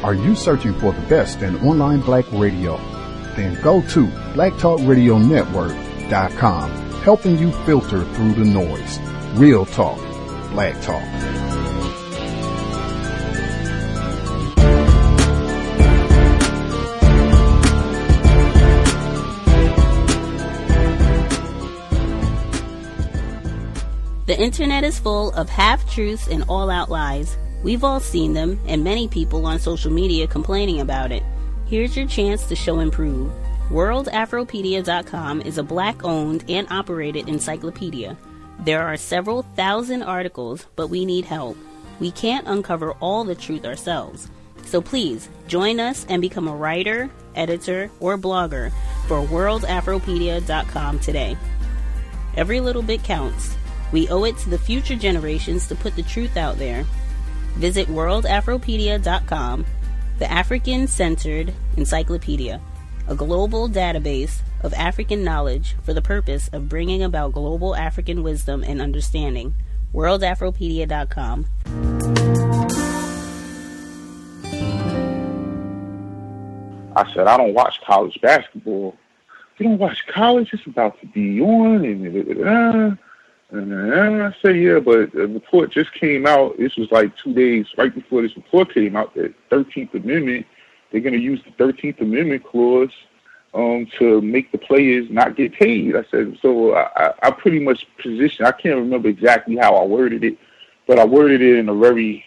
Are you searching for the best in online black radio? Then go to blacktalkradionetwork.com, helping you filter through the noise. Real talk, black talk. The internet is full of half-truths and all-out lies. We've all seen them, and many people on social media complaining about it. Here's your chance to show and prove. WorldAfropedia.com is a black-owned and operated encyclopedia. There are several thousand articles, but we need help. We can't uncover all the truth ourselves. So please, join us and become a writer, editor, or blogger for WorldAfropedia.com today. Every little bit counts. We owe it to the future generations to put the truth out there. Visit WorldAfropedia.com, the African-centered encyclopedia, a global database of African knowledge for the purpose of bringing about global African wisdom and understanding. WorldAfropedia.com. I said, I don't watch college basketball. You don't watch college? It's about to be on. And I said, yeah, but the report just came out. This was like 2 days right before this report came out, the 13th Amendment. They're going to use the 13th Amendment clause to make the players not get paid. I said, so I pretty much positioned, I can't remember exactly how I worded it, but I worded it in a very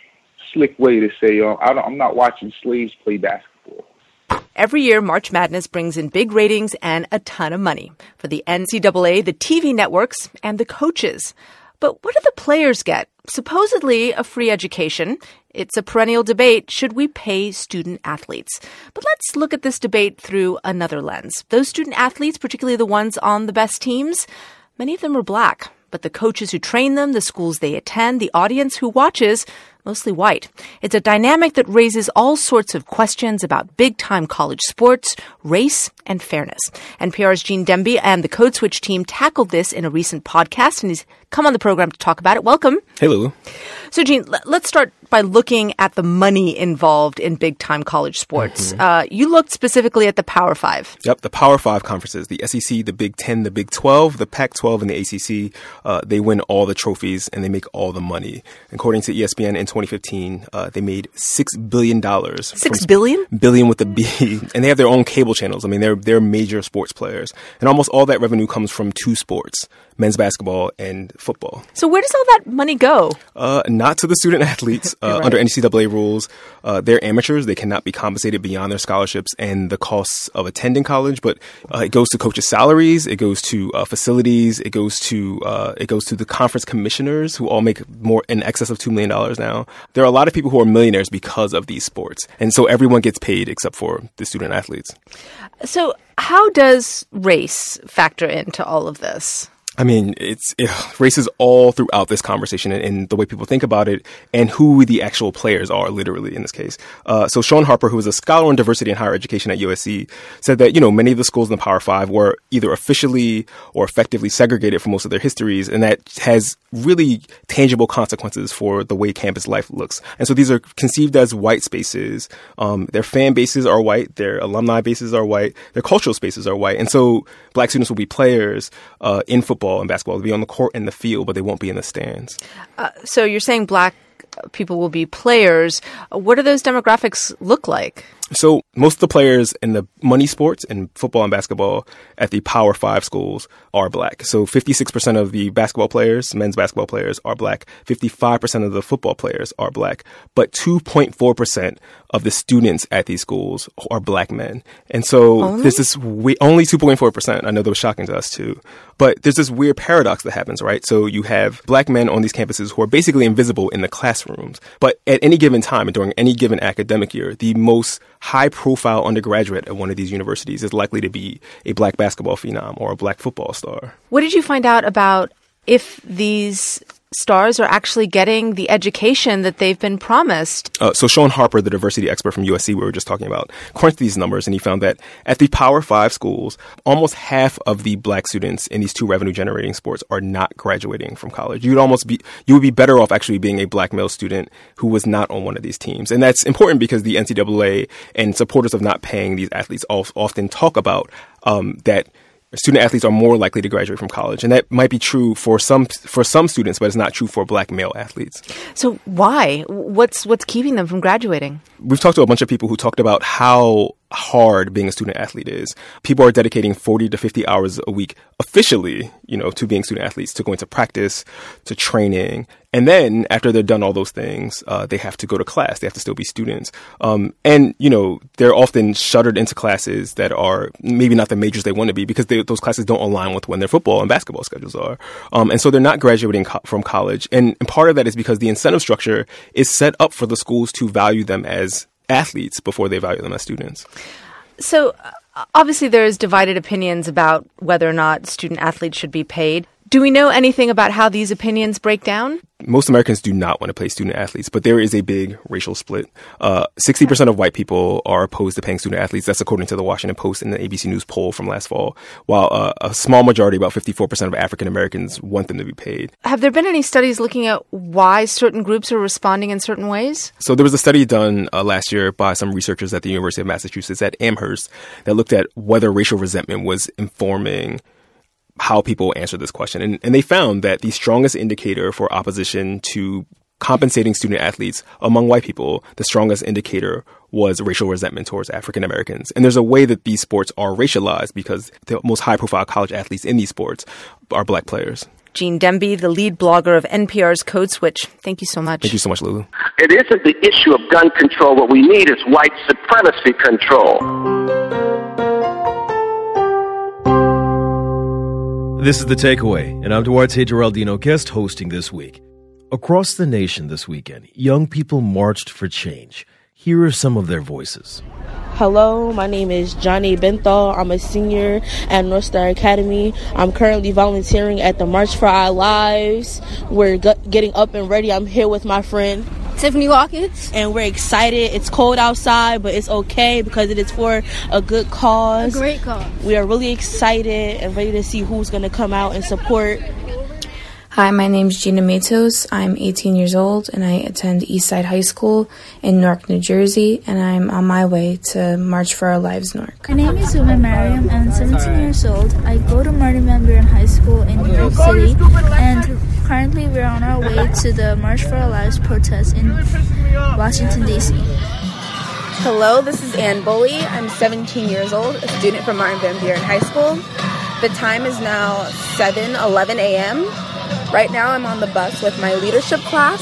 slick way to say, I'm not watching slaves play basketball. Every year, March Madness brings in big ratings and a ton of money for the NCAA, the TV networks, and the coaches. But what do the players get? Supposedly a free education. It's a perennial debate. Should we pay student athletes? But let's look at this debate through another lens. Those student athletes, particularly the ones on the best teams, many of them are black. But the coaches who train them, the schools they attend, the audience who watches, mostly white. It's a dynamic that raises all sorts of questions about big-time college sports, race, and fairness. NPR's Gene Demby and the Code Switch team tackled this in a recent podcast, and he's come on the program to talk about it. Welcome. Hey, Lulu. So, Gene, let's start by looking at the money involved in big-time college sports. Mm-hmm. You looked specifically at the Power Five. Yep, the Power Five conferences, the SEC, the Big Ten, the Big 12, the Pac-12, and the ACC. They win all the trophies, and they make all the money. According to ESPN in 2015, they made $6 billion. $6 billion? Billion with a B. And they have their own cable channels. I mean, they're major sports players. And almost all that revenue comes from two sports, men's basketball and football. So where does all that money go? Not to the student athletes. Right. Under NCAA rules, they're amateurs. They cannot be compensated beyond their scholarships and the costs of attending college. But it goes to coaches' salaries. It goes to facilities. It goes to the conference commissioners, who all make more in excess of $2 million now. There are a lot of people who are millionaires because of these sports. And so everyone gets paid except for the student athletes. So how does race factor into all of this? I mean, race is all throughout this conversation and the way people think about it and who the actual players are, literally, in this case. So Sean Harper, who is a scholar on diversity in higher education at USC, said that, many of the schools in the Power Five were either officially or effectively segregated for most of their histories, and that has really tangible consequences for the way campus life looks. And so these are conceived as white spaces. Their fan bases are white. Their alumni bases are white. Their cultural spaces are white. And so black students will be players in football and basketball. They'll be on the court and the field, but they won't be in the stands. So you're saying black people will be players. What do those demographics look like? So most of the players in the money sports and football and basketball at the Power Five schools are black. So 56% of the basketball players, men's basketball players, are black. 55% of the football players are black. But 2.4% of the students at these schools are black men. And so there's this only 2.4%. I know that was shocking to us too. But there's this weird paradox that happens, right? So you have black men on these campuses who are basically invisible in the classrooms. But at any given time and during any given academic year, the most high-profile undergraduate at one of these universities is likely to be a black basketball phenom or a black football star. What did you find out about if these stars are actually getting the education that they've been promised. So Sean Harper, the diversity expert from USC we were just talking about, crunched these numbers, and he found that at the Power 5 schools, almost half of the black students in these two revenue-generating sports are not graduating from college. You would be better off actually being a black male student who was not on one of these teams. And that's important because the NCAA and supporters of not paying these athletes often talk about that student athletes are more likely to graduate from college. And that might be true for some students, but it's not true for black male athletes. So why? What's keeping them from graduating? We've talked to a bunch of people who talked about how hard being a student athlete is. People are dedicating 40 to 50 hours a week officially, to being student athletes, to going to practice, to training. And then after they're done all those things, they have to go to class. They have to still be students. And they're often shuttered into classes that are maybe not the majors they want to be because those classes don't align with when their football and basketball schedules are. And so they're not graduating from college. And part of that is because the incentive structure is set up for the schools to value them as athletes before they value them as students. So obviously there's divided opinions about whether or not student athletes should be paid. Do we know anything about how these opinions break down? Most Americans do not want to pay student athletes, but there is a big racial split. 60% of white people are opposed to paying student athletes. That's according to the Washington Post and the ABC News poll from last fall, while a small majority, about 54% of African Americans, want them to be paid. Have there been any studies looking at why certain groups are responding in certain ways? So there was a study done last year by some researchers at the University of Massachusetts at Amherst that looked at whether racial resentment was informing how people answer this question. And they found that the strongest indicator for opposition to compensating student athletes among white people, the strongest indicator was racial resentment towards African Americans. And there's a way that these sports are racialized because the most high-profile college athletes in these sports are black players. Gene Demby, the lead blogger of NPR's Code Switch. Thank you so much. Thank you so much, Lulu. It isn't the issue of gun control. What we need is white supremacy control. This is The Takeaway, and I'm Duarte Geraldino, guest hosting this week. Across the nation this weekend, young people marched for change. Here are some of their voices. Hello, my name is Johnny Benthal. I'm a senior at North Star Academy. I'm currently volunteering at the March for Our Lives. We're getting up and ready. I'm here with my friend Tiffany Watkins. And we're excited. It's cold outside, but it's okay because it is for a good cause. A great cause. We are really excited and ready to see who's going to come out and support. Hi, my name is Gina Matos. I'm 18 years old, and I attend Eastside High School in Newark, New Jersey, and I'm on my way to March for Our Lives, Newark. My name is Uma Mariam. I'm 17 years old. I go to Martin Van Buren High School in New York City, and currently we're on our way to the March for Our Lives protest in Washington, D.C. Hello, this is Ann Bully. I'm 17 years old, a student from Martin Van Buren High School. The time is now 7:11 a.m. Right now I'm on the bus with my leadership class.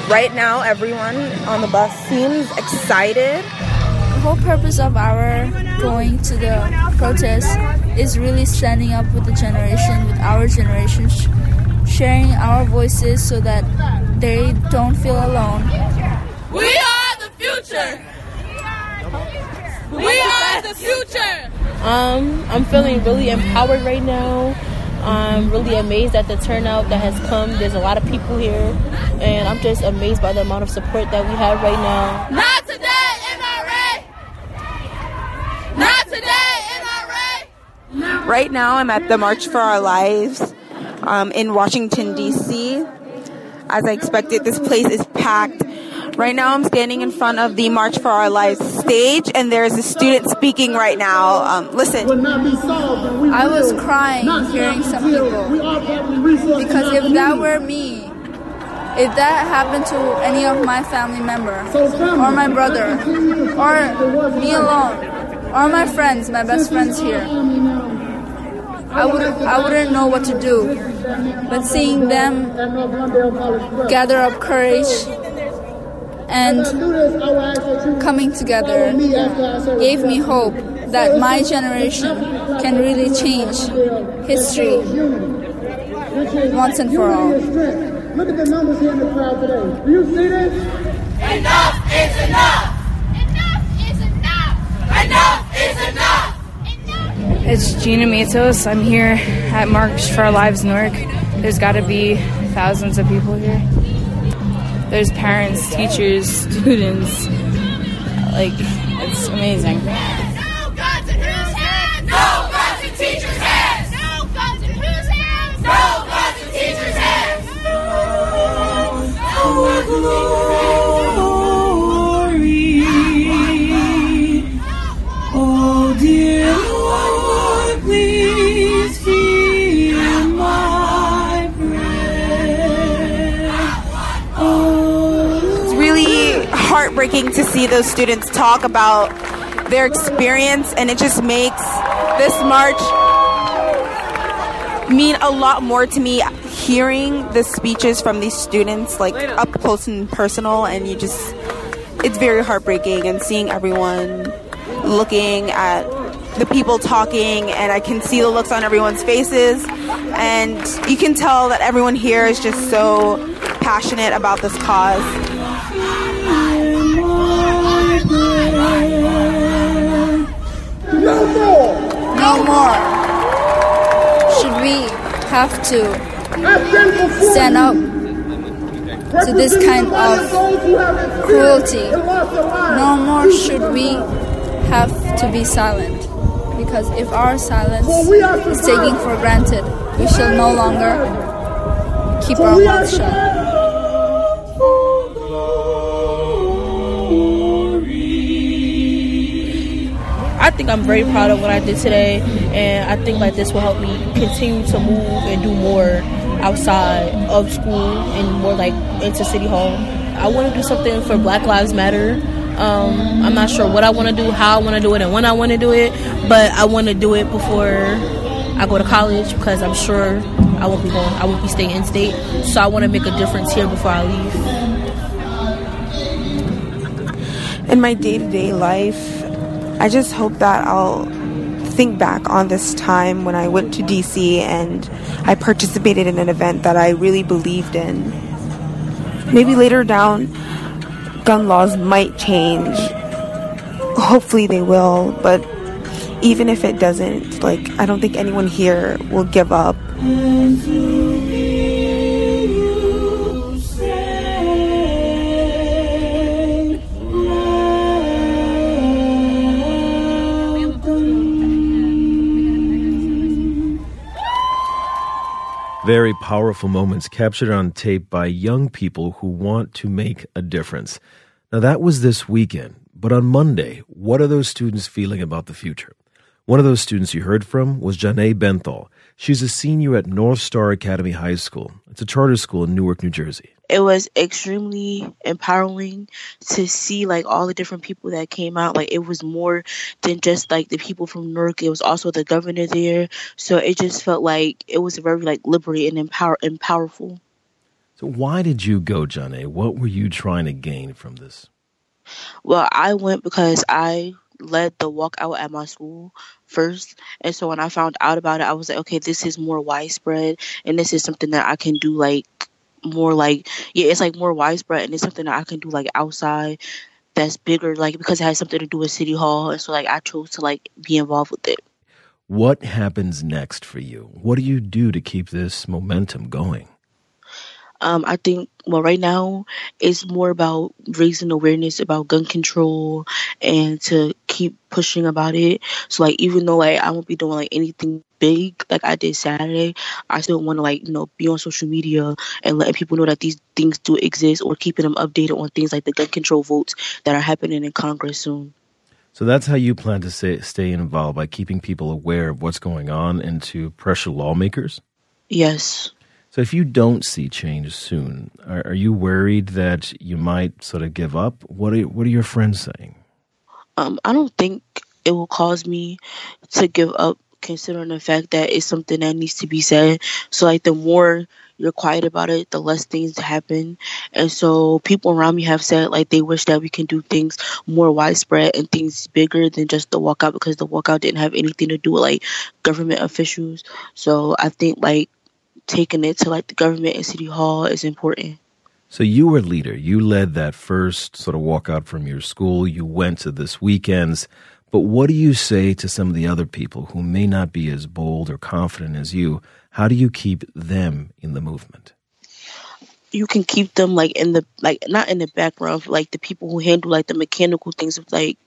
Right now everyone on the bus seems excited. The whole purpose of our going to the protest is really standing up with our generation, sharing our voices so that they don't feel alone. We are the future! We are the future! I'm feeling really empowered right now. I'm really amazed at the turnout that has come. There's a lot of people here, and I'm just amazed by the amount of support that we have right now. Not today, NRA! Not today, NRA! Right now I'm at the March for Our Lives in Washington, D.C. As I expected, this place is packed. Right now I'm standing in front of the March for Our Lives stage, and there's a student speaking right now. Listen. I was crying hearing some people, because if that were me, if that happened to any of my family member, or my brother, or me alone, or my friends, my best friends here, I wouldn't know what to do. But seeing them gather up courage and coming together gave me hope that my generation can really change history once and for all. Look at the numbers here in the crowd today. Do you see this? Enough is enough! Enough is enough! Enough is enough! It's Gina Matos. I'm here at March for Our Lives, Newark. There's got to be thousands of people here. There's parents, teachers, students. Like, it's amazing. No guns in whose hands? No guns in teachers' hands! No guns in whose hands? No guns in teachers' hands! Our glory. Oh dear Lord, please hear my prayer. It's really heartbreaking to see those students talk about their experience, and it just makes this march mean a lot more to me, hearing the speeches from these students like up close and personal, and it's very heartbreaking, and seeing everyone looking at the people talking, and I can see the looks on everyone's faces, and you can tell that everyone here is just so passionate about this cause. No more. Should we have to stand up to this kind of cruelty? No more should we have to be silent. Because if our silence is taken for granted, we shall no longer keep our mouths shut. I think I'm very proud of what I did today, and I think like this will help me continue to move and do more outside of school and more like into City Hall. I want to do something for Black Lives Matter. I'm not sure what I want to do, how I want to do it, and when I want to do it, but I want to do it before I go to college, because I'm sure I won't be staying in state. So I want to make a difference here before I leave. In my day-to-day life, I just hope that I'll think back on this time when I went to DC and I participated in an event that I really believed in. Maybe later down, gun laws might change. Hopefully they will, but even if it doesn't, like, I don't think anyone here will give up. Very powerful moments captured on tape by young people who want to make a difference. Now, that was this weekend, but on Monday, what are those students feeling about the future? One of those students you heard from was Janae Benthal. She's a senior at North Star Academy High School. It's a charter school in Newark, New Jersey. It was extremely empowering to see like all the different people that came out. Like, it was more than just like the people from Newark. It was also the governor there. So it just felt like it was very like liberating and powerful. So why did you go, Janae? What were you trying to gain from this? Well, I went because I led the walkout at my school first, and so when I found out about it, I was like, okay, this is more widespread, and this is something that I can do like more like, it's like more widespread, and it's something that I can do like outside that's bigger, like because it has something to do with City Hall, and so like I chose to like be involved with it. What happens next for you? What do you do to keep this momentum going? I think, well, right now it's more about raising awareness about gun control and to keep pushing about it. So, like, even though, like, I won't be doing, like, anything big like I did Saturday, I still want to, like, you know, be on social media and letting people know that these things do exist, or keeping them updated on things like the gun control votes that are happening in Congress soon. So that's how you plan to stay involved, by keeping people aware of what's going on and to pressure lawmakers? Yes. So if you don't see change soon, are you worried that you might sort of give up? What are your friends saying? I don't think it will cause me to give up, considering the fact that it's something that needs to be said. So, like, the more you're quiet about it, the less things happen. And so people around me have said, like, they wish that we can do things more widespread and things bigger than just the walkout, because the walkout didn't have anything to do with, like, government officials. So I think, like, taking it to like the government and City Hall is important. So you were a leader. You led that first sort of walkout from your school. You went to this weekend's. But what do you say to some of the other people who may not be as bold or confident as you? How do you keep them in the movement? you can keep them like in the not in the background, like the people who handle like the mechanical things of like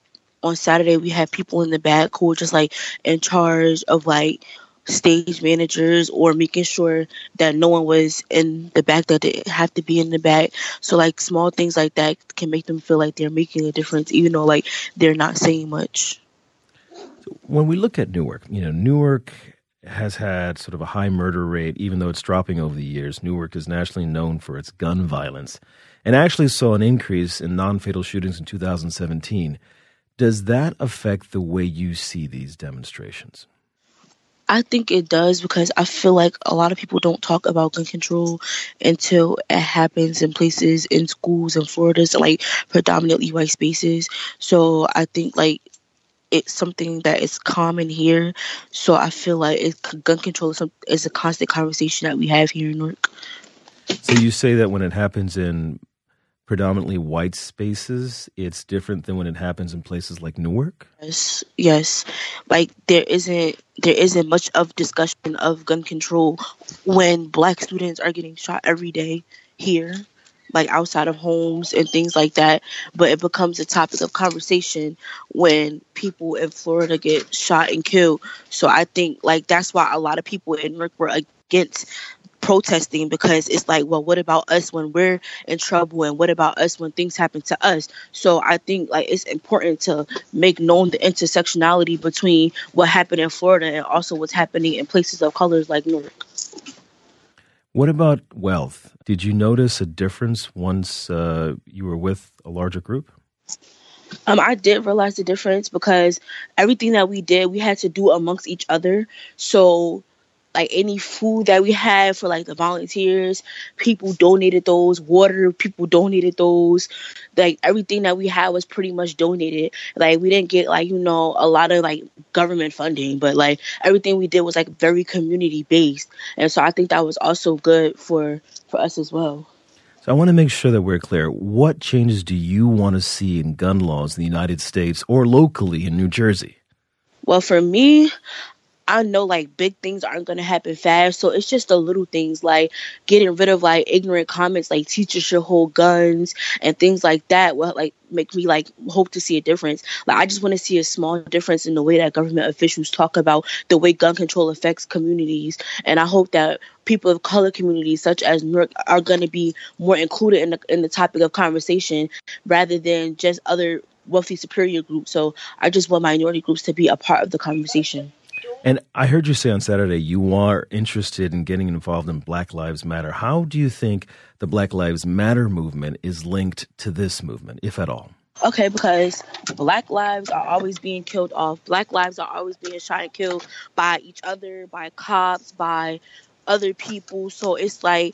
on Saturday we had people in the back who were just like in charge of like stage managers or making sure that no one was in the back that they have to be in the back. So like small things like that can make them feel like they're making a difference, even though like they're not saying much. So when we look at Newark, Newark has had sort of a high murder rate, even though it's dropping over the years. Newark is nationally known for its gun violence and actually saw an increase in non-fatal shootings in 2017. Does that affect the way you see these demonstrations? I think it does, because I feel like a lot of people don't talk about gun control until it happens in places, in schools in Florida, so like predominantly white spaces. So I think like it's something that is common here. So I feel like gun control is a constant conversation that we have here in Newark. So you say that when it happens in predominantly white spaces, it's different than when it happens in places like Newark? Yes. Like there isn't much of discussion of gun control when Black students are getting shot every day here, like outside of homes and things like that. But it becomes a topic of conversation when people in Florida get shot and killed. So I think like that's why a lot of people in Newark were against protesting, because it's like, well, what about us when we're in trouble, and what about us when things happen to us? So I think like it's important to make known the intersectionality between what happened in Florida and also what's happening in places of colors like Newark. What about wealth? Did you notice a difference once you were with a larger group? I did realize the difference, because everything that we did, we had to do amongst each other. So like any food that we had for like the volunteers, people donated those. Water, people donated those. Like everything that we had was pretty much donated. Like we didn't get like, a lot of like government funding, but like everything we did was like very community based. And so I think that was also good for us as well. So I want to make sure that we're clear. What changes do you want to see in gun laws in the United States or locally in New Jersey? Well, for me, I know like big things aren't going to happen fast. So it's just the little things like getting rid of like ignorant comments like teachers should hold guns and things like that will like make me like hope to see a difference. Like I just want to see a small difference in the way that government officials talk about the way gun control affects communities. And I hope that people of color communities such as New York are going to be more included in the topic of conversation rather than just other wealthy superior groups. So I just want minority groups to be a part of the conversation. And I heard you say on Saturday you are interested in getting involved in Black Lives Matter. How do you think the Black Lives Matter movement is linked to this movement, if at all? Okay, because Black lives are always being killed off. Black lives are always being shot and killed by each other, by cops, by other people. So it's like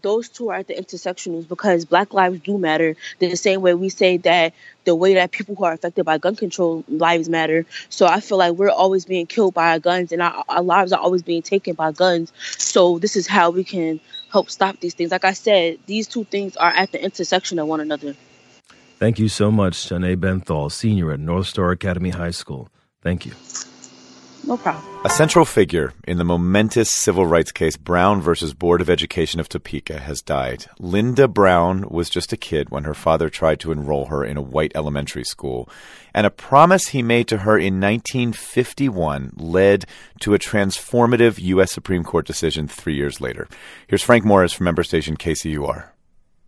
those two are at the intersectionals, because Black lives do matter. The same way we say that the way that people who are affected by gun control lives matter. So I feel like we're always being killed by our guns, and our lives are always being taken by guns. So this is how we can help stop these things. Like I said, these two things are at the intersection of one another. Thank you so much, Janae Benthal, senior at North Star Academy High School. Thank you. No problem. A central figure in the momentous civil rights case Brown versus Board of Education of Topeka has died. Linda Brown was just a kid when her father tried to enroll her in a white elementary school, and a promise he made to her in 1951 led to a transformative U.S. Supreme Court decision 3 years later. Here's Frank Morris from member station KCUR.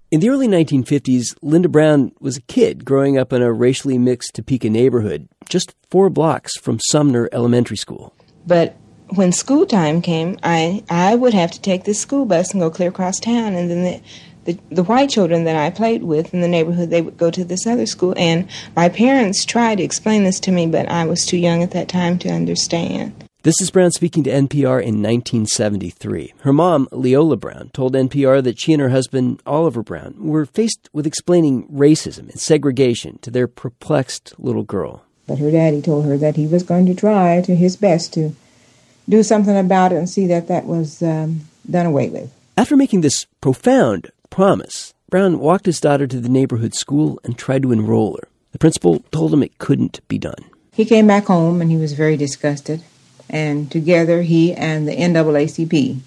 In the early 1950s, Linda Brown was a kid growing up in a racially mixed Topeka neighborhood, just 4 blocks from Sumner Elementary School. But when school time came, I would have to take this school bus and go clear across town, and then the white children that I played with in the neighborhood, they would go to this other school. And my parents tried to explain this to me, but I was too young at that time to understand. This is Brown speaking to NPR in 1973. Her mom, Leola Brown, told NPR that she and her husband, Oliver Brown, were faced with explaining racism and segregation to their perplexed little girl. But her daddy told her that he was going to try to his best to do something about it and see that that was done away with. After making this profound promise, Brown walked his daughter to the neighborhood school and tried to enroll her. The principal told him it couldn't be done. He came back home and he was very disgusted. And together, he and the NAACP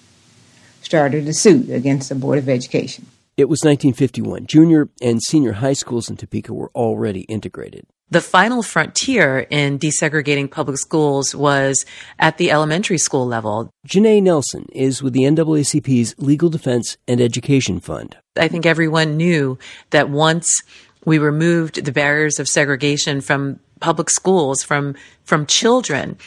started a suit against the Board of Education. It was 1951. Junior and senior high schools in Topeka were already integrated. The final frontier in desegregating public schools was at the elementary school level. Janae Nelson is with the NAACP's Legal Defense and Education Fund. I think everyone knew that once we removed the barriers of segregation from public schools, from children,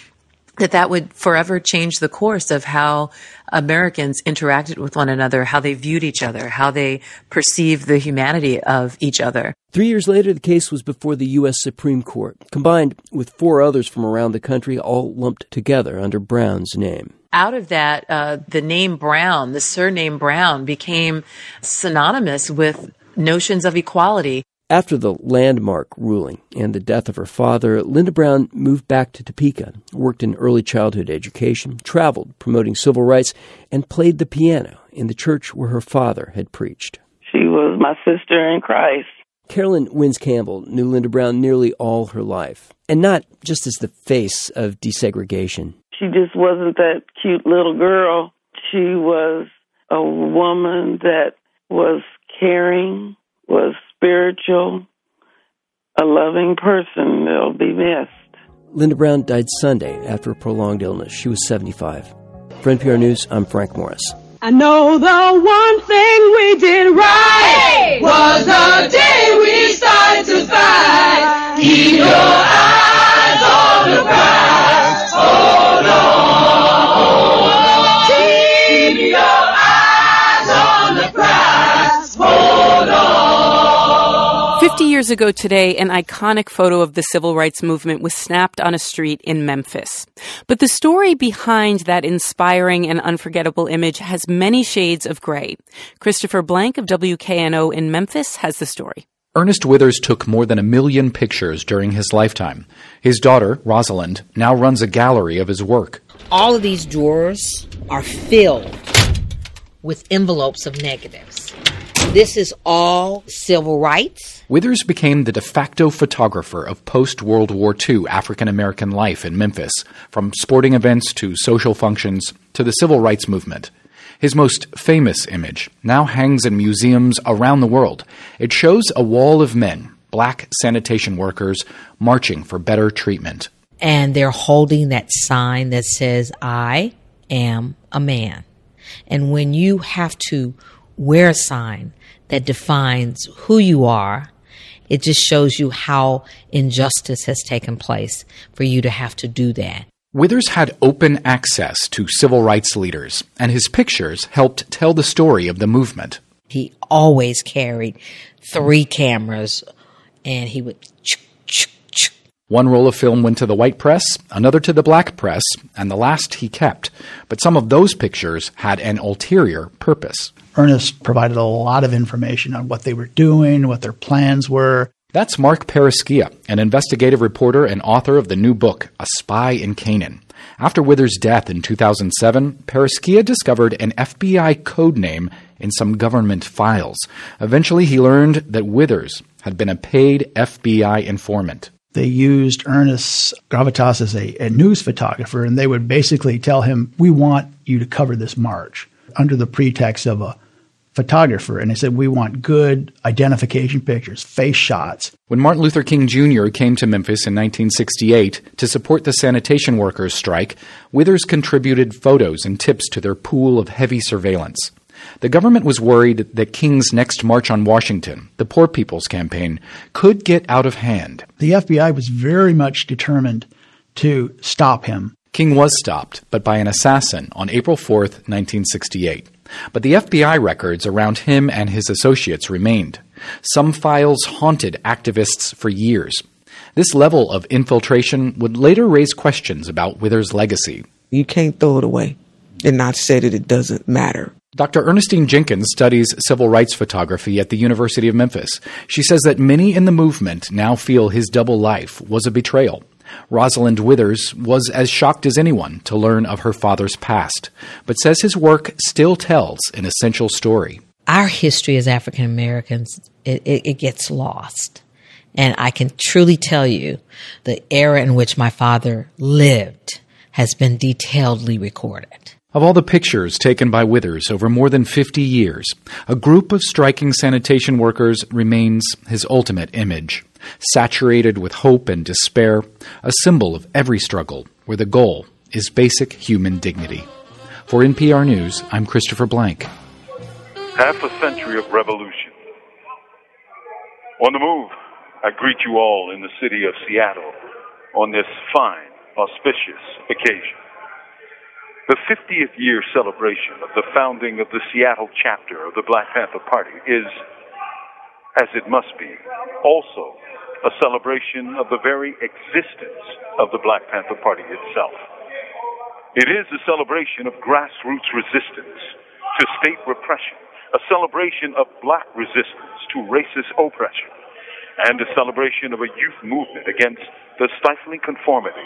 that would forever change the course of how Americans interacted with one another, how they viewed each other, how they perceived the humanity of each other. 3 years later, the case was before the U.S. Supreme Court, combined with 4 others from around the country, all lumped together under Brown's name. Out of that, the name Brown, the surname Brown, became synonymous with notions of equality. After the landmark ruling and the death of her father, Linda Brown moved back to Topeka, worked in early childhood education, traveled promoting civil rights, and played the piano in the church where her father had preached. She was my sister in Christ. Carolyn Wins Campbell knew Linda Brown nearly all her life, and not just as the face of desegregation. She just wasn't that cute little girl. She was a woman that was caring, was spiritual, a loving person that'll be missed. Linda Brown died Sunday after a prolonged illness. She was 75. For NPR News, I'm Frank Morris. I know the one thing we did right was the day we started to fight. Keep your eyes on the prize. Hold on. Keep your eyes on the prize. Hold on. 50 years ago today, an iconic photo of the civil rights movement was snapped on a street in Memphis. But the story behind that inspiring and unforgettable image has many shades of gray. Christopher Blank of WKNO in Memphis has the story. Ernest Withers took more than 1 million pictures during his lifetime. His daughter, Rosalind, now runs a gallery of his work. All of these drawers are filled with envelopes of negatives. This is all civil rights. Withers became the de facto photographer of post-World War II African-American life in Memphis, from sporting events to social functions to the civil rights movement. His most famous image now hangs in museums around the world. It shows a wall of men, black sanitation workers, marching for better treatment. And they're holding that sign that says, I am a man. And when you have to wear a sign that defines who you are, it just shows you how injustice has taken place for you to have to do that. Withers had open access to civil rights leaders, and his pictures helped tell the story of the movement. He always carried 3 cameras, and he would... One roll of film went to the white press, another to the black press, and the last he kept. But some of those pictures had an ulterior purpose. Ernest provided a lot of information on what they were doing, what their plans were. That's Mark Paraschia, an investigative reporter and author of the new book, A Spy in Canaan. After Withers' death in 2007, Paraschia discovered an FBI code name in some government files. Eventually, he learned that Withers had been a paid FBI informant. They used Ernest's gravitas as a news photographer, and they would basically tell him, we want you to cover this march, under the pretext of a photographer. And they said, we want good identification pictures, face shots. When Martin Luther King Jr. came to Memphis in 1968 to support the sanitation workers' strike, Withers contributed photos and tips to their pool of heavy surveillance. The government was worried that King's next March on Washington, the Poor People's Campaign, could get out of hand. The FBI was very much determined to stop him. King was stopped, but by an assassin on April 4th, 1968. But the FBI records around him and his associates remained. Some files haunted activists for years. This level of infiltration would later raise questions about Withers' legacy. You can't throw it away and not say that it doesn't matter. Dr. Ernestine Jenkins studies civil rights photography at the University of Memphis. She says that many in the movement now feel his double life was a betrayal. Rosalind Withers was as shocked as anyone to learn of her father's past, but says his work still tells an essential story. Our history as African Americans, it gets lost. And I can truly tell you the era in which my father lived has been detailedly recorded. Of all the pictures taken by Withers over more than 50 years, a group of striking sanitation workers remains his ultimate image, saturated with hope and despair, a symbol of every struggle where the goal is basic human dignity. For NPR News, I'm Christopher Blank. Half a century of revolution. On the move, I greet you all in the city of Seattle on this fine, auspicious occasion. The 50th year celebration of the founding of the Seattle chapter of the Black Panther Party is, as it must be, also a celebration of the very existence of the Black Panther Party itself. It is a celebration of grassroots resistance to state repression, a celebration of black resistance to racist oppression, and a celebration of a youth movement against the stifling conformity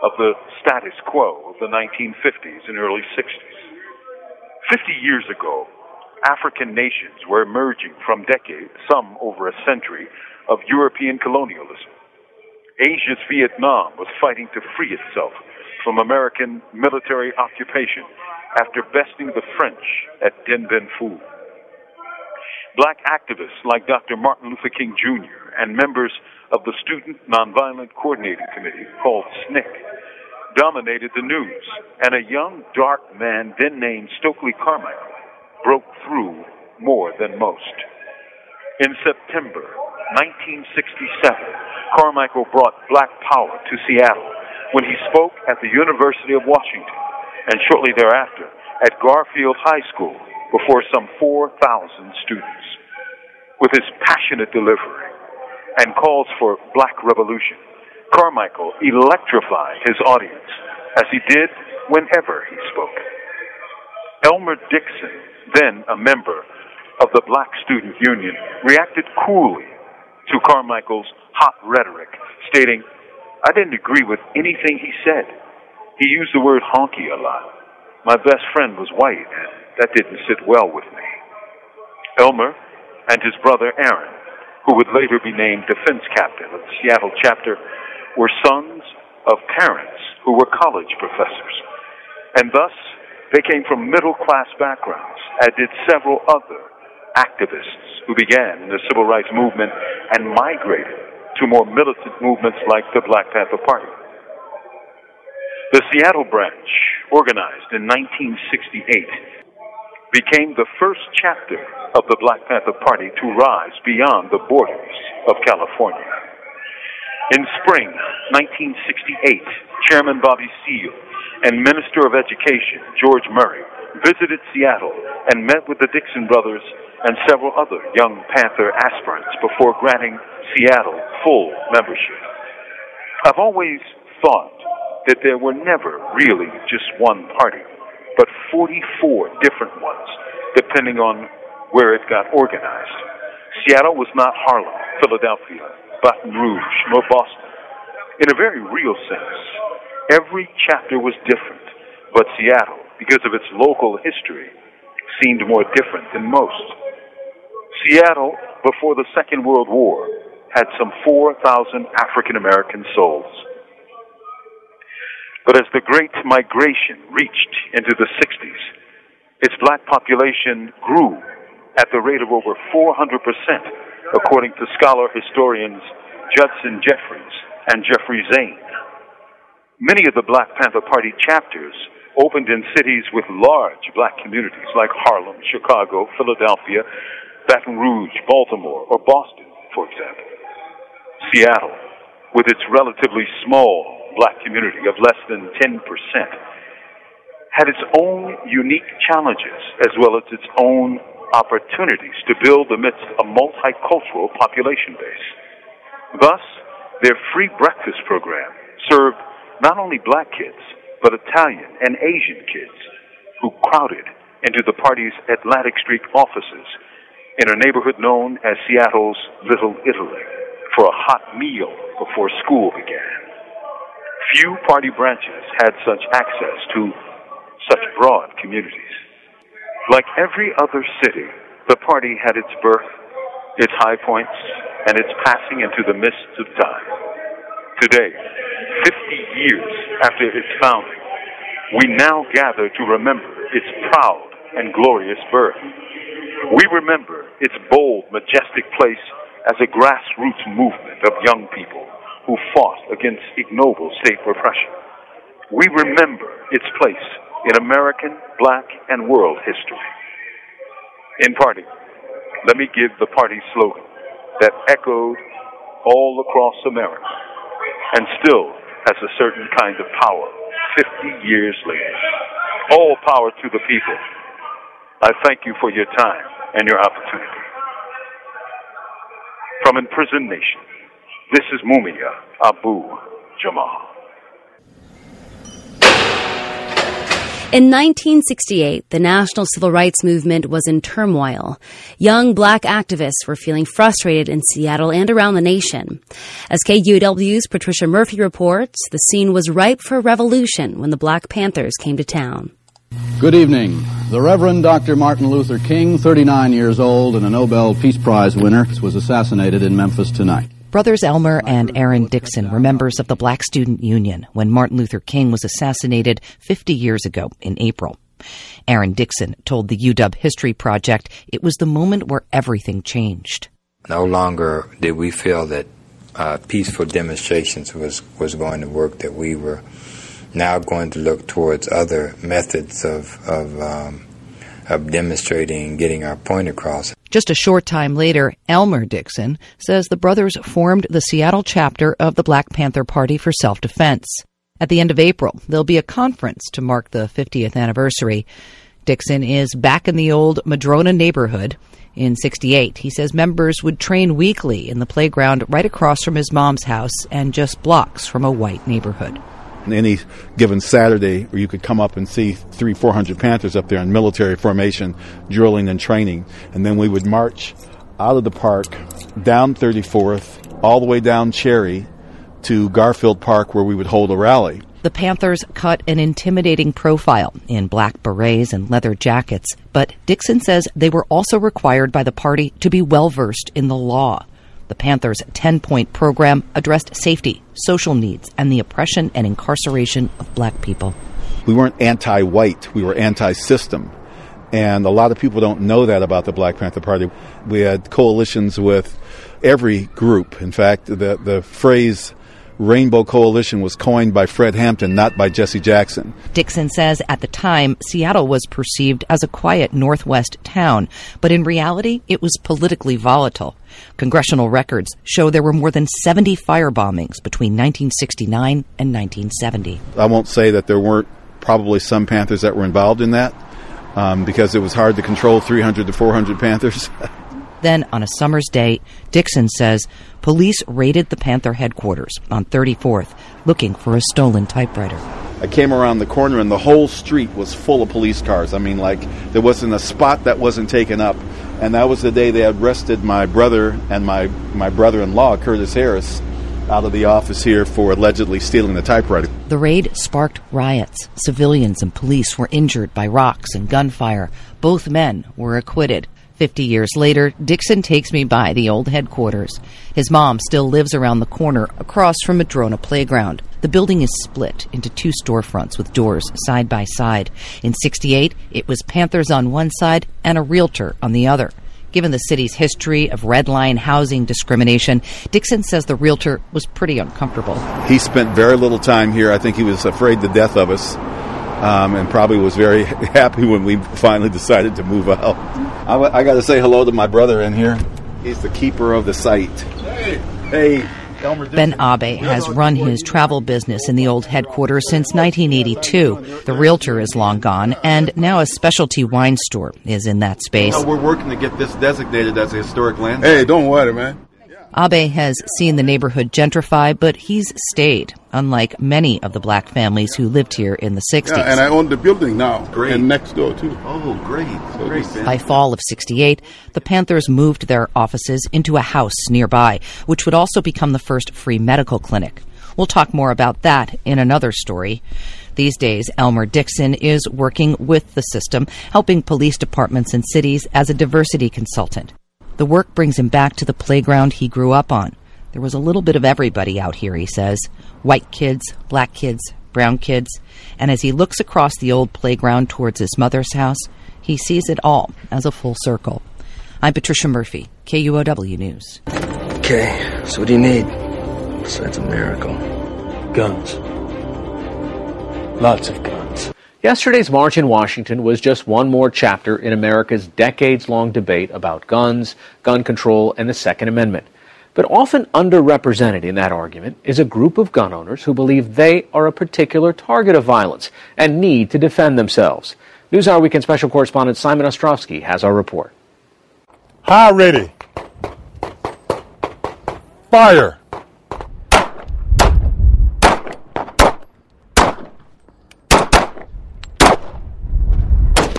of the status quo of the 1950s and early 60s. 50 years ago, African nations were emerging from decades, some over a century, of European colonialism. Asia's Vietnam was fighting to free itself from American military occupation after besting the French at Dien Bien Phu. Black activists like Dr. Martin Luther King Jr. and members of the Student Nonviolent Coordinating Committee, called SNCC, dominated the news, and a young, dark man then named Stokely Carmichael broke through more than most. In September 1967, Carmichael brought black power to Seattle when he spoke at the University of Washington and shortly thereafter at Garfield High School before some 4,000 students. With his passionate delivery and calls for black revolution, Carmichael electrified his audience as he did whenever he spoke. Elmer Dixon, then a member of the Black Student Union, reacted coolly to Carmichael's hot rhetoric, stating, "I didn't agree with anything he said. He used the word honky a lot. My best friend was white, and that didn't sit well with me." Elmer and his brother Aaron, who would later be named defense captain of the Seattle chapter, were sons of parents who were college professors. And thus, they came from middle-class backgrounds, as did several other activists who began in the civil rights movement and migrated to more militant movements like the Black Panther Party. The Seattle branch, organized in 1968, became the first chapter of the Black Panther Party to rise beyond the borders of California. In spring 1968, Chairman Bobby Seale and Minister of Education George Murray visited Seattle and met with the Dixon brothers and several other young Panther aspirants before granting Seattle full membership. I've always thought that there were never really just one party, but 44 different ones, depending on where it got organized. Seattle was not Harlem, Philadelphia, Baton Rouge, nor Boston. In a very real sense, every chapter was different, but Seattle, because of its local history, seemed more different than most. Seattle, before the Second World War, had some 4,000 African American souls. But as the Great Migration reached into the 60s, its black population grew at the rate of over 400%, according to scholar-historians Judson Jeffries and Jeffrey Zane. Many of the Black Panther Party chapters opened in cities with large black communities like Harlem, Chicago, Philadelphia, Baton Rouge, Baltimore, or Boston, for example. Seattle, with its relatively small black community of less than 10%, had its own unique challenges as well as its own opportunities to build amidst a multicultural population base. Thus, their free breakfast program served not only black kids, but Italian and Asian kids who crowded into the party's Atlantic Street offices in a neighborhood known as Seattle's Little Italy for a hot meal before school began. Few party branches had such access to such broad communities. Like every other city, the party had its birth, its high points, and its passing into the mists of time. Today, 50 years after its founding, we now gather to remember its proud and glorious birth. We remember its bold, majestic place as a grassroots movement of young people who fought against ignoble state repression. We remember its place in American, Black, and world history. In parting, let me give the party slogan that echoed all across America and still has a certain kind of power 50 years later. All power to the people. I thank you for your time and your opportunity. From Imprisoned Nation, this is Mumia Abu Jamal. In 1968, the national civil rights movement was in turmoil. Young Black activists were feeling frustrated in Seattle and around the nation. As KUOW's Patricia Murphy reports, the scene was ripe for revolution when the Black Panthers came to town. Good evening. The Reverend Dr. Martin Luther King, 39 years old and a Nobel Peace Prize winner, was assassinated in Memphis tonight. Brothers Elmer and Aaron Dixon were members of the Black Student Union when Martin Luther King was assassinated 50 years ago in April. Aaron Dixon told the UW History Project it was the moment where everything changed. No longer did we feel that peaceful demonstrations was going to work, that we were now going to look towards other methods of demonstrating and getting our point across. Just a short time later, Elmer Dixon says the brothers formed the Seattle chapter of the Black Panther Party for Self-Defense. At the end of April, there'll be a conference to mark the 50th anniversary. Dixon is back in the old Madrona neighborhood. In '68, he says members would train weekly in the playground right across from his mom's house and just blocks from a white neighborhood. Any given Saturday, where you could come up and see 300-400 Panthers up there in military formation, drilling and training. And then we would march out of the park, down 34th, all the way down Cherry to Garfield Park, where we would hold a rally. The Panthers cut an intimidating profile in black berets and leather jackets, but Dixon says they were also required by the party to be well-versed in the law. The Panthers' 10-point program addressed safety, social needs, and the oppression and incarceration of black people. We weren't anti-white, we were anti-system. And a lot of people don't know that about the Black Panther Party. We had coalitions with every group. In fact, the phrase Rainbow Coalition was coined by Fred Hampton, not by Jesse Jackson. Dixon says at the time, Seattle was perceived as a quiet Northwest town, but in reality, it was politically volatile. Congressional records show there were more than 70 fire bombings between 1969 and 1970. I won't say that there weren't probably some Panthers that were involved in that, because it was hard to control 300 to 400 Panthers. Then, on a summer's day, Dixon says police raided the Panther headquarters on 34th looking for a stolen typewriter. I came around the corner and the whole street was full of police cars. I mean, like, there wasn't a spot that wasn't taken up. And that was the day they had arrested my brother and my brother-in-law, Curtis Harris, out of the office here for allegedly stealing the typewriter. The raid sparked riots. Civilians and police were injured by rocks and gunfire. Both men were acquitted. 50 years later, Dixon takes me by the old headquarters. His mom still lives around the corner across from Madrona Playground. The building is split into two storefronts with doors side by side. In '68, it was Panthers on one side and a realtor on the other. Given the city's history of red line housing discrimination, Dixon says the realtor was pretty uncomfortable. He spent very little time here. I think he was afraid to death of us. And probably was very happy when we finally decided to move out. I got to say hello to my brother in here. He's the keeper of the site. Hey, Elmer Dixon. Ben Abe has run his travel business in the old headquarters since 1982. The realtor is long gone, and now a specialty wine store is in that space. We're working to get this designated as a historic landmark. Hey, don't worry, man. Abe has seen the neighborhood gentrify, but he's stayed, unlike many of the black families who lived here in the 60s. Yeah, and I own the building now. Great. And next door, too. Oh, great. So great. By fall of '68, the Panthers moved their offices into a house nearby, which would also become the first free medical clinic. We'll talk more about that in another story. These days, Elmer Dixon is working with the system, helping police departments and cities as a diversity consultant. The work brings him back to the playground he grew up on. There was a little bit of everybody out here, he says. White kids, black kids, brown kids, and as he looks across the old playground towards his mother's house, he sees it all as a full circle. I'm Patricia Murphy, KUOW News. Okay, so what do you need besides a miracle? Guns. Lots of guns. Yesterday's march in Washington was just one more chapter in America's decades-long debate about guns, gun control, and the Second Amendment. But often underrepresented in that argument is a group of gun owners who believe they are a particular target of violence and need to defend themselves. NewsHour Weekend Special Correspondent Simon Ostrowski has our report. High ready. Fire.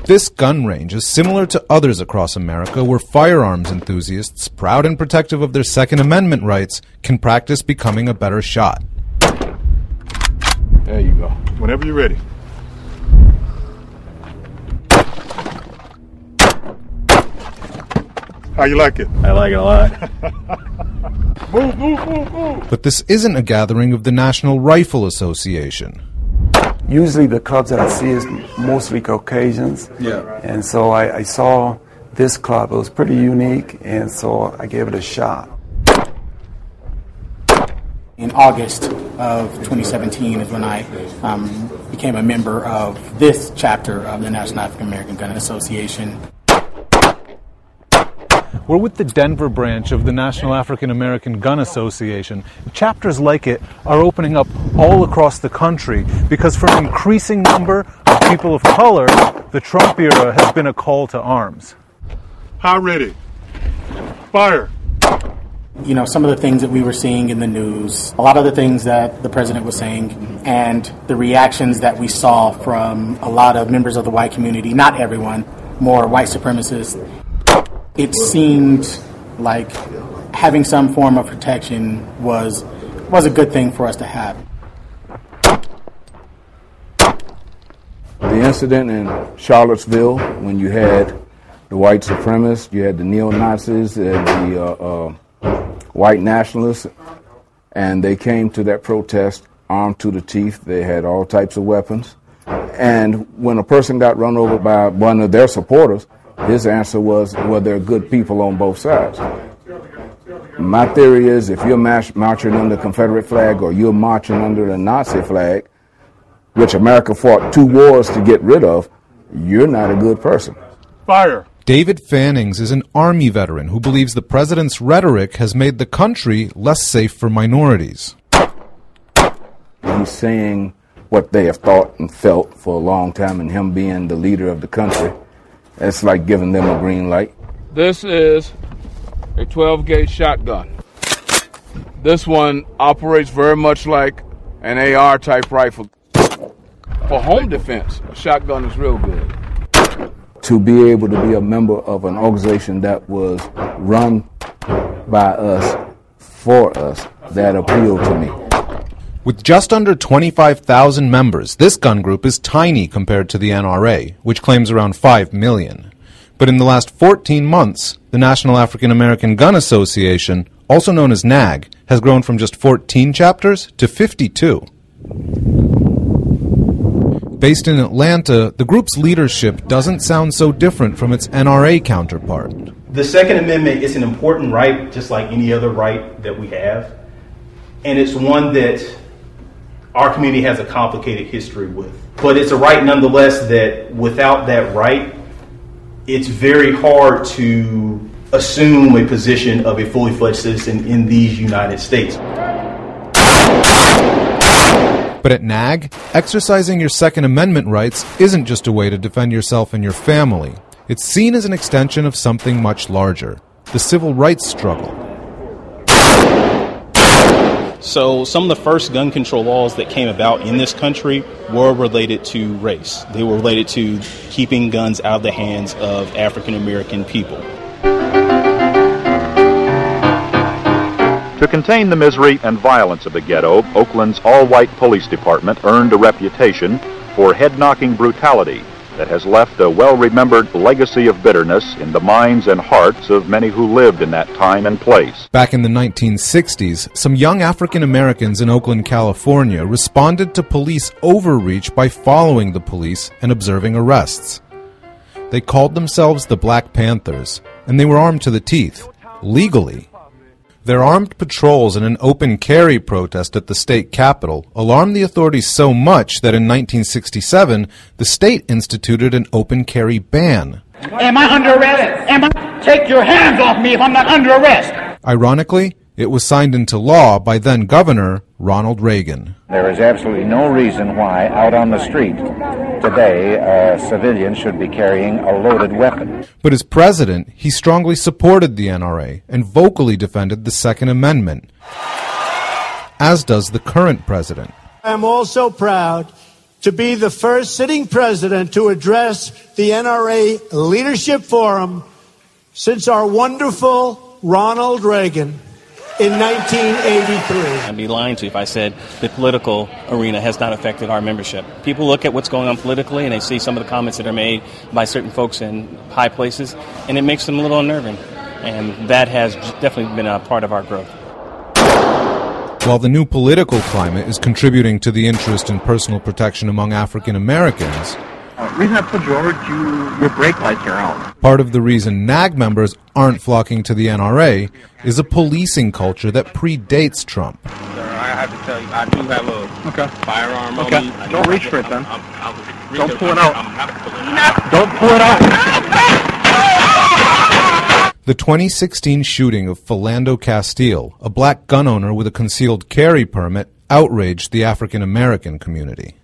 This gun range is similar to others across America where firearms enthusiasts, proud and protective of their Second Amendment rights, can practice becoming a better shot. There you go. Whenever you're ready. How you like it? I like it a lot. Move, move, move, move. But this isn't a gathering of the National Rifle Association. Usually the clubs that I see is mostly Caucasians. Yeah. And so I saw this club. It was pretty unique, and so I gave it a shot. In August of 2017 is when I became a member of this chapter of the National African American Gun Association. We're with the Denver branch of the National African American Gun Association. Chapters like it are opening up all across the country because for an increasing number of people of color, the Trump era has been a call to arms. How ready? Fire. You know, some of the things that we were seeing in the news, a lot of the things that the president was saying, and the reactions that we saw from a lot of members of the white community, not everyone, more white supremacists, it seemed like having some form of protection was a good thing for us to have. The incident in Charlottesville, when you had the white supremacists, you had the neo-Nazis, and the white nationalists, and they came to that protest armed to the teeth. They had all types of weapons. And when a person got run over by one of their supporters, his answer was, well, there are good people on both sides. My theory is if you're marching under the Confederate flag or you're marching under the Nazi flag, which America fought 2 wars to get rid of, you're not a good person. Fire. David Fannings is an Army veteran who believes the president's rhetoric has made the country less safe for minorities. He's saying what they have thought and felt for a long time, and him being the leader of the country, it's like giving them a green light. This is a 12-gauge shotgun. This one operates very much like an AR-type rifle. For home defense, a shotgun is real good. To be able to be a member of an organization that was run by us, for us, that appealed to me. With just under 25,000 members, this gun group is tiny compared to the NRA, which claims around 5 million. But in the last 14 months, the National African American Gun Association, also known as NAG, has grown from just 14 chapters to 52. Based in Atlanta, the group's leadership doesn't sound so different from its NRA counterpart. The Second Amendment is an important right, just like any other right that we have. And it's one that our community has a complicated history with. But it's a right nonetheless that without that right, it's very hard to assume a position of a fully fledged citizen in these United States. But at NAG, exercising your Second Amendment rights isn't just a way to defend yourself and your family. It's seen as an extension of something much larger, the civil rights struggle. So some of the first gun control laws that came about in this country were related to race. They were related to keeping guns out of the hands of African American people. To contain the misery and violence of the ghetto, Oakland's all-white police department earned a reputation for head-knocking brutality that has left a well-remembered legacy of bitterness in the minds and hearts of many who lived in that time and place. Back in the 1960s, some young African Americans in Oakland, California responded to police overreach by following the police and observing arrests. They called themselves the Black Panthers, and they were armed to the teeth, legally. Their armed patrols and an open carry protest at the state capitol alarmed the authorities so much that in 1967, the state instituted an open carry ban. Am I under arrest? Take your hands off me if I'm not under arrest. Ironically, it was signed into law by then-Governor Ronald Reagan. There is absolutely no reason why out on the street today a civilian should be carrying a loaded weapon. But as president, he strongly supported the NRA and vocally defended the Second Amendment, as does the current president. I am also proud to be the first sitting president to address the NRA Leadership Forum since our wonderful Ronald Reagan in 1983. I'd be lying to you if I said the political arena has not affected our membership. People look at what's going on politically and they see some of the comments that are made by certain folks in high places, and it makes them a little unnerving. And that has definitely been a part of our growth. While the new political climate is contributing to the interest in personal protection among African Americans, Reason I put your brake lights are on. Part of the reason NAG members aren't flocking to the NRA is a policing culture that predates Trump. Sir, I have to tell you, I do have a firearm on me. Don't reach for it, then. Don't pull it out. Don't pull it out. The 2016 shooting of Philando Castile, a black gun owner with a concealed carry permit, outraged the African American community.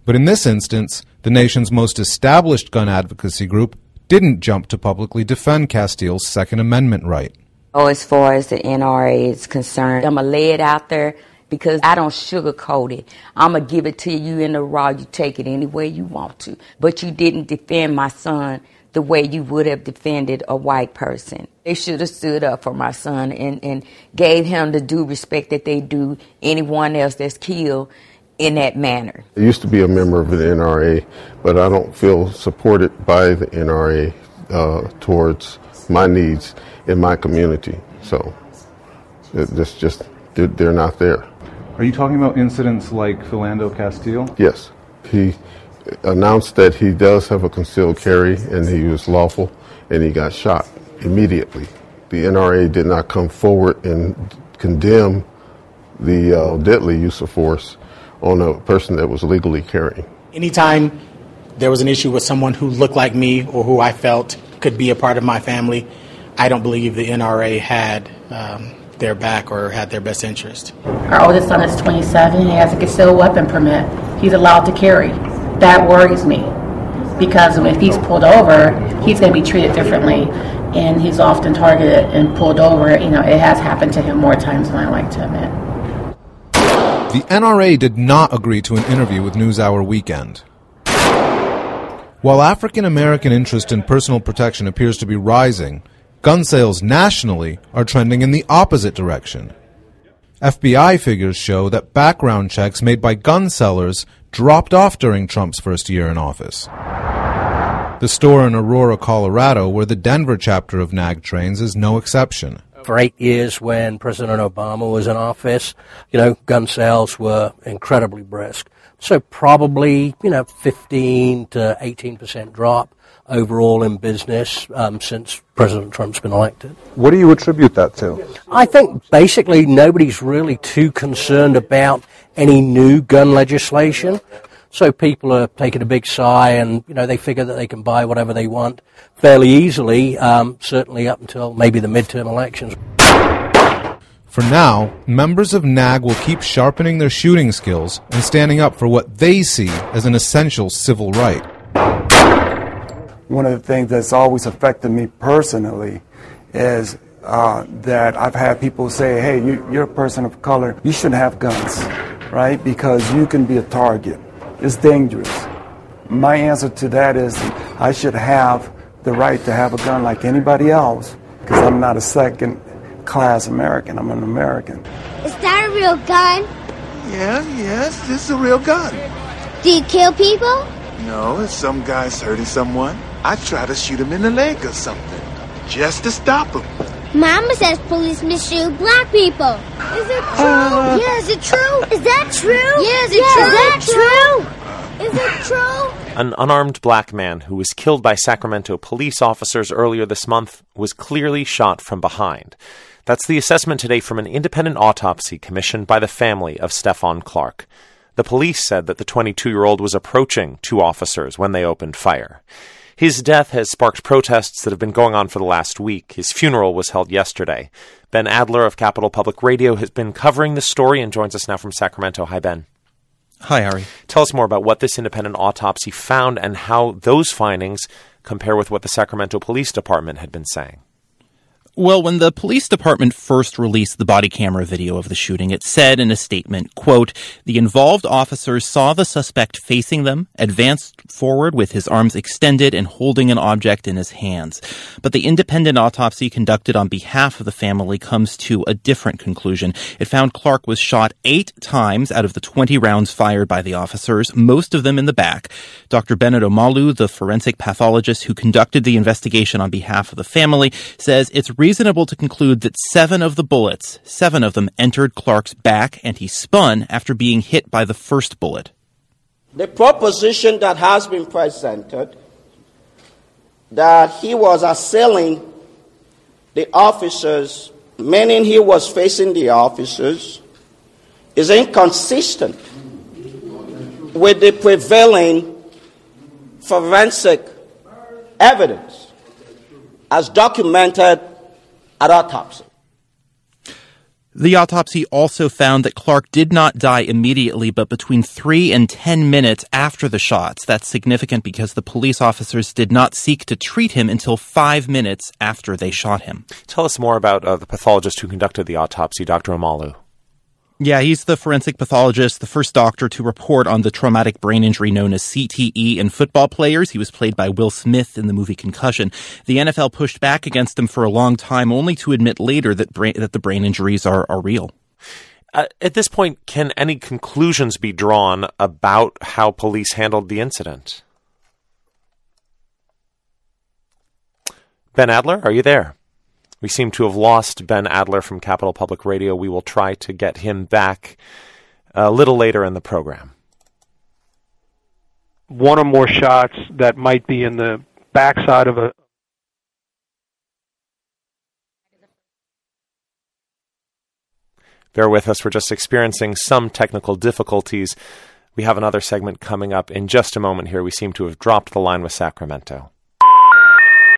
But in this instance, the nation's most established gun advocacy group didn't jump to publicly defend Castile's Second Amendment right. As far as the NRA is concerned, I'm going to lay it out there because I don't sugarcoat it. I'm going to give it to you in the raw. You take it any way you want to. But you didn't defend my son the way you would have defended a white person. They should have stood up for my son and gave him the due respect that they do anyone else that's killed in that manner. I used to be a member of the NRA, but I don't feel supported by the NRA towards my needs in my community. So it's just, they're not there. Are you talking about incidents like Philando Castile? Yes. He announced that he does have a concealed carry and he was lawful, and he got shot immediately. The NRA did not come forward and condemn the deadly use of force on a person that was legally carrying. Anytime there was an issue with someone who looked like me or who I felt could be a part of my family, I don't believe the NRA had their back or had their best interest. Our oldest son is 27. He has a concealed weapon permit. He's allowed to carry. That worries me because if he's pulled over, he's going to be treated differently, and he's often targeted and pulled over. You know, it has happened to him more times than I like to admit. The NRA did not agree to an interview with NewsHour Weekend. While African American interest in personal protection appears to be rising, gun sales nationally are trending in the opposite direction. FBI figures show that background checks made by gun sellers dropped off during Trump's first year in office. The store in Aurora, Colorado, where the Denver chapter of NAG trains, is no exception. For 8 years when President Obama was in office, gun sales were incredibly brisk. So probably, 15 to 18% drop overall in business since President Trump's been elected. What do you attribute that to? I think basically nobody's really too concerned about any new gun legislation. So people are taking a big sigh and, they figure that they can buy whatever they want fairly easily, certainly up until maybe the midterm elections. For now, members of NAG will keep sharpening their shooting skills and standing up for what they see as an essential civil right. One of the things that's always affected me personally is that I've had people say, hey, you're a person of color, you shouldn't have guns, right? Because you can be a target. It's dangerous. My answer to that is I should have the right to have a gun like anybody else because I'm not a second-class American. I'm an American. Is that a real gun? Yes, this is a real gun. Do you kill people? No, if some guy's hurting someone, I try to shoot him in the leg or something, just to stop him. Mama says police misshoot black people. Is it true? Yeah, is it true? Is that true? Yeah, is it true? An unarmed black man who was killed by Sacramento police officers earlier this month was clearly shot from behind. That's the assessment today from an independent autopsy commissioned by the family of Stephon Clark. The police said that the 22-year-old was approaching two officers when they opened fire. His death has sparked protests that have been going on for the last week. His funeral was held yesterday. Ben Adler of Capitol Public Radio has been covering the story and joins us now from Sacramento. Hi, Ben. Hi, Harry. Tell us more about what this independent autopsy found and how those findings compare with what the Sacramento Police Department had been saying. Well, when the police department first released the body camera video of the shooting, it said in a statement, quote, "The involved officers saw the suspect facing them, advanced forward with his arms extended and holding an object in his hands. But the independent autopsy conducted on behalf of the family comes to a different conclusion. It found Clark was shot 8 times out of the 20 rounds fired by the officers, most of them in the back. Dr. Bennett Omalu, the forensic pathologist who conducted the investigation on behalf of the family, says it's reasonable to conclude that 7 of the bullets, 7 of them entered Clark's back, and he spun after being hit by the first bullet." The proposition that has been presented that he was assailing the officers, meaning he was facing the officers, is inconsistent with the prevailing forensic evidence as documented at autopsy. The autopsy also found that Clark did not die immediately, but between 3 and 10 minutes after the shots. That's significant because the police officers did not seek to treat him until 5 minutes after they shot him. Tell us more about the pathologist who conducted the autopsy, Dr. Omalu. Yeah, he's the forensic pathologist, the first doctor to report on the traumatic brain injury known as CTE in football players. He was played by Will Smith in the movie Concussion. The NFL pushed back against him for a long time, only to admit later that the brain injuries are real. At this point, can any conclusions be drawn about how police handled the incident? Ben Adler, are you there? We seem to have lost Ben Adler from Capitol Public Radio. We will try to get him back a little later in the program. One or more shots that might be in the backside of a... Bear with us. We're just experiencing some technical difficulties. We have another segment coming up in just a moment here. We seem to have dropped the line with Sacramento.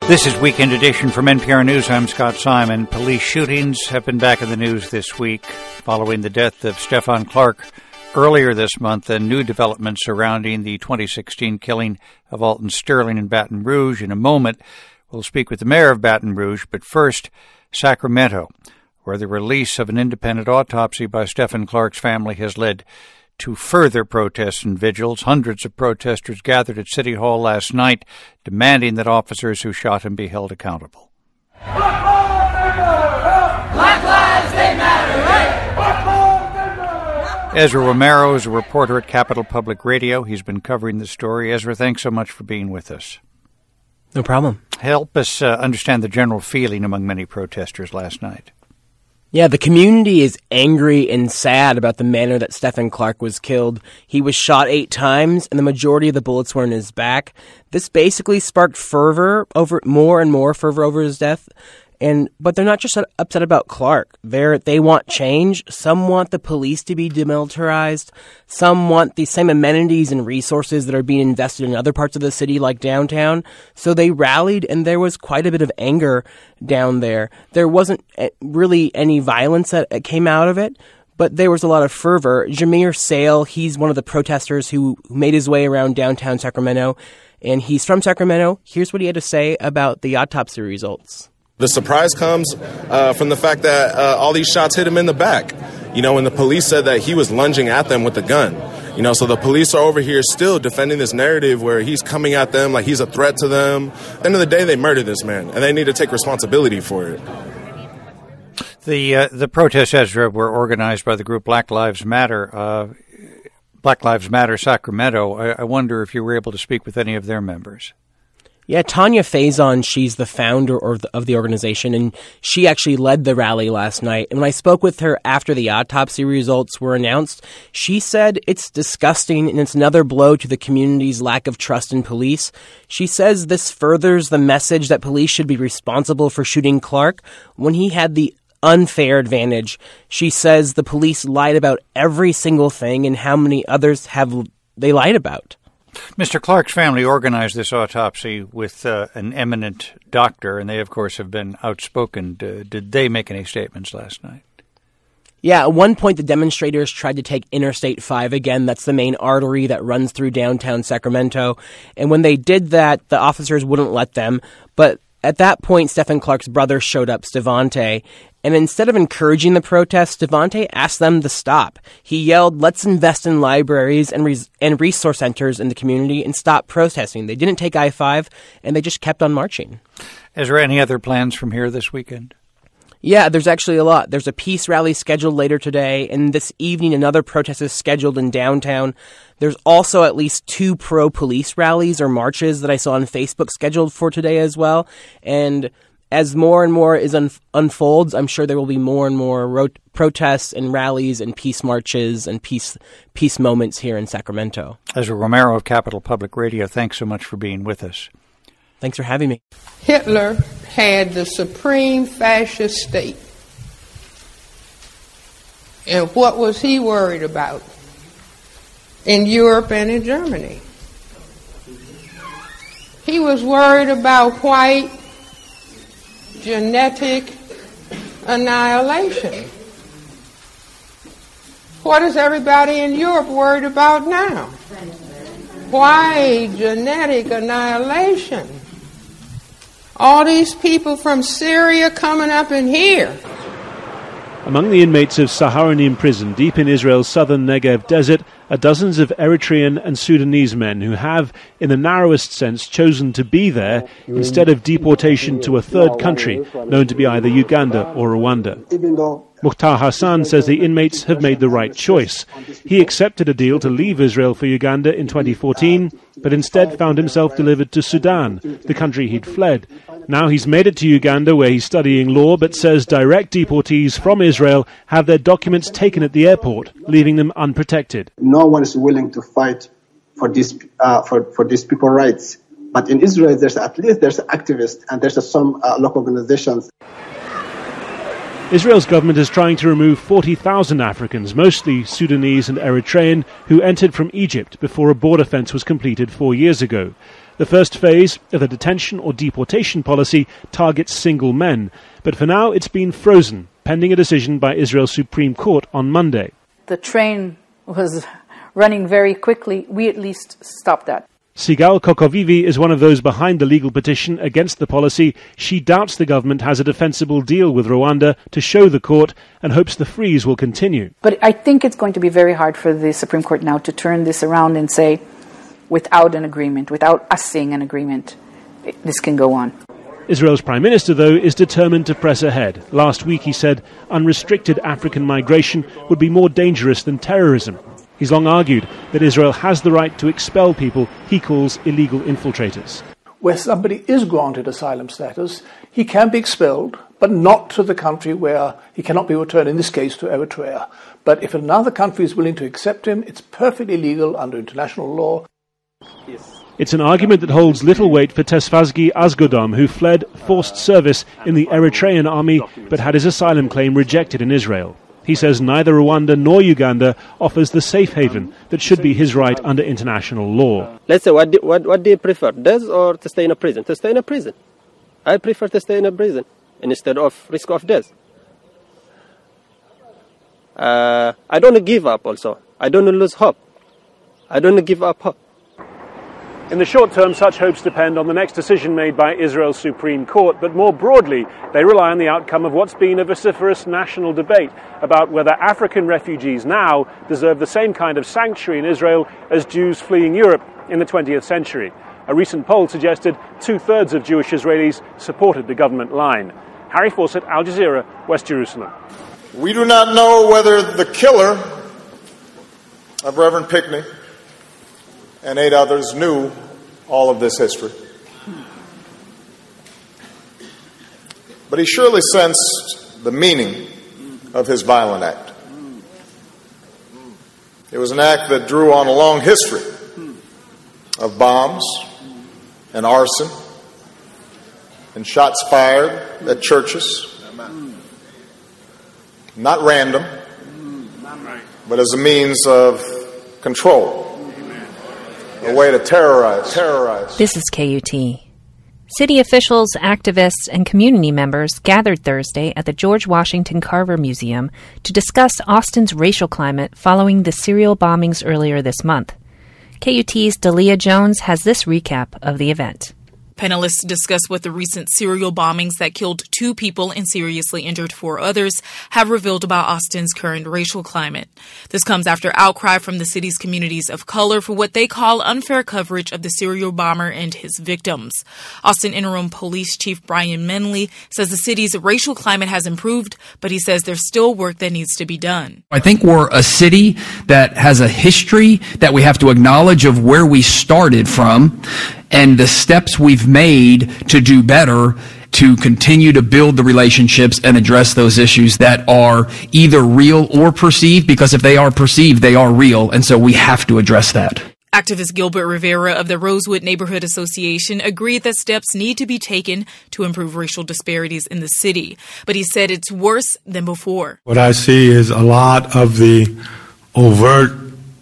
This is Weekend Edition from NPR News. I'm Scott Simon. Police shootings have been back in the news this week following the death of Stephon Clark earlier this month and new developments surrounding the 2016 killing of Alton Sterling in Baton Rouge. In a moment, we'll speak with the mayor of Baton Rouge, but first, Sacramento, where the release of an independent autopsy by Stephon Clark's family has led to further protests and vigils. Hundreds of protesters gathered at City Hall last night, demanding that officers who shot him be held accountable. Black lives, they matter. Ezra Romero is a reporter at Capitol Public Radio. He's been covering the story. Ezra, thanks so much for being with us. No problem. Help us understand the general feeling among many protesters last night. Yeah, the community is angry and sad about the manner that Stephon Clark was killed. He was shot 8 times, and the majority of the bullets were in his back. This basically sparked more and more fervor over his death. But they're not just upset about Clark. They want change. Some want the police to be demilitarized. Some want the same amenities and resources that are being invested in other parts of the city, like downtown. So they rallied, and there was quite a bit of anger down there. There wasn't really any violence that came out of it, but there was a lot of fervor. Jameer Sale, he's one of the protesters who made his way around downtown Sacramento, and he's from Sacramento. Here's what he had to say about the autopsy results. The surprise comes from the fact that all these shots hit him in the back. And the police said that he was lunging at them with the gun. So the police are over here still defending this narrative where he's coming at them like he's a threat to them. At the end of the day, they murdered this man, and they need to take responsibility for it. The protests, Ezra, were organized by the group Black Lives Matter. Black Lives Matter Sacramento. I wonder if you were able to speak with any of their members. Yeah, Tanya Faison, she's the founder of the organization, and she actually led the rally last night. And when I spoke with her after the autopsy results were announced, she said it's disgusting and it's another blow to the community's lack of trust in police. She says this furthers the message that police should be responsible for shooting Clark when he had the unfair advantage. She says the police lied about every single thing, and how many others have they lied about? Mr. Clark's family organized this autopsy with an eminent doctor, and they, of course, have been outspoken. Did they make any statements last night? Yeah, at one point the demonstrators tried to take Interstate 5 again. That's the main artery that runs through downtown Sacramento. And when they did that, the officers wouldn't let them. But at that point, Stephon Clark's brother showed up, Stevante, and instead of encouraging the protest, Stevante asked them to stop. He yelled, "Let's invest in libraries and resource centers in the community and stop protesting." They didn't take I-5, and they just kept on marching. Is there any other plans from here this weekend? Yeah, there's actually a lot. There's a peace rally scheduled later today, and this evening another protest is scheduled in downtown. There's also at least 2 pro-police rallies or marches that I saw on Facebook scheduled for today as well. And as more and more unfolds, I'm sure there will be more and more protests and rallies and peace marches and peace moments here in Sacramento. Ezra Romero of Capital Public Radio, thanks so much for being with us. Thanks for having me. Hitler had the supreme fascist state. And what was he worried about in Europe and in Germany? He was worried about white genetic annihilation. What is everybody in Europe worried about now? White genetic annihilation. All these people from Syria coming up in here. Among the inmates of Sahranim prison deep in Israel's southern Negev desert are dozens of Eritrean and Sudanese men who have, in the narrowest sense, chosen to be there instead of deportation to a third country known to be either Uganda or Rwanda. Mukhtar Hassan says the inmates have made the right choice. He accepted a deal to leave Israel for Uganda in 2014, but instead found himself delivered to Sudan, the country he'd fled. Now he's made it to Uganda, where he's studying law, but says direct deportees from Israel have their documents taken at the airport, leaving them unprotected. No one is willing to fight for these people's rights. But in Israel, there's activists and there's some local organizations. Israel's government is trying to remove 40,000 Africans, mostly Sudanese and Eritrean, who entered from Egypt before a border fence was completed 4 years ago. The first phase of the detention or deportation policy targets single men, but for now it's been frozen, pending a decision by Israel's Supreme Court on Monday. The train was running very quickly. We at least stopped that. Sigal Kokovivi is one of those behind the legal petition against the policy. She doubts the government has a defensible deal with Rwanda to show the court and hopes the freeze will continue. But I think it's going to be very hard for the Supreme Court now to turn this around and say, without an agreement, without us seeing an agreement, this can go on. Israel's Prime Minister, though, is determined to press ahead. Last week he said unrestricted African migration would be more dangerous than terrorism. He's long argued that Israel has the right to expel people he calls illegal infiltrators. Where somebody is granted asylum status, he can be expelled, but not to the country where he cannot be returned, in this case to Eritrea. But if another country is willing to accept him, it's perfectly legal under international law. It's an argument that holds little weight for Tesfazghi Azgodom, who fled forced service in the Eritrean army but had his asylum claim rejected in Israel. He says neither Rwanda nor Uganda offers the safe haven that should be his right under international law. Let's say, what do you prefer, death or to stay in a prison? To stay in a prison. I prefer to stay in a prison instead of risk of death. I don't give up also. I don't lose hope. I don't give up hope. In the short term, such hopes depend on the next decision made by Israel's Supreme Court, but more broadly, they rely on the outcome of what's been a vociferous national debate about whether African refugees now deserve the same kind of sanctuary in Israel as Jews fleeing Europe in the 20th century. A recent poll suggested 2/3 of Jewish Israelis supported the government line. Harry Fawcett, Al Jazeera, West Jerusalem. We do not know whether the killer of Reverend Pinckney and 8 others knew all of this history. But he surely sensed the meaning of his violent act. It was an act that drew on a long history of bombs and arson and shots fired at churches. Not random, but as a means of control, a way to terrorize. This is KUT. City officials, activists, and community members gathered Thursday at the George Washington Carver Museum to discuss Austin's racial climate following the serial bombings earlier this month. KUT's Dalia Jones has this recap of the event. Panelists discuss what the recent serial bombings that killed 2 people and seriously injured 4 others have revealed about Austin's current racial climate. This comes after outcry from the city's communities of color for what they call unfair coverage of the serial bomber and his victims. Austin Interim Police Chief Brian Menley says the city's racial climate has improved, but he says there's still work that needs to be done. I think we're a city that has a history that we have to acknowledge of where we started from, and the steps we've made to do better to continue to build the relationships and address those issues that are either real or perceived, because if they are perceived, they are real, and so we have to address that. Activist Gilbert Rivera of the Rosewood Neighborhood Association agreed that steps need to be taken to improve racial disparities in the city, but he said it's worse than before. What I see is a lot of the overt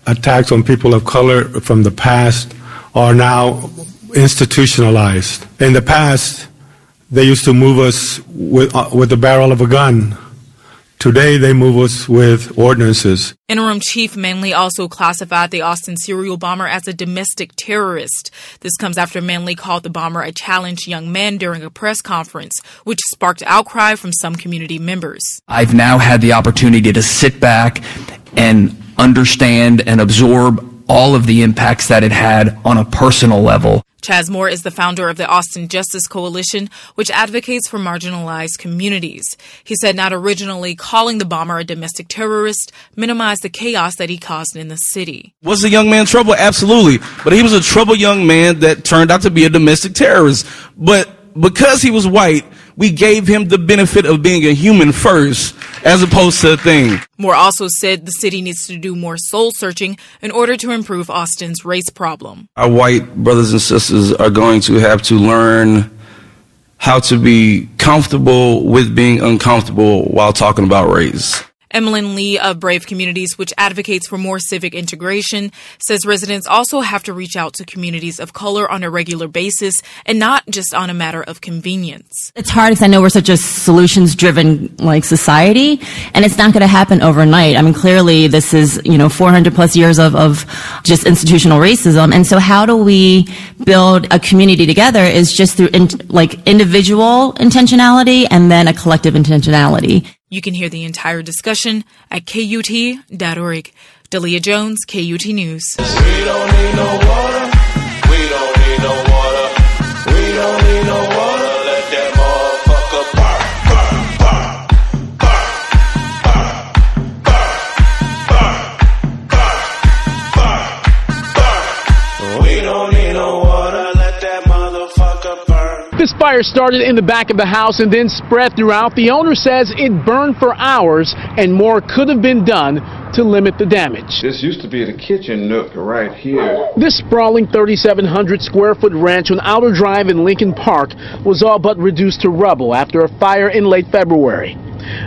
attacks on people of color from the past are now institutionalized. In the past, they used to move us with the barrel of a gun. Today, they move us with ordinances. Interim Chief Manley also classified the Austin serial bomber as a domestic terrorist. This comes after Manley called the bomber a challenged young man during a press conference, which sparked outcry from some community members. I've now had the opportunity to sit back and understand and absorb all of the impacts that it had on a personal level. Chaz Moore is the founder of the Austin Justice Coalition, which advocates for marginalized communities. He said not originally calling the bomber a domestic terrorist minimized the chaos that he caused in the city. Was the young man trouble? Absolutely. But he was a troubled young man that turned out to be a domestic terrorist. But because he was white, we gave him the benefit of being a human first, as opposed to a thing. Moore also said the city needs to do more soul searching in order to improve Austin's race problem. Our white brothers and sisters are going to have to learn how to be comfortable with being uncomfortable while talking about race. Emmeline Lee of Brave Communities, which advocates for more civic integration, says residents also have to reach out to communities of color on a regular basis and not just on a matter of convenience. It's hard because I know we're such a solutions-driven society, and it's not going to happen overnight. I mean, clearly this is 400 plus years of just institutional racism, and so how do we build a community together is just through individual intentionality and then a collective intentionality. You can hear the entire discussion at KUT.org. Dalia Jones, KUT News. We don't need no water. We don't need no water. We don't need no water. Let that motherfucker burn, burn, burn, burn, burn, burn, burn, burn. We don't need no water. Let that motherfucker burn. This fire started in the back of the house and then spread throughout. The owner says it burned for hours and more could have been done to limit the damage. This used to be the kitchen nook right here. This sprawling 3,700 square foot ranch on Outer Drive in Lincoln Park was all but reduced to rubble after a fire in late February.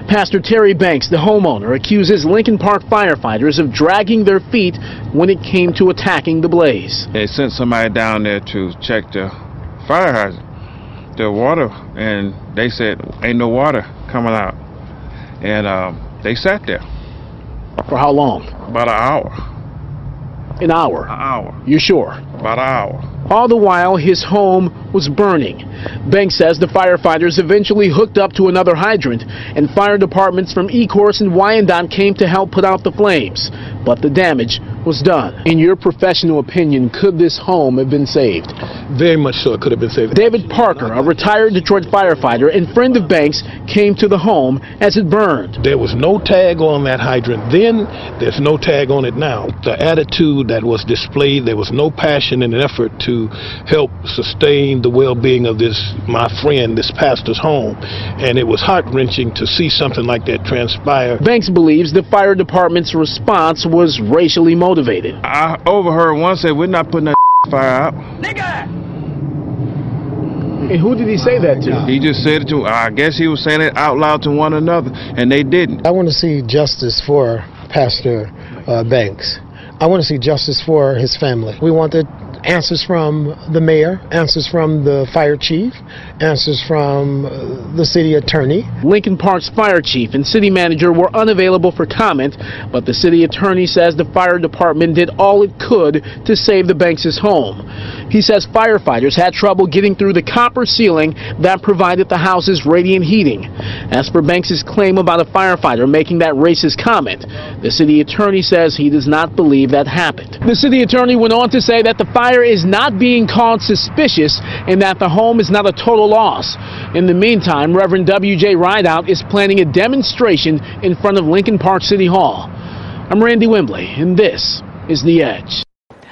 Pastor Terry Banks, the homeowner, accuses Lincoln Park firefighters of dragging their feet when it came to attacking the blaze. They sent somebody down there to check the fire hydrant, the water, and they said ain't no water coming out, and they sat there. For how long? About an hour. An hour? An hour. You sure? About an hour. All the while, his home was burning. Banks says the firefighters eventually hooked up to another hydrant, and fire departments from E-Course and Wyandotte came to help put out the flames. But the damage was done. In your professional opinion, could this home have been saved? Very much so, it could have been saved. David Parker, a retired Detroit firefighter and friend of Banks, came to the home as it burned. There was no tag on that hydrant then, there's no tag on it now. The attitude that was displayed, there was no passion and effort to help sustain the well-being of this, my friend, this pastor's home. And it was heart-wrenching to see something like that transpire. Banks believes the fire department's response was racially motivated. I overheard one say, we're not putting that fire out. And who did he say that to? He just said it to, I guess he was saying it out loud to one another, and they didn't. I want to see justice for Pastor Banks. I want to see justice for his family. We wanted answers from the mayor, answers from the fire chief, answers from the city attorney. Lincoln Park's fire chief and city manager were unavailable for comment, but the city attorney says the fire department did all it could to save the Banks' home. He says firefighters had trouble getting through the copper ceiling that provided the house's radiant heating. As for Banks' claim about a firefighter making that racist comment, the city attorney says he does not believe that happened. The city attorney went on to say that the fire is not being called suspicious and that the home is not a total loss. In the meantime, Reverend W.J. Rideout is planning a demonstration in front of Lincoln Park City Hall. I'm Randy Wembley, and this is The Edge.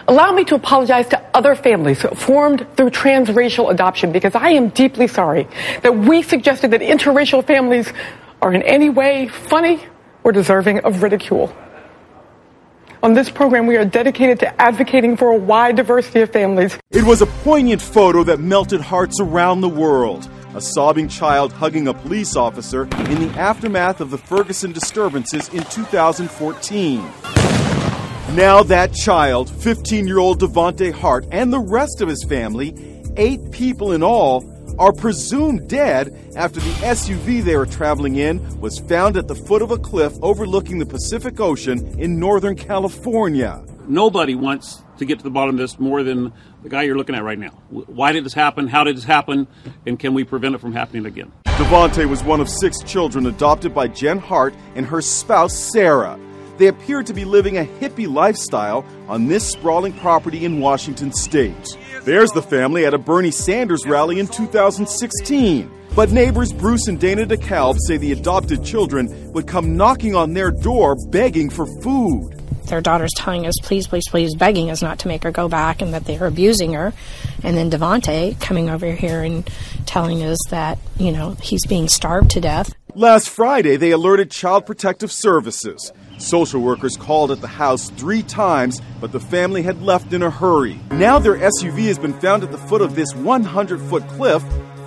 Allow me to apologize to other families formed through transracial adoption, because I am deeply sorry that we suggested that interracial families are in any way funny or deserving of ridicule. On this program, we are dedicated to advocating for a wide diversity of families. It was a poignant photo that melted hearts around the world. A sobbing child hugging a police officer in the aftermath of the Ferguson disturbances in 2014. Now that child, 15-year-old Devontae Hart, and the rest of his family, 8 people in all, are presumed dead after the SUV they were traveling in was found at the foot of a cliff overlooking the Pacific Ocean in Northern California. Nobody wants to get to the bottom of this more than the guy you're looking at right now. Why did this happen? How did this happen? And can we prevent it from happening again? Devontae was one of 6 children adopted by Jen Hart and her spouse, Sarah. They appeared to be living a hippie lifestyle on this sprawling property in Washington state. There's the family at a Bernie Sanders rally in 2016. But neighbors Bruce and Dana DeKalb say the adopted children would come knocking on their door begging for food. Their daughter's telling us, please, please, please, begging us not to make her go back and that they are abusing her. And then Devontae coming over here and telling us that, he's being starved to death. Last Friday, they alerted Child Protective Services. Social workers called at the house 3 times, but the family had left in a hurry. Now their SUV has been found at the foot of this 100-foot cliff,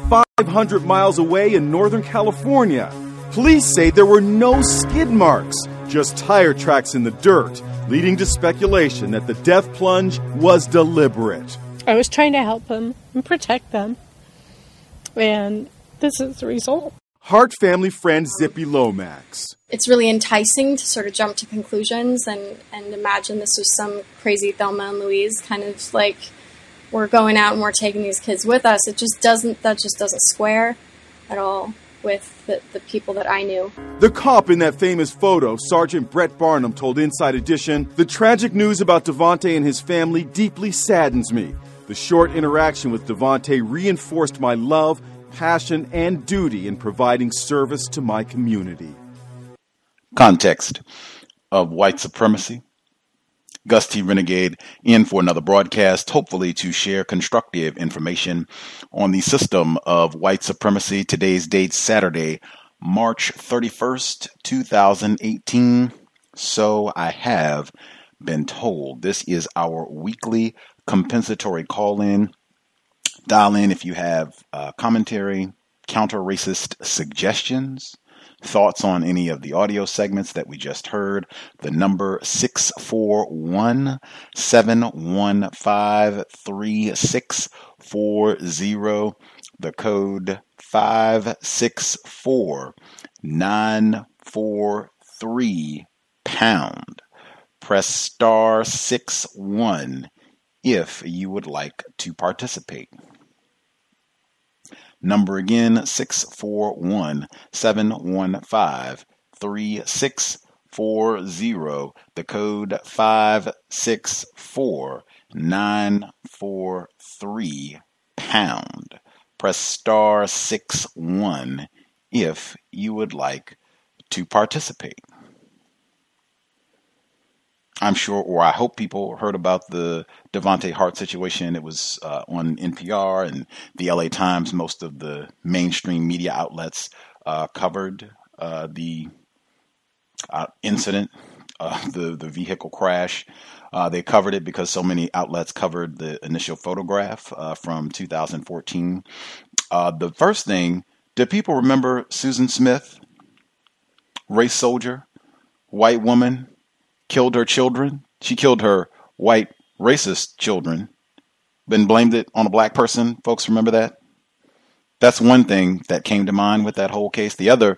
500 miles away in Northern California. Police say there were no skid marks, just tire tracks in the dirt, leading to speculation that the death plunge was deliberate. I was trying to help them and protect them, and this is the result. Hart family friend Zippy Lomax. It's really enticing to sort of jump to conclusions and imagine this was some crazy Thelma and Louise kind of like we're going out and we're taking these kids with us. That just doesn't square at all with the people that I knew. The cop in that famous photo, Sergeant Brett Barnum, told Inside Edition, "The tragic news about Devontae and his family deeply saddens me. The short interaction with Devontae reinforced my love, passion, and duty in providing service to my community." Context of White Supremacy. Gus T Renegade in for another broadcast, hopefully to share constructive information on the system of white supremacy. Today's date, Saturday, March 31st, 2018. So I have been told. This is our weekly compensatory call-in. Dial in if you have commentary, counter-racist suggestions, thoughts on any of the audio segments that we just heard. The number 641-715-3640. The code 564943#. Press *61 if you would like to participate. Number again, 641-715-3640. the code 564943 pound. Press star 61 if you would like to participate. I'm sure, or I hope people heard about the Devontae Hart situation. It was on NPR and the LA Times. Most of the mainstream media outlets covered the incident, the vehicle crash. They covered it because so many outlets covered the initial photograph from 2014. The first thing, do people remember Susan Smith, race soldier, white woman, killed her children? She killed her white racist children, then blamed it on a black person. Folks remember that? That's one thing that came to mind with that whole case. The other,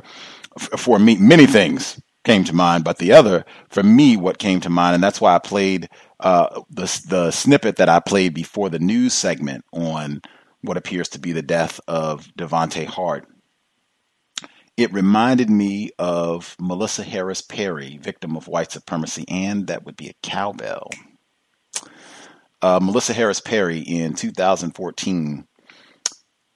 for me, many things came to mind, but the other, for me, what came to mind, and that's why I played the snippet that I played before the news segment on what appears to be the death of Devontae Hart. It reminded me of Melissa Harris Perry, victim of white supremacy, and that would be a cowbell. Melissa Harris Perry in 2014,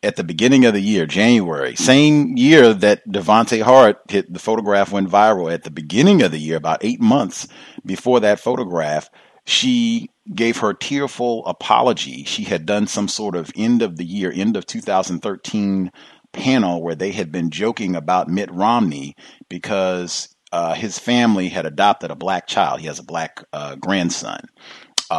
at the beginning of the year, January, same year that Devontae Hart hit, the photograph went viral. At the beginning of the year, about 8 months before that photograph, she gave her tearful apology. She had done some sort of end of 2013 panel where they had been joking about Mitt Romney because his family had adopted a black child. He has a black grandson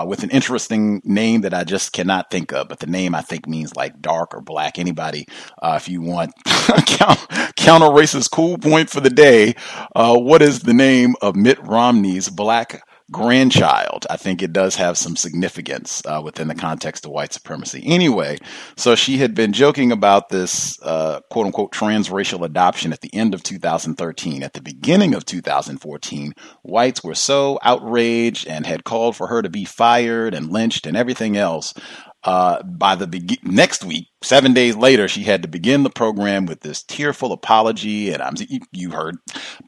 with an interesting name that I just cannot think of, but the name I think means like dark or black. Anybody, if you want counter racist cool point for the day, what is the name of Mitt Romney's black grandchild? I think it does have some significance within the context of white supremacy. Anyway, so she had been joking about this quote unquote transracial adoption at the end of 2013. At the beginning of 2014, whites were so outraged and had called for her to be fired and lynched and everything else. By the next week, 7 days later, she had to begin the program with this tearful apology. And you heard,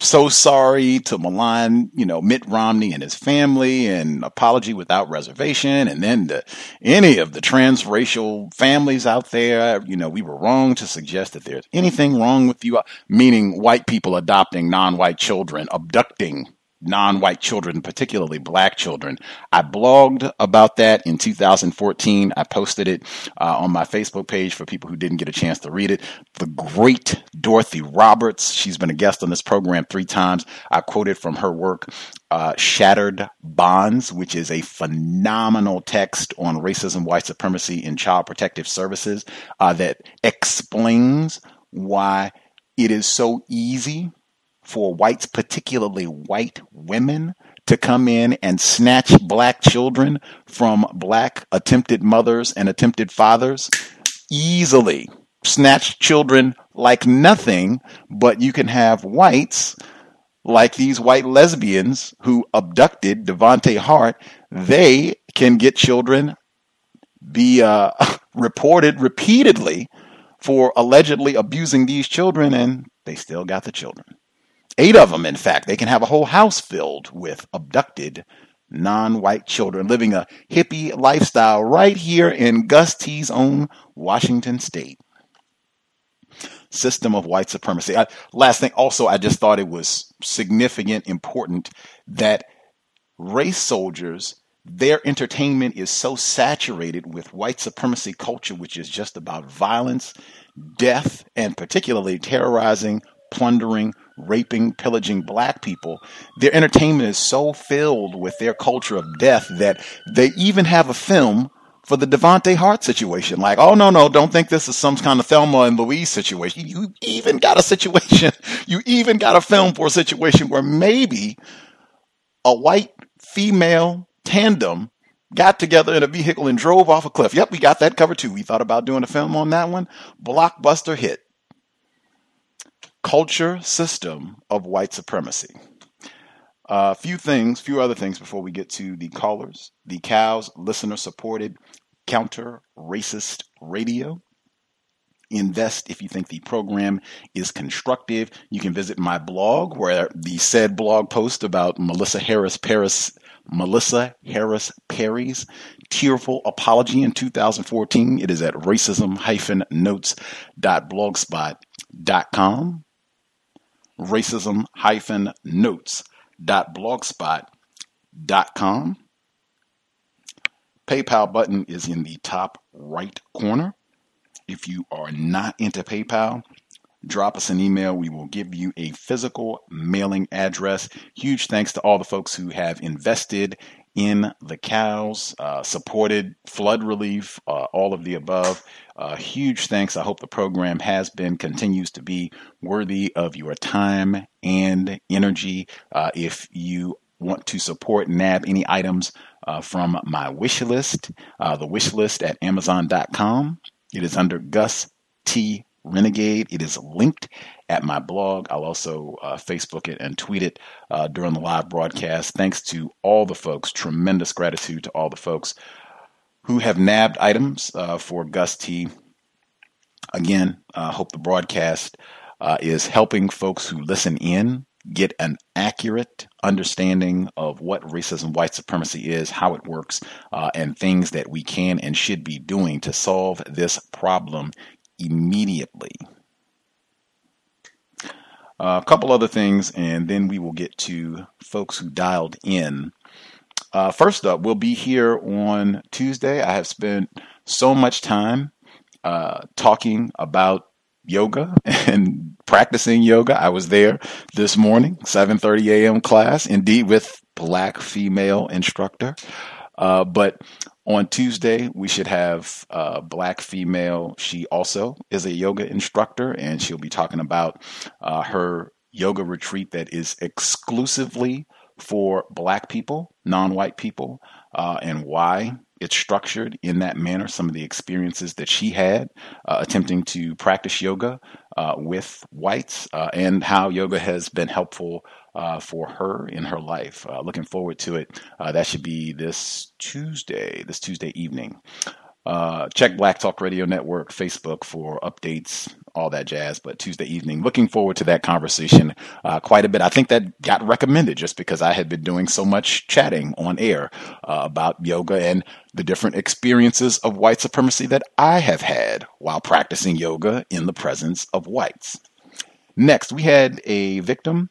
so sorry to malign, Mitt Romney and his family, and apology without reservation. And then to any of the transracial families out there, we were wrong to suggest that there's anything wrong with you, meaning white people adopting non-white children, abducting non-white children, particularly black children. I blogged about that in 2014. I posted it on my Facebook page for people who didn't get a chance to read it. The great Dorothy Roberts, she's been a guest on this program 3 times. I quoted from her work, Shattered Bonds, which is a phenomenal text on racism, white supremacy, and child protective services that explains why it is so easy for whites, particularly white women, to come in and snatch black children from black attempted mothers and attempted fathers. Easily snatch children like nothing, but you can have whites like these white lesbians who abducted Devontae Hart. They can get children, be reported repeatedly for allegedly abusing these children, and they still got the children. 8 of them, in fact. They can have a whole house filled with abducted non-white children living a hippie lifestyle right here in Gus T's own Washington state. System of white supremacy. Last thing, also, I just thought it was significant, important that race soldiers, their entertainment is so saturated with white supremacy culture, which is just about violence, death, and particularly terrorizing, plundering, raping, pillaging black people. Their entertainment is so filled with their culture of death that they even have a film for the Devontae Hart situation. Like, oh, no, don't think this is some kind of Thelma and Louise situation. You even got a situation, you even got a film for a situation where maybe a white female tandem got together in a vehicle and drove off a cliff. Yep, we got that covered too. We thought about doing a film on that one. Blockbuster hit. Culture system of white supremacy. Few other things before we get to the callers. The C.O.W.S listener-supported counter-racist radio invest if you think the program is constructive. You can visit my blog, where the said blog post about Melissa Harris Perry's tearful apology in 2014. It is at racism-notes.blogspot.com. racism-notes.blogspot.com. PayPal button is in the top right corner. If you are not into PayPal, drop us an email. We will give you a physical mailing address. Huge thanks to all the folks who have invested in the cows, supported flood relief, all of the above. Huge thanks. I hope the program continues to be worthy of your time and energy. If you want to support and nab any items from my wish list, the wish list at Amazon.com. It is under Gus T Renegade. It is linked at my blog. I'll also Facebook it and tweet it during the live broadcast. Thanks to all the folks. Tremendous gratitude to all the folks who have nabbed items for Gus T. Again, hope the broadcast is helping folks who listen in get an accurate understanding of what racism, white supremacy is, how it works, and things that we can and should be doing to solve this problem immediately. A couple other things, and then we will get to folks who dialed in. First up, we'll be here on Tuesday. I have spent so much time talking about yoga and practicing yoga. I was there this morning, 7:30 a.m. class, indeed with Black female instructor. But on Tuesday, we should have Black female. She also is a yoga instructor, and she'll be talking about her yoga retreat that is exclusively for Black people, non-white people, and why it's structured in that manner, some of the experiences that she had attempting to practice yoga with whites, and how yoga has been helpful for her in her life. Looking forward to it. That should be this Tuesday evening. Check Black Talk Radio Network, Facebook for updates, all that jazz. But Tuesday evening, looking forward to that conversation quite a bit. I think that got recommended just because I had been doing so much chatting on air about yoga and the different experiences of white supremacy that I have had while practicing yoga in the presence of whites. Next, we had a victim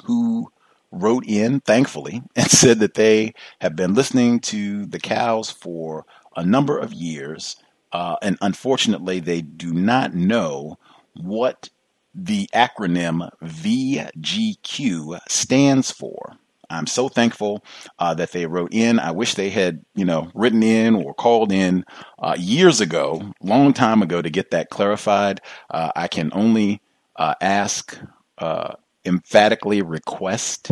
who wrote in, thankfully, and said that they have been listening to the cows for a number of years, and unfortunately they do not know what the acronym VGQ stands for. I'm so thankful that they wrote in. I wish they had, written in or called in years ago, long time ago, to get that clarified. I can only emphatically request,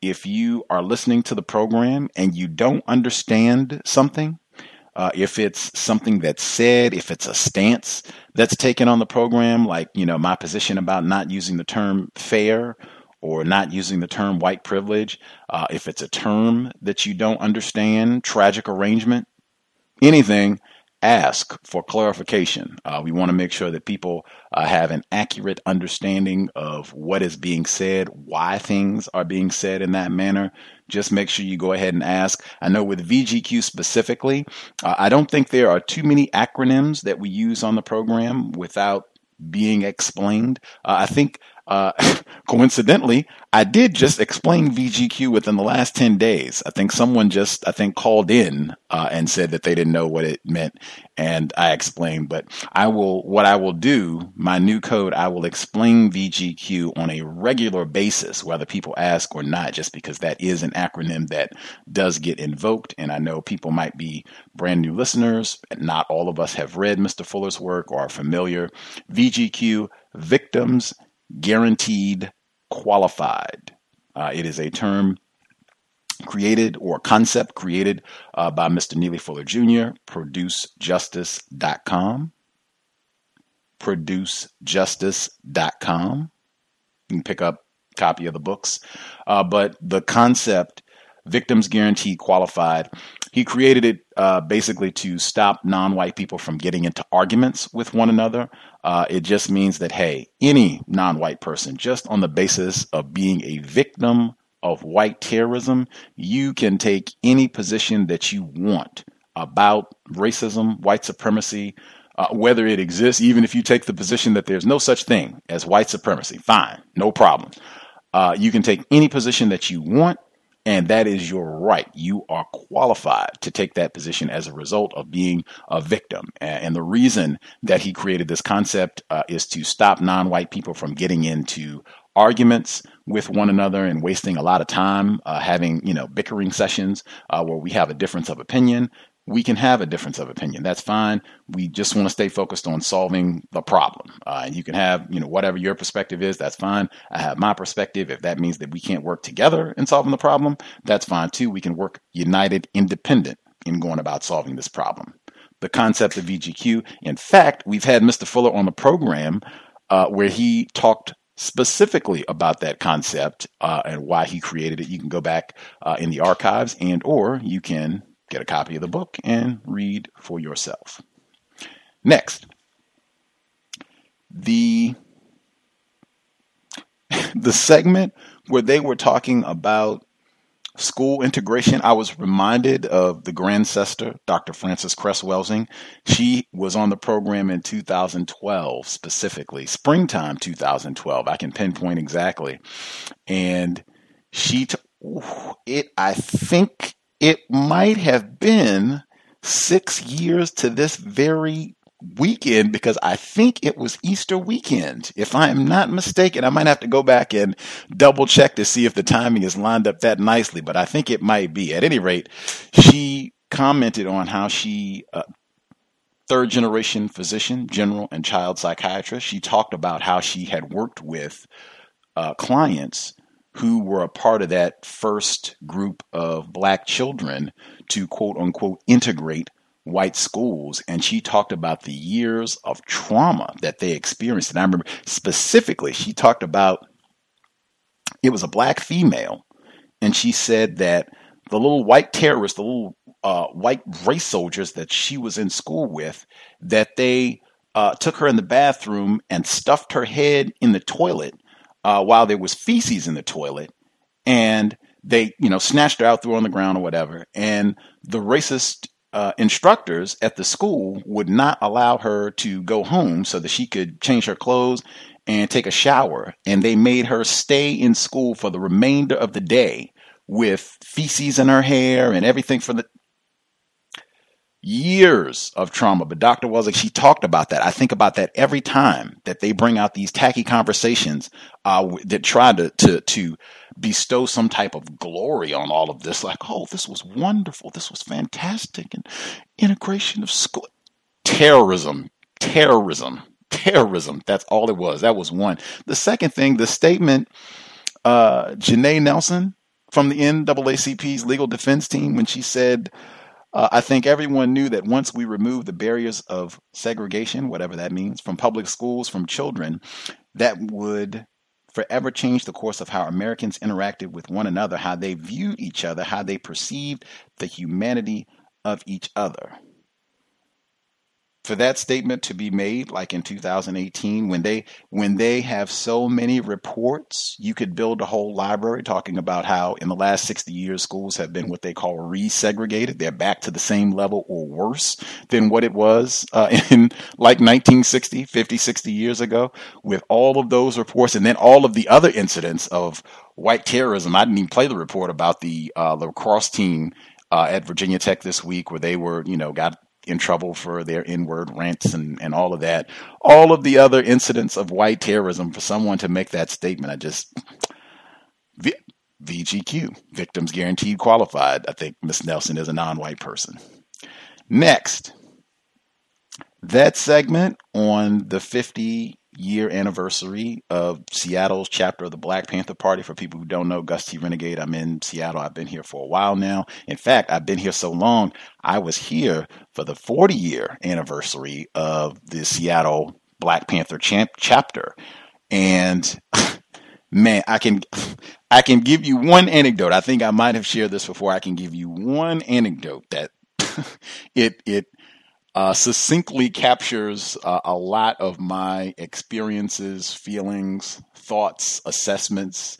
if you are listening to the program and you don't understand something, if it's something that's said, if it's a stance that's taken on the program, like, my position about not using the term fair or not using the term white privilege, if it's a term that you don't understand, tragic arrangement, anything, ask for clarification. We want to make sure that people have an accurate understanding of what is being said, why things are being said in that manner. Just make sure you go ahead and ask. I know with VGQ specifically, I don't think there are too many acronyms that we use on the program without being explained. I think coincidentally, I did just explain VGQ within the last 10 days. I think someone called in and said that they didn't know what it meant, and I explained. But I will do, my new code, I will explain VGQ on a regular basis, whether people ask or not, just because that is an acronym that does get invoked. And I know people might be brand new listeners, and not all of us have read Mr. Fuller's work or are familiar. VGQ, Victims Guaranteed Qualified. It is a term created, or concept created by Mr. Neely Fuller Jr., producejustice.com. Producejustice.com. You can pick up a copy of the books. But the concept Victims Guaranteed Qualified. He created it basically to stop non-white people from getting into arguments with one another. It just means that, hey, any non-white person, just on the basis of being a victim of white terrorism, you can take any position that you want about racism, white supremacy, whether it exists. Even if you take the position that there's no such thing as white supremacy, fine, no problem. You can take any position that you want, and that is your right. You are qualified to take that position as a result of being a victim. And the reason that he created this concept is to stop non-white people from getting into arguments with one another and wasting a lot of time having, bickering sessions where we have a difference of opinion. We can have a difference of opinion. That's fine. We just want to stay focused on solving the problem. And you can have, whatever your perspective is, that's fine. I have my perspective. If that means that we can't work together in solving the problem, that's fine too. We can work united, independent in going about solving this problem. The concept of VGQ. In fact, we've had Mr. Fuller on the program where he talked specifically about that concept and why he created it. You can go back in the archives or you can get a copy of the book and read for yourself. Next, the segment where they were talking about school integration, I was reminded of the Grandcestor, Dr. Frances Cress Welsing. She was on the program in 2012, specifically, springtime 2012. I can pinpoint exactly. And I think it might have been 6 years to this very weekend, because I think it was Easter weekend. If I am not mistaken, I might have to go back and double check to see if the timing is lined up that nicely, but I think it might be. At any rate, she commented on how she, third generation physician, general and child psychiatrist, she talked about how she had worked with clients who were a part of that first group of black children to quote unquote integrate white schools. And she talked about the years of trauma that they experienced. And I remember specifically, she talked about, it was a black female. And she said that the little white terrorists, the little white race soldiers that she was in school with, that they took her in the bathroom and stuffed her head in the toilet while there was feces in the toilet, and they, snatched her out, threw her on the ground or whatever. And the racist instructors at the school would not allow her to go home so that she could change her clothes and take a shower. And they made her stay in school for the remainder of the day with feces in her hair and everything for the years of trauma. But Dr. Welsing, she talked about that. I think about that every time that they bring out these tacky conversations that try to bestow some type of glory on all of this. Like, oh, this was wonderful. This was fantastic. And integration of school. Terrorism. That's all it was. That was one. The second thing, the statement, Janae Nelson from the NAACP's legal defense team, when she said, I think everyone knew that once we removed the barriers of segregation, whatever that means, from public schools, from children, that would forever change the course of how Americans interacted with one another, how they viewed each other, how they perceived the humanity of each other. For that statement to be made, like in 2018, when they have so many reports, you could build a whole library talking about how in the last 60 years, schools have been what they call resegregated. They're back to the same level or worse than what it was in like 1960, 50, 60 years ago, with all of those reports. And then all of the other incidents of white terrorism. I didn't even play the report about the lacrosse team at Virginia Tech this week, where they were, got in trouble for their N-word rants and all of that. All of the other incidents of white terrorism, for someone to make that statement, VGQ, Victims Guaranteed Qualified. I think Ms. Nelson is a non-white person. Next, that segment on the 50-year anniversary of Seattle's chapter of the Black Panther Party. For people who don't know, Gus T Renegade, I'm in Seattle. I've been here for a while now. In fact, I've been here so long, I was here for the 40-year anniversary of the Seattle Black Panther chapter. And man, I I can give you one anecdote. I think I might have shared this before. I can give you one anecdote that it succinctly captures a lot of my experiences, feelings, thoughts, assessments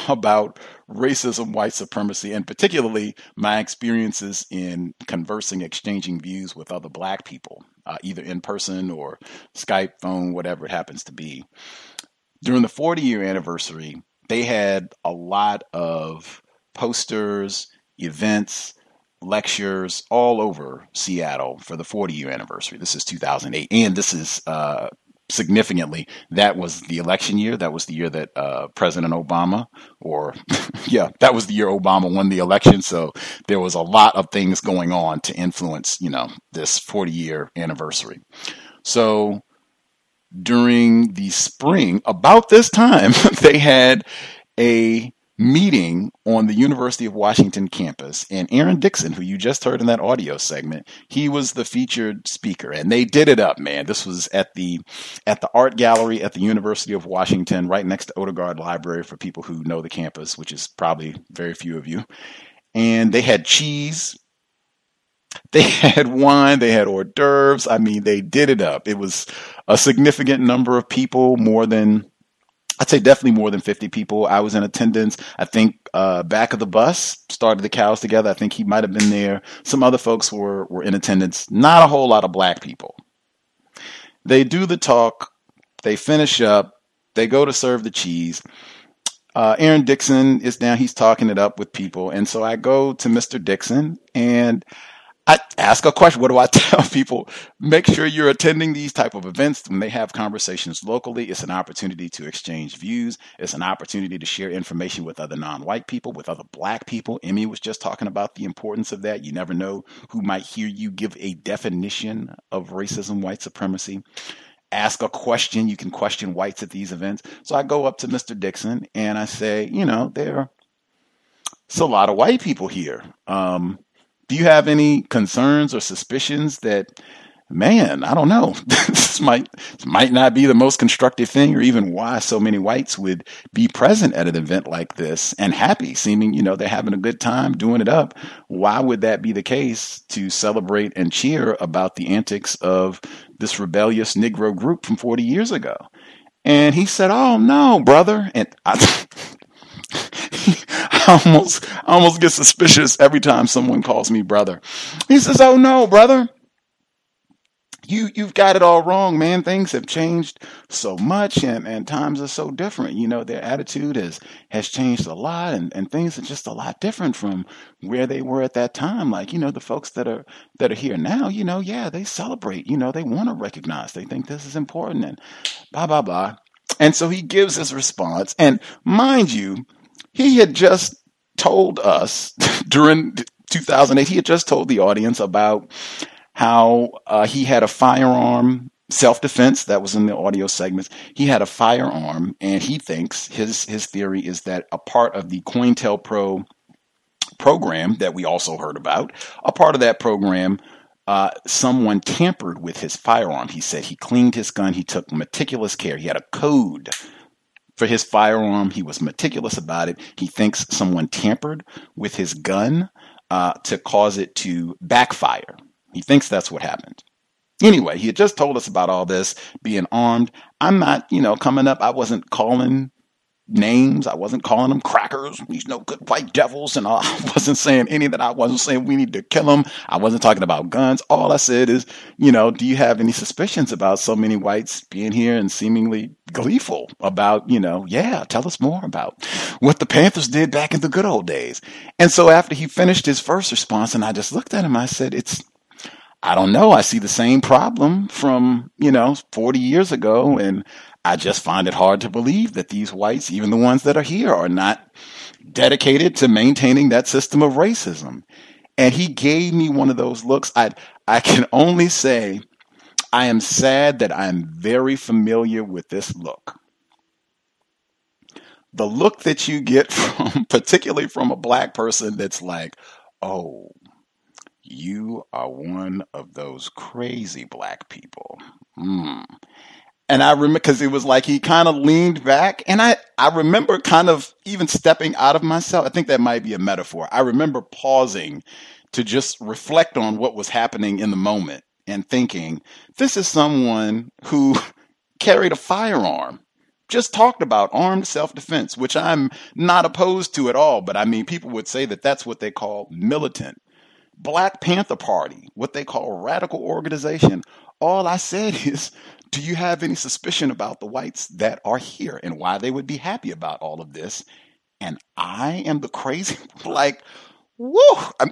about racism, white supremacy, and particularly my experiences in conversing, exchanging views with other black people, either in person or Skype, phone, whatever it happens to be. During the 40-year anniversary, they had a lot of posters, events, lectures all over Seattle for the 40-year anniversary. This is 2008. And this is significantly, that was the election year. That was the year that President Obama, that was the year Obama won the election. So there was a lot of things going on to influence, this 40-year anniversary. So during the spring, about this time, they had a meeting on the University of Washington campus, and Aaron Dixon, who you just heard in that audio segment, he was the featured speaker, and they did it up, man. This was at the art gallery at the University of Washington, right next to Odegaard Library, for people who know the campus, which is probably very few of you. And they had cheese, they had wine, they had hors d'oeuvres. I mean, they did it up. It was a significant number of people, I'd say definitely more than 50 people. I was in attendance. I think Back of the Bus started the cows together. I think he might have been there. Some other folks were in attendance. Not a whole lot of black people. They do the talk. They finish up. They go to serve the cheese. Aaron Dixon is down. He's talking it up with people. And so I go to Mr. Dixon and I ask a question. What do I tell people? Make sure you're attending these type of events when they have conversations locally. It's an opportunity to exchange views. It's an opportunity to share information with other non-white people, with other black people. Emmy was just talking about the importance of that. You never know who might hear you give a definition of racism, white supremacy. Ask a question. You can question whites at these events. So I go up to Mr. Dixon and I say, there's a lot of white people here. Do you have any concerns or suspicions that, man, I don't know, this might not be the most constructive thing, or even why so many whites would be present at an event like this and happy, seeming, they're having a good time doing it up. Why would that be the case to celebrate and cheer about the antics of this rebellious Negro group from 40 years ago? And he said, "Oh, no, brother." And I almost get suspicious every time someone calls me brother. He says, "Oh no, brother, you've got it all wrong, man. Things have changed so much, and times are so different. Their attitude has changed a lot, and things are just a lot different from where they were at that time. Like, the folks that are here now, they celebrate. They want to recognize. They think this is important, and blah blah blah." And so he gives his response, and mind you, he had just told us during 2008, he had just told the audience about how he had a firearm, self-defense. That was in the audio segments. He had a firearm, and he thinks his theory is that a part of the COINTELPRO program that we also heard about, a part of that program, someone tampered with his firearm. He said he cleaned his gun. He took meticulous care. He had a code for his firearm. He was meticulous about it. He thinks someone tampered with his gun to cause it to backfire. He thinks that's what happened. Anyway, he had just told us about all this, being armed. I'm not, coming up. I wasn't calling names. I wasn't calling them crackers. These no good white devils. And I wasn't saying any of that. I wasn't saying we need to kill them. I wasn't talking about guns. All I said is, do you have any suspicions about so many whites being here and seemingly gleeful about, tell us more about what the Panthers did back in the good old days. And so after he finished his first response, and I just looked at him, I said, I don't know. I see the same problem from, 40 years ago. And I just find it hard to believe that these whites, even the ones that are here, are not dedicated to maintaining that system of racism. And he gave me one of those looks. I can only say I am sad that I'm very familiar with this look. The look that you get from, particularly from a black person that's like, "Oh, you are one of those crazy black people." And I remember, because it was like he kind of leaned back, and I remember kind of even stepping out of myself. I think that might be a metaphor. I remember pausing to just reflect on what was happening in the moment and thinking, this is someone who carried a firearm, just talked about armed self-defense, which I'm not opposed to at all. But I mean, people would say that that's what they call militant. Black Panther Party, what they call radical organization. All I said is, do you have any suspicion about the whites that are here and why they would be happy about all of this? And I am the crazy, like, woo!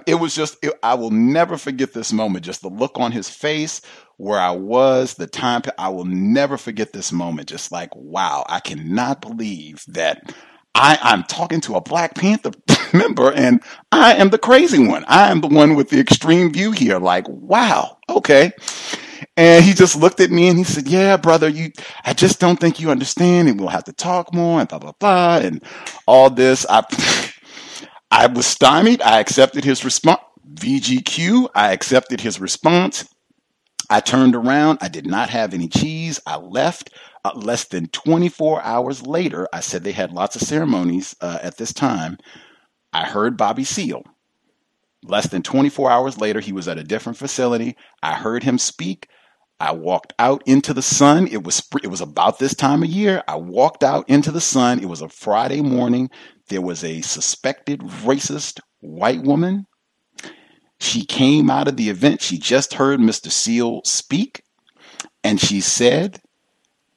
It was just, I will never forget this moment. Just the look on his face, where I was, the time, I will never forget this moment. Just like, wow, I cannot believe that I'm talking to a Black Panther member and I am the crazy one. I am the one with the extreme view here. Like, wow, okay. And he just looked at me and he said, yeah, brother, I just don't think you understand, and we'll have to talk more and blah, blah, blah. And all this, I was stymied. I accepted his response. VGQ, I accepted his response. I turned around. I did not have any cheese. I left. Less than 24 hours later, I said they had lots of ceremonies at this time. I heard Bobby Seale. Less than 24 hours later, he was at a different facility. I heard him speak. I walked out into the sun. It was about this time of year. I walked out into the sun. It was a Friday morning. There was a suspected racist white woman. She came out of the event. She just heard Mr. Seale speak, and she said,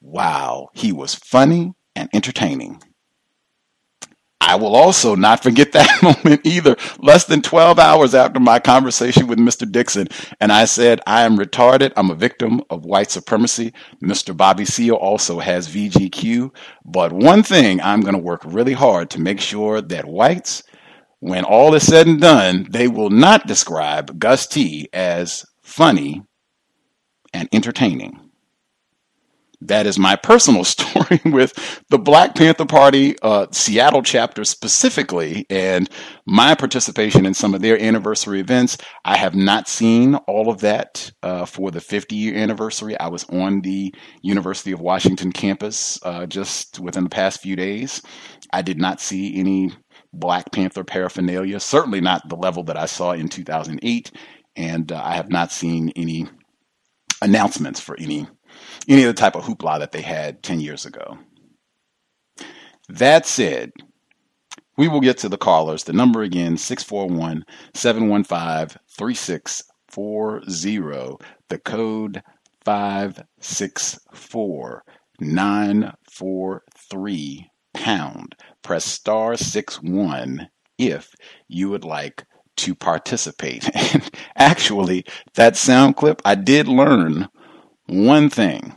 wow, he was funny and entertaining. I will also not forget that moment either. Less than 12 hours after my conversation with Mr. Dixon, and I said, I am retarded. I'm a victim of white supremacy. Mr. Bobby Seale also has VGQ. But one thing, I'm going to work really hard to make sure that whites, when all is said and done, they will not describe Gus T as funny and entertaining. That is my personal story with the Black Panther Party, Seattle chapter specifically, and my participation in some of their anniversary events. I have not seen all of that for the 50-year anniversary. I was on the University of Washington campus just within the past few days. I did not see any Black Panther paraphernalia, certainly not the level that I saw in 2008, and I have not seen any announcements for any of the type of hoopla that they had 10 years ago. That said, we will get to the callers. The number again, 641-715-3640. The code 564-943 pound. Press star 61 if you would like to participate. And actually, that sound clip, I did learn one thing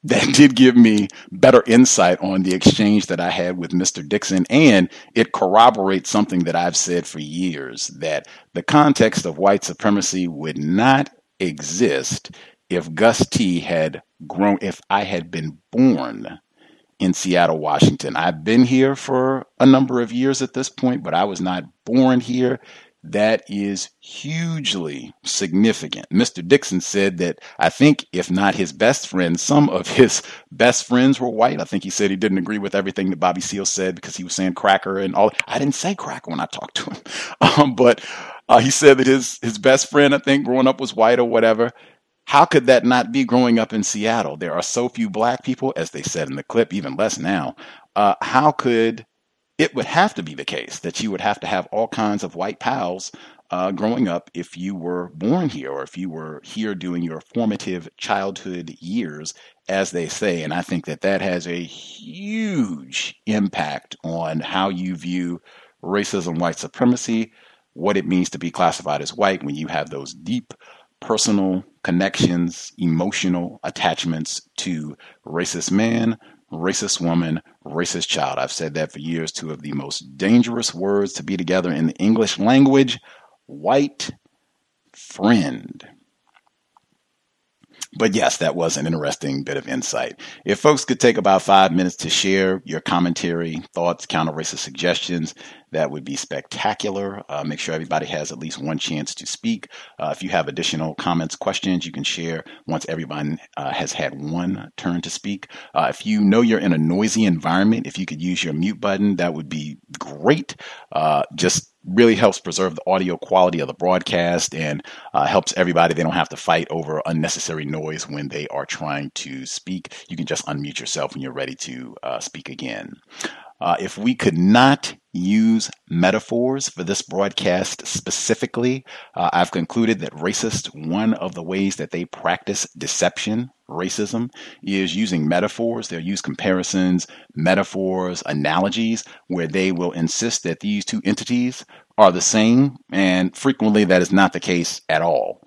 that did give me better insight on the exchange that I had with Mr. Dixon, and it corroborates something that I've said for years, that the context of white supremacy would not exist if Gus T had grown, if I had been born in Seattle, Washington. I've been here for a number of years at this point, but I was not born here. That is hugely significant. Mr. Dixon said that I think, if not his best friend, some of his best friends were white. I think he said he didn't agree with everything that Bobby Seale said because he was saying cracker and all. I didn't say cracker when I talked to him. But he said that his best friend, I think, growing up was white or whatever. How could that not be growing up in Seattle? There are so few black people, as they said in the clip, even less now. How could it would have to be the case that you would have to have all kinds of white pals growing up if you were born here or if you were here doing your formative childhood years, as they say. And I think that that has a huge impact on how you view racism, white supremacy, what it means to be classified as white when you have those deep personal connections, emotional attachments to racist man, racist woman, racist child. I've said that for years. Two of the most dangerous words to be together in the English language. White friend. But yes, that was an interesting bit of insight. If folks could take about 5 minutes to share your commentary, thoughts, counter-racist suggestions, that would be spectacular. Make sure everybody has at least one chance to speak. If you have additional comments, questions, you can share once everyone has had one turn to speak. If you know you're in a noisy environment, if you could use your mute button, that would be great. Just really helps preserve the audio quality of the broadcast and helps everybody. They don't have to fight over unnecessary noise when they are trying to speak. You can just unmute yourself when you're ready to speak again. If we could not use metaphors for this broadcast specifically, I've concluded that one of the ways that they practice deception, racism, is using metaphors. They'll use comparisons, metaphors, analogies, where they will insist that these two entities are the same, and frequently that is not the case at all.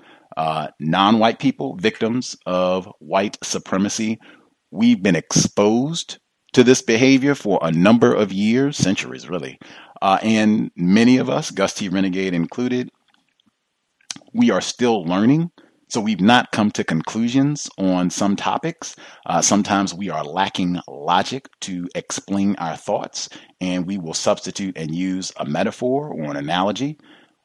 Non-white people, victims of white supremacy, we've been exposed to this behavior for a number of years, centuries really, and many of us, Gus T Renegade included, we are still learning. So we've not come to conclusions on some topics. Sometimes we are lacking logic to explain our thoughts, and we will substitute and use a metaphor or an analogy.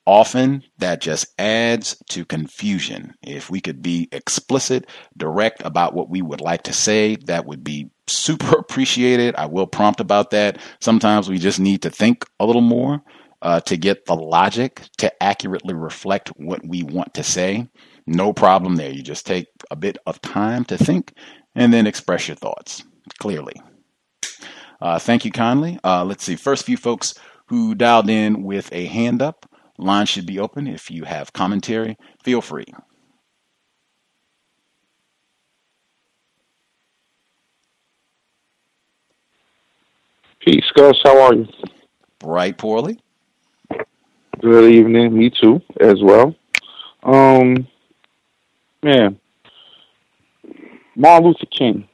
Often that just adds to confusion. If we could be explicit, direct about what we would like to say, that would be super appreciated. I will prompt about that. Sometimes we just need to think a little more to get the logic to accurately reflect what we want to say. No problem there. You just take a bit of time to think and then express your thoughts clearly. Thank you kindly. Let's see. First few folks who dialed in with a hand up. Line should be open. If you have commentary, feel free. Peace, Gus. How are you? Bright poorly. Good evening. Me too, as well. Man, Martin Luther King.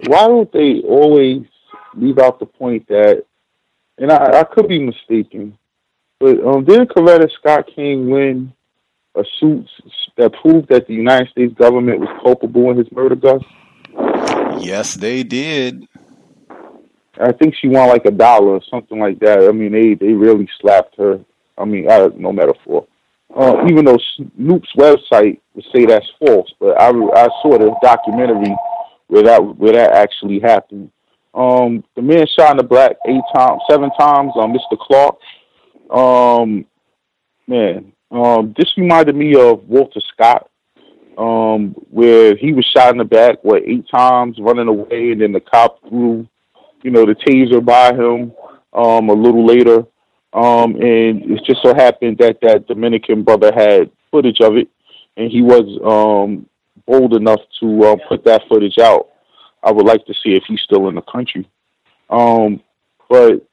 Why don't they always leave out the point that, and I could be mistaken, but didn't Coretta Scott King win a suit that proved that the United States government was culpable in his murder, Gus? Yes, they did. I think she won like $1 or something like that. I mean, they really slapped her. I mean, no metaphor. Even though Snoop's website would say that's false, but I saw the documentary where that actually happened. The man shot in the black 7 times on Mr. Clark. This reminded me of Walter Scott, where he was shot in the back 8 times, running away, and then the cop threw, the taser by him a little later. And it just so happened that Dominican brother had footage of it, and he was bold enough to put that footage out. I would like to see if he's still in the country. But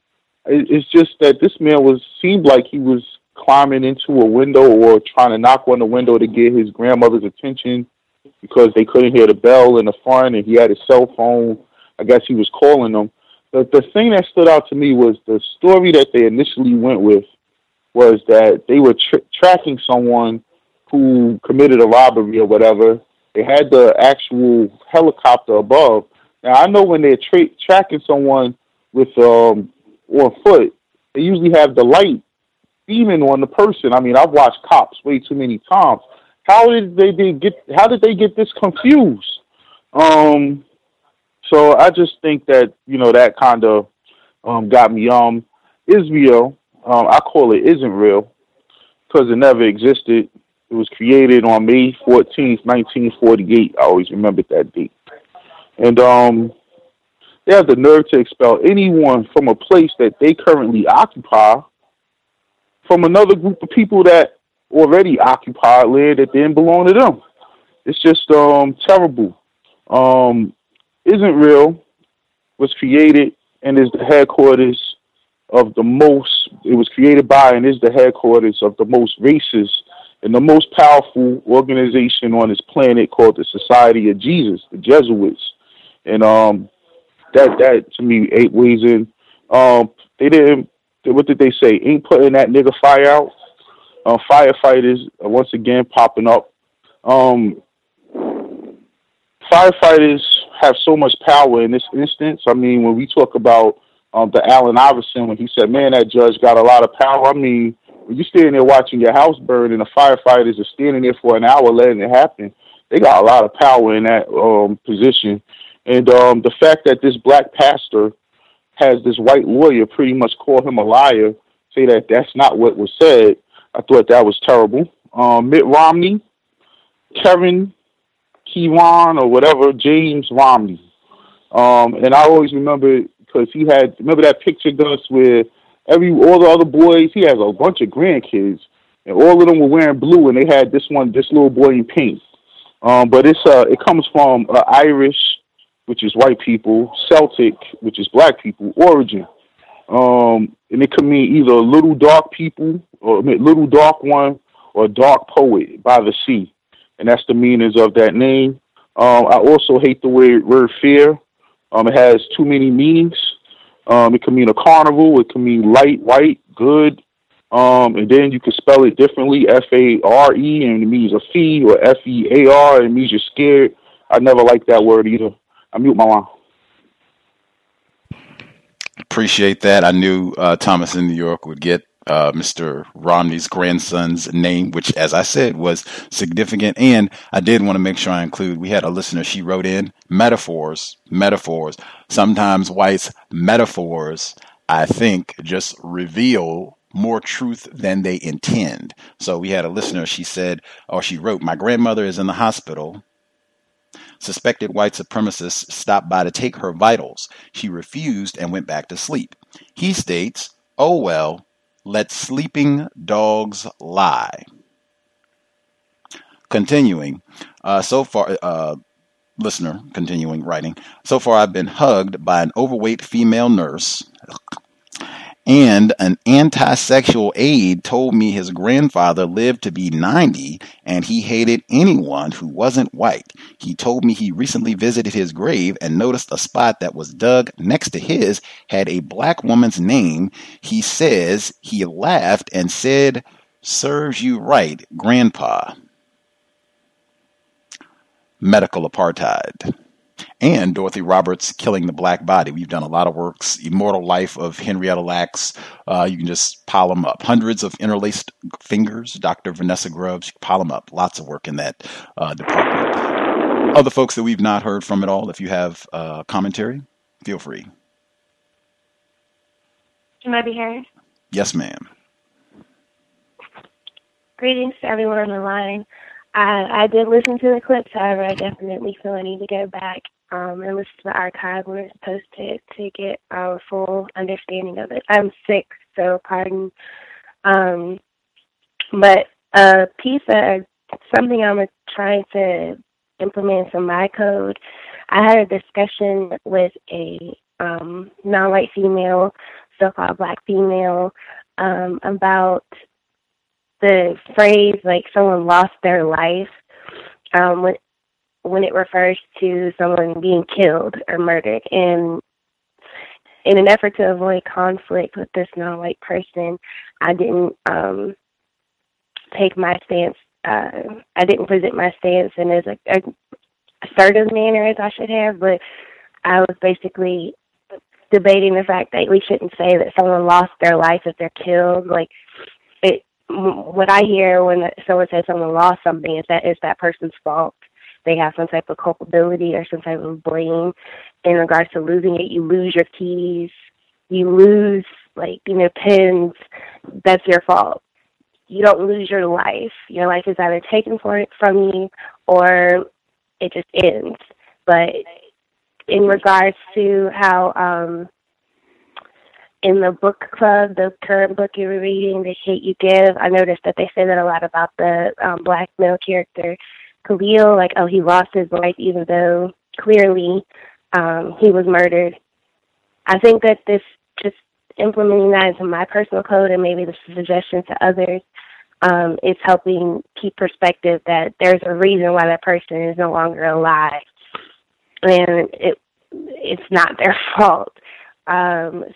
it's just that this man seemed like he was climbing into a window or trying to knock on the window to get his grandmother's attention because they couldn't hear the bell in the front, and he had his cell phone. I guess he was calling them. The thing that stood out to me was the story that they initially went with was that they were tracking someone who committed a robbery or whatever. They had the actual helicopter above. Now, I know when they're tracking someone with on foot, they usually have the light beaming on the person. I mean, I've watched Cops way too many times. How did they get this confused? So I just think that, that kind of got me. Israel, I call it isn't real because it never existed. It was created on May 14th, 1948. I always remembered that date. And they have the nerve to expel anyone from a place that they currently occupy from another group of people that already occupied land that didn't belong to them. It's just terrible. Isn't real was created and is the headquarters of it was created by and is the headquarters of the most racist and the most powerful organization on this planet called the Society of Jesus, the Jesuits. And that to me 8 ways in. They didn't. What did they say? Ain't putting that nigga fire out. Firefighters once again popping up. firefighters have so much power in this instance. I mean, when we talk about the Allen Iverson, when he said, man, that judge got a lot of power. I mean, when you're standing there watching your house burn and the firefighters are standing there for an hour letting it happen, they got a lot of power in that position. And the fact that this black pastor has this white lawyer pretty much call him a liar, say that that's not what was said, I thought that was terrible. Mitt Romney, Kevin Kevon or whatever, James Romney. And I always remember, because he had, remember that picture, Gus, where all the other boys, he has a bunch of grandkids, and all of them were wearing blue, and they had this little boy in pink. But it comes from Irish, which is white people, Celtic, which is black people, origin. And it could mean either little dark people, or little dark one, or dark poet by the sea. And that's the meanings of that name. I also hate the word fear. It has too many meanings. It can mean a carnival. It can mean light, white, good. And then you can spell it differently, Fare, and it means a fee, or Fear, and it means you're scared. I never liked that word either. I mute my line. Appreciate that. I knew Thomas in New York would get Mr. Romney's grandson's name, which, as I said, was significant. And I did want to make sure I include, we had a listener, she wrote in, metaphors. Sometimes whites' metaphors, I think, just reveal more truth than they intend. So we had a listener, she said, or she wrote, my grandmother is in the hospital. Suspected white supremacists stopped by to take her vitals. She refused and went back to sleep. He states, oh well, let sleeping dogs lie. Continuing, listener, continuing writing, so far I've been hugged by an overweight female nurse, and an anti-sexual aide told me his grandfather lived to be 90 and he hated anyone who wasn't white. He told me he recently visited his grave and noticed a spot that was dug next to his had a black woman's name. He says he laughed and said, serves you right, Grandpa. Medical apartheid. And Dorothy Roberts' Killing the Black Body. We've done a lot of works. Immortal Life of Henrietta Lacks. You can just pile them up. Hundreds of Interlaced Fingers. Dr. Vanessa Grubbs. You can pile them up. Lots of work in that department. Other folks that we've not heard from at all, if you have commentary, feel free. Can I be heard? Yes, ma'am. Greetings to everyone on the line. I did listen to the clips, however, I definitely feel I need to go back and listen to the archive when it's posted to get a full understanding of it. I'm sick, so pardon. But a piece of something I'm trying to implement from my code, I had a discussion with a non-white female, so-called black female, about the phrase, like, someone lost their life, when it refers to someone being killed or murdered. And in an effort to avoid conflict with this non-white person, I didn't take my stance, I didn't present my stance in as a assertive manner as I should have, but I was basically debating the fact that we shouldn't say that someone lost their life if they're killed. Like, what I hear when someone says someone lost something is that it's that person's fault. They have some type of culpability or some type of blame in regards to losing it. You lose your keys, you lose, pens. That's your fault. You don't lose your life. Your life is either taken from you or it just ends. But in regards to how in the book club, the current book you were reading, The Hate You Give, I noticed that they say that a lot about the black male character, Khalil, like, oh, he lost his life even though clearly he was murdered. I think that this, just implementing that into my personal code and maybe the suggestion to others, is helping keep perspective that there's a reason why that person is no longer alive. And it's not their fault.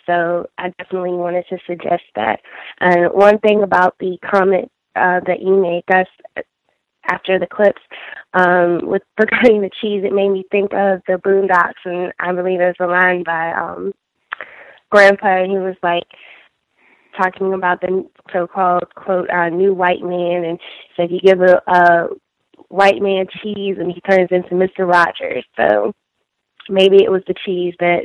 So I definitely wanted to suggest that. And one thing about the comment that you made, Gus, after the clips, With regarding the cheese, it made me think of the Boondocks, and I believe there's a line by Grandpa, and he was like talking about the so-called, quote, new white man, and said you give a white man cheese and he turns into Mr. Rogers. So maybe it was the cheese that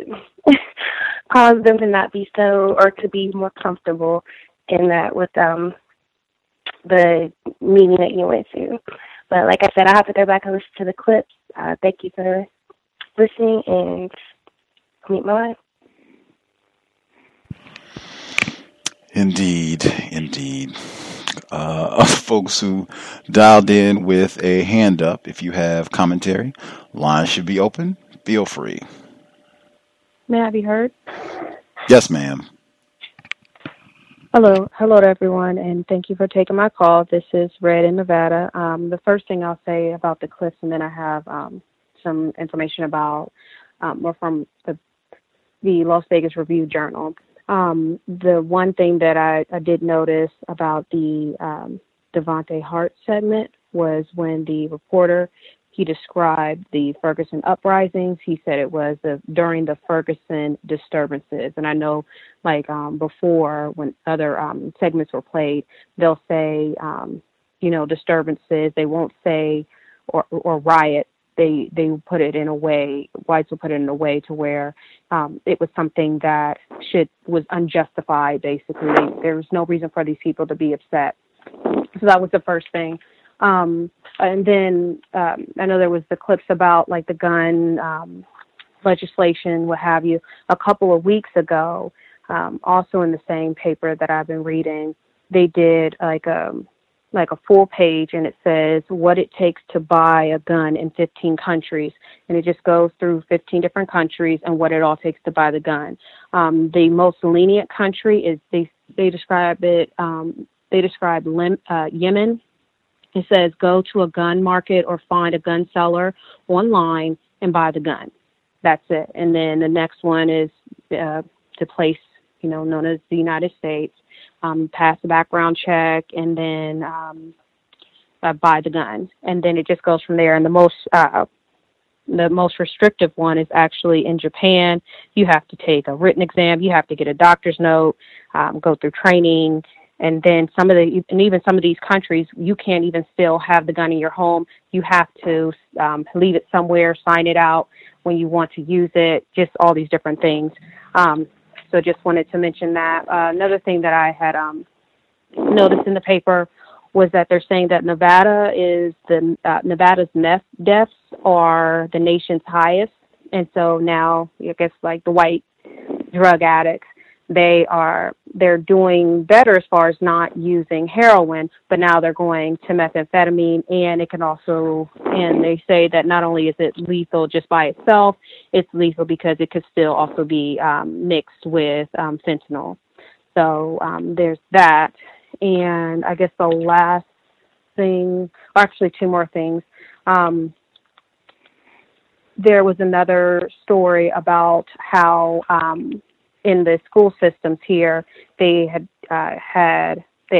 caused them to not be so, or to be more comfortable in that with the meeting that you went to. But like I said, I have to go back and listen to the clips. Thank you for listening, and meet my life. Indeed. Folks who dialed in with a hand up, if you have commentary, lines should be open. Feel free. May I be heard? Yes, ma'am. Hello to everyone, and thank you for taking my call. This is Red in Nevada. The first thing I'll say about the clips, and then I have some information about more from the Las Vegas Review-Journal. The one thing that I did notice about the Devontae Hart segment was when the reporter, he described the Ferguson uprisings. He said it was during the Ferguson disturbances. And I know, like, before, when other segments were played, they'll say, disturbances. They won't say or riot. They put it in a way, whites will put it in a way to where it was something that was unjustified, basically. There was no reason for these people to be upset. So that was the first thing. And then I know there was the clips about, like, the gun legislation, what have you. A couple of weeks ago, also in the same paper that I've been reading, they did like a full page, and it says what it takes to buy a gun in 15 countries. And it just goes through 15 different countries and what it all takes to buy the gun. The most lenient country is, they describe it, Yemen. It says go to a gun market or find a gun seller online and buy the gun. That's it. And then the next one is the place, known as the United States. Pass the background check, and then buy the gun. And then it just goes from there. And the most restrictive one is actually in Japan. You have to take a written exam. You have to get a doctor's note, go through training. And then even some of these countries, you can't even still have the gun in your home. You have to leave it somewhere, sign it out when you want to use it, just all these different things. So just wanted to mention that. Another thing that I had noticed in the paper was that they're saying that Nevada's meth deaths are the nation's highest. And so now, I guess, like the white drug addicts, they're doing better as far as not using heroin, but now they're going to methamphetamine, and it can also, and they say that not only is it lethal just by itself, it's lethal because it could still also be mixed with fentanyl. So there's that. And I guess the last thing, or actually two more things, there was another story about how in the school systems here, they had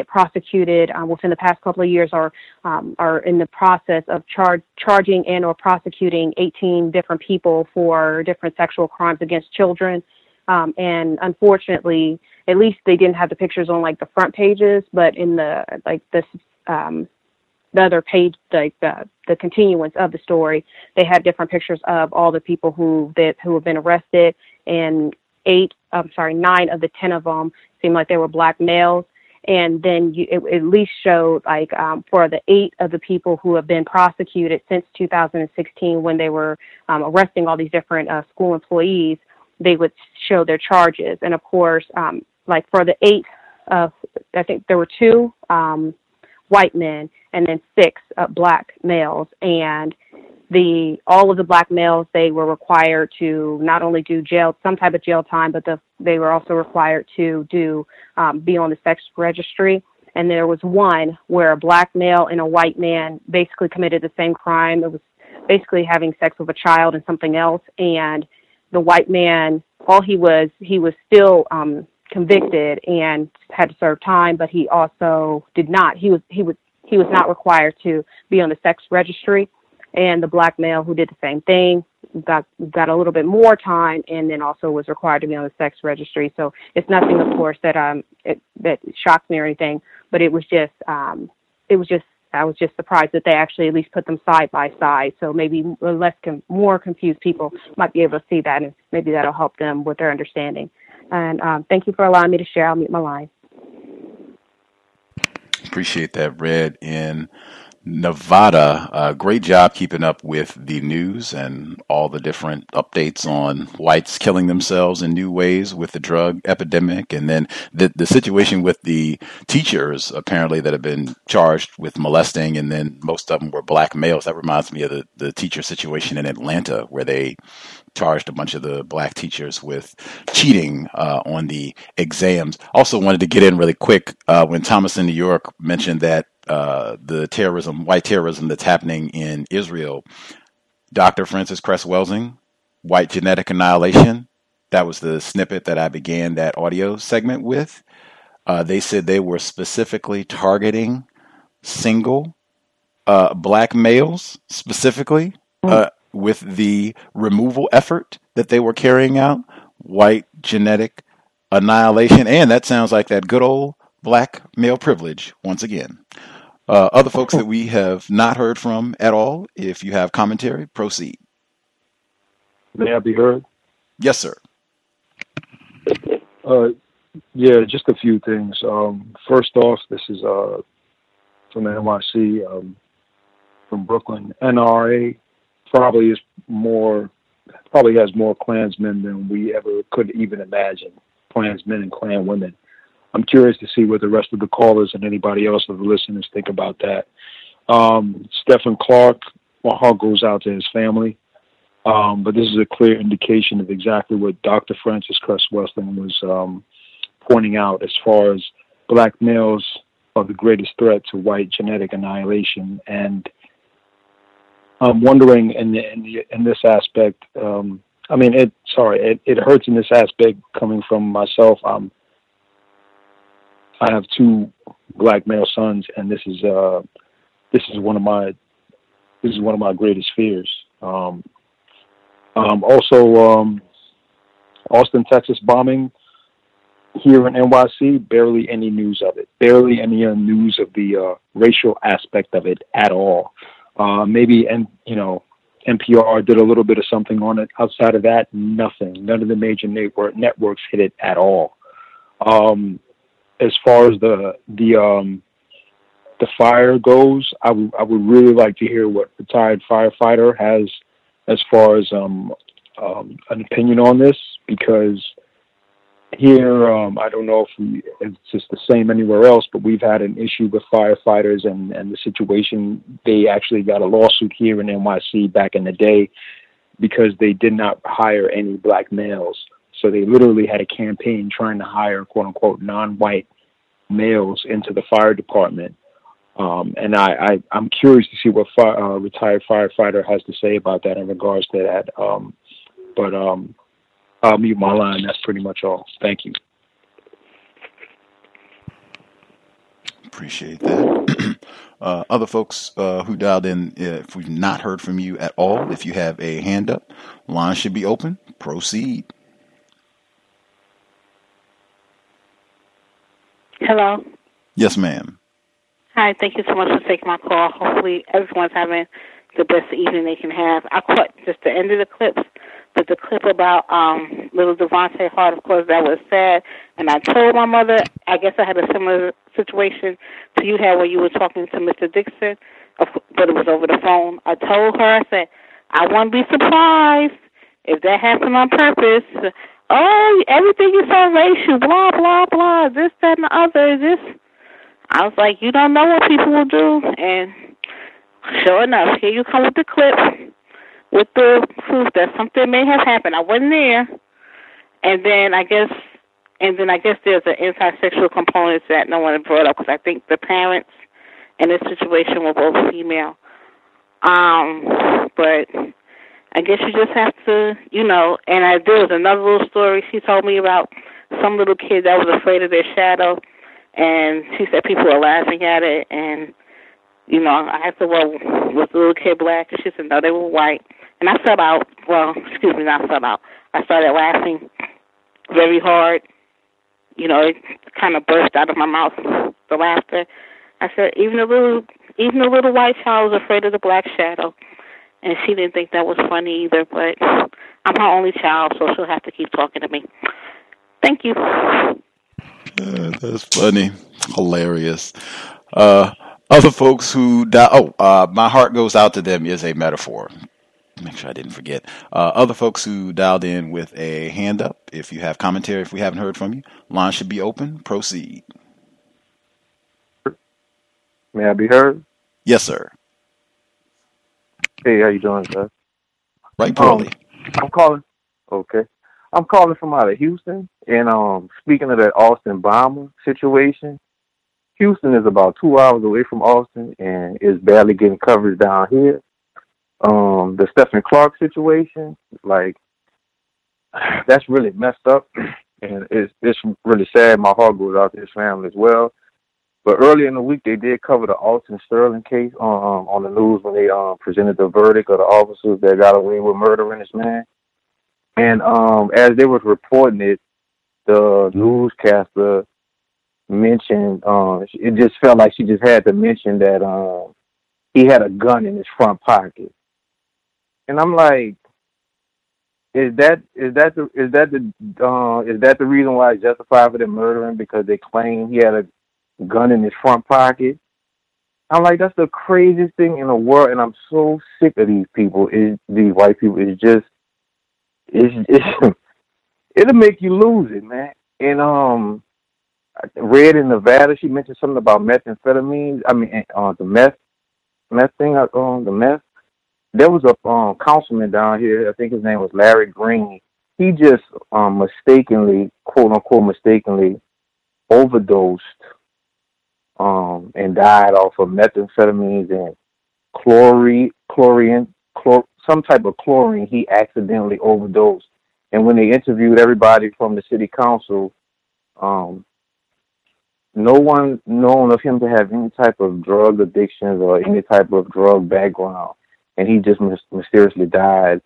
prosecuted within the past couple of years, or are in the process of charging and or prosecuting 18 different people for different sexual crimes against children. And unfortunately, at least they didn't have the pictures on like the front pages, but in the other page, like the continuance of the story, they had different pictures of all the people who have been arrested, and 9 of the 10 of them seemed like they were black males. And then it at least showed, like, for the 8 of the people who have been prosecuted since 2016, when they were arresting all these different school employees, they would show their charges. And of course, like for the 8, I think there were 2 white men and then 6 black males. And all of the black males, they were required to not only do some type of jail time, but they were also required to be on the sex registry. And there was one where a black male and a white man basically committed the same crime. It was basically having sex with a child and something else. And the white man, he was still convicted and had to serve time, but he also did not. He was not required to be on the sex registry. And the black male who did the same thing got a little bit more time, and then also was required to be on the sex registry. So it's nothing, of course, that that shocked me or anything, but it was just I was just surprised that they actually at least put them side by side. So maybe more confused people might be able to see that, and maybe that'll help them with their understanding. And thank you for allowing me to share. I'll mute my line. Appreciate that, Red in Nevada. Great job keeping up with the news and all the different updates on whites killing themselves in new ways with the drug epidemic. And then the situation with the teachers, apparently, that have been charged with molesting, and then most of them were black males. That reminds me of the teacher situation in Atlanta, where they charged a bunch of the black teachers with cheating on the exams. Also wanted to get in really quick when Thomas in New York mentioned that the terrorism, white terrorism that's happening in Israel. Dr. Francis Cress Welsing, White Genetic Annihilation. That was the snippet that I began that audio segment with. They said they were specifically targeting single black males, specifically with the removal effort that they were carrying out. White genetic annihilation. And that sounds like that good old black male privilege once again. Other folks that we have not heard from at all, if you have commentary, proceed. May I be heard? Yes, sir. Yeah, just a few things. First off, this is from the NYC, from Brooklyn. NRA probably has more Klansmen than we ever could even imagine. Klansmen and Klan women. I'm curious to see what the rest of the callers and anybody else of the listeners think about that. Stephon Clark, my heart goes out to his family. But this is a clear indication of exactly what Dr. Francis Cress Welsing was pointing out as far as black males are the greatest threat to white genetic annihilation. And I'm wondering in this aspect, it hurts in this aspect coming from myself. I have two black male sons, and this is one of my greatest fears. Also, Austin, Texas bombing here in NYC, barely any news of it. Barely any news of the racial aspect of it at all. Maybe NPR did a little bit of something on it. Outside of that, nothing. None of the major networks hit it at all. As far as the fire goes, I would really like to hear what retired firefighter has as far as an opinion on this, because here I don't know if it's just the same anywhere else, but we've had an issue with firefighters and the situation. They actually got a lawsuit here in NYC back in the day because they did not hire any black males. So they literally had a campaign trying to hire, quote unquote, non-white males into the fire department. And I'm curious to see what retired firefighter has to say about that in regards to that. But I'll mute my line. That's pretty much all. Thank you. Appreciate that. Other folks who dialed in, if we've not heard from you at all, if you have a hand up, line should be open. Proceed. Hello. Yes, ma'am. Hi, thank you so much for taking my call. Hopefully everyone's having the best evening they can have. I caught just the end of the clips, but the clip about little Devontae Hart, of course, that was sad. And I told my mother, I guess I had a similar situation to you had when you were talking to Mr. Dixon, but it was over the phone. I told her, I said, I wouldn't be surprised if that happened on purpose. Oh, everything is so racial, blah, blah, blah, this, that, and the other, this. I was like, you don't know what people will do. And sure enough, here you come with the clip with the proof that something may have happened. I wasn't there. And then I guess there's an anti-sexual component to that no one brought up, because I think the parents in this situation were both female. But I guess you just have to, and there was another little story she told me about some little kid that was afraid of their shadow, and she said people were laughing at it, and You know, I had to, well, was the little kid black? And she said, no, they were white. And I fell out. Well, excuse me, not fell out. I started laughing very hard. You know, it kind of burst out of my mouth, the laughter. I said, even a little white child was afraid of the black shadow. And she didn't think that was funny either, but I'm her only child, so she'll have to keep talking to me. Thank you. That's funny. Hilarious. Other folks who my heart goes out to them is a metaphor. Make sure I didn't forget. Other folks who dialed in with a hand up. If you have commentary, if we haven't heard from you, line should be open. Proceed. May I be heard? Yes, sir. Hey, how you doing, sir? Right, poorly. I'm calling. Okay. I'm calling from out of Houston, and speaking of that Austin bomber situation, Houston is about 2 hours away from Austin and is barely getting coverage down here. The Stephon Clark situation, like, that's really messed up, and it's really sad. My heart goes out to his family as well. But earlier in the week, they did cover the Alton Sterling case on the news when they presented the verdict of the officers that got away with murdering this man. And as they was reporting it, the newscaster mentioned, it just felt like she just had to mention that he had a gun in his front pocket. And I'm like, is that the reason why it's justified for them murdering, because they claim he had a gun in his front pocket? I'm like, that's the craziest thing in the world, and I'm so sick of these people. These white people. It'll make you lose it, man. And I read in Nevada, she mentioned something about methamphetamine. I mean, the meth thing. The meth. There was a councilman down here. I think his name was Larry Green. He just mistakenly, quote unquote, mistakenly overdosed and died off of methamphetamines and some type of chlorine. He accidentally overdosed. And when they interviewed everybody from the city council, no one known of him to have any type of drug addictions or any type of drug background. And he just mysteriously died.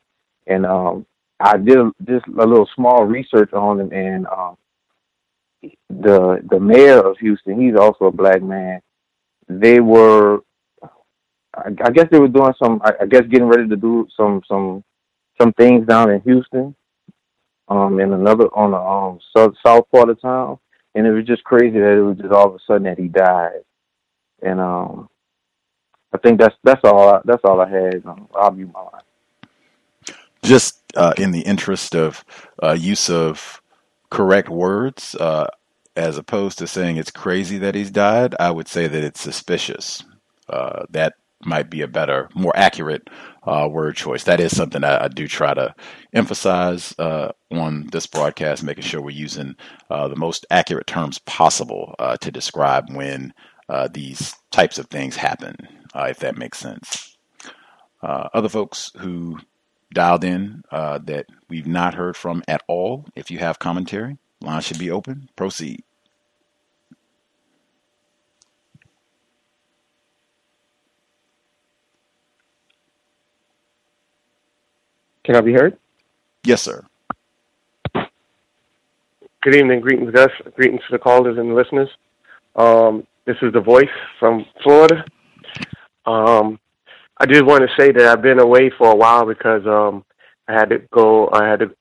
And I did just a little small research on him, and the mayor of Houston, he's also a black man. They were, I guess they were doing getting ready to do some things down in Houston, on the south part of town, and it was just crazy that it was just all of a sudden that he died. And I think that's all I had. I'll mute my line. Just in the interest of use of correct words, as opposed to saying it's crazy that he's died, I would say that it's suspicious. That might be a better, more accurate word choice. That is something I do try to emphasize on this broadcast, making sure we're using the most accurate terms possible to describe when these types of things happen, if that makes sense. Other folks who dialed in that we've not heard from at all, if you have commentary, line should be open. Proceed. Can I be heard? Yes, sir. Good evening. Greetings, Gus. Greetings to the callers and the listeners. This is The Voice from Florida. I did want to say that I've been away for a while because I had to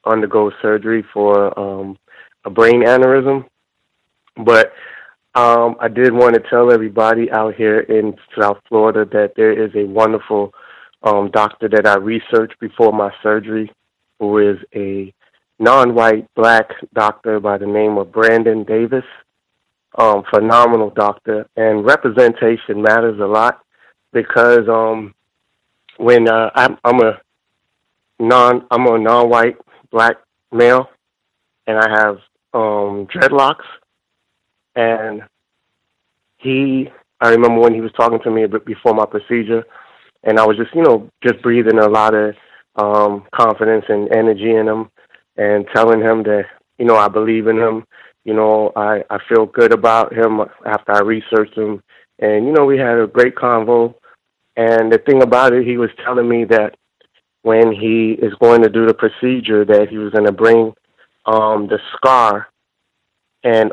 undergo surgery for a brain aneurysm. But I did want to tell everybody out here in South Florida that there is a wonderful doctor that I researched before my surgery, who is a non-white black doctor by the name of Brandon Davis. Phenomenal doctor, and representation matters a lot because when I'm a non-white black male, and I have dreadlocks, and I remember when he was talking to me a bit before my procedure, and I was just breathing a lot of confidence and energy in him, and telling him that I believe in him. I feel good about him after I researched him And, we had a great convo. And the thing about it, he was telling me that when he is going to do the procedure, that he was going to bring the scar and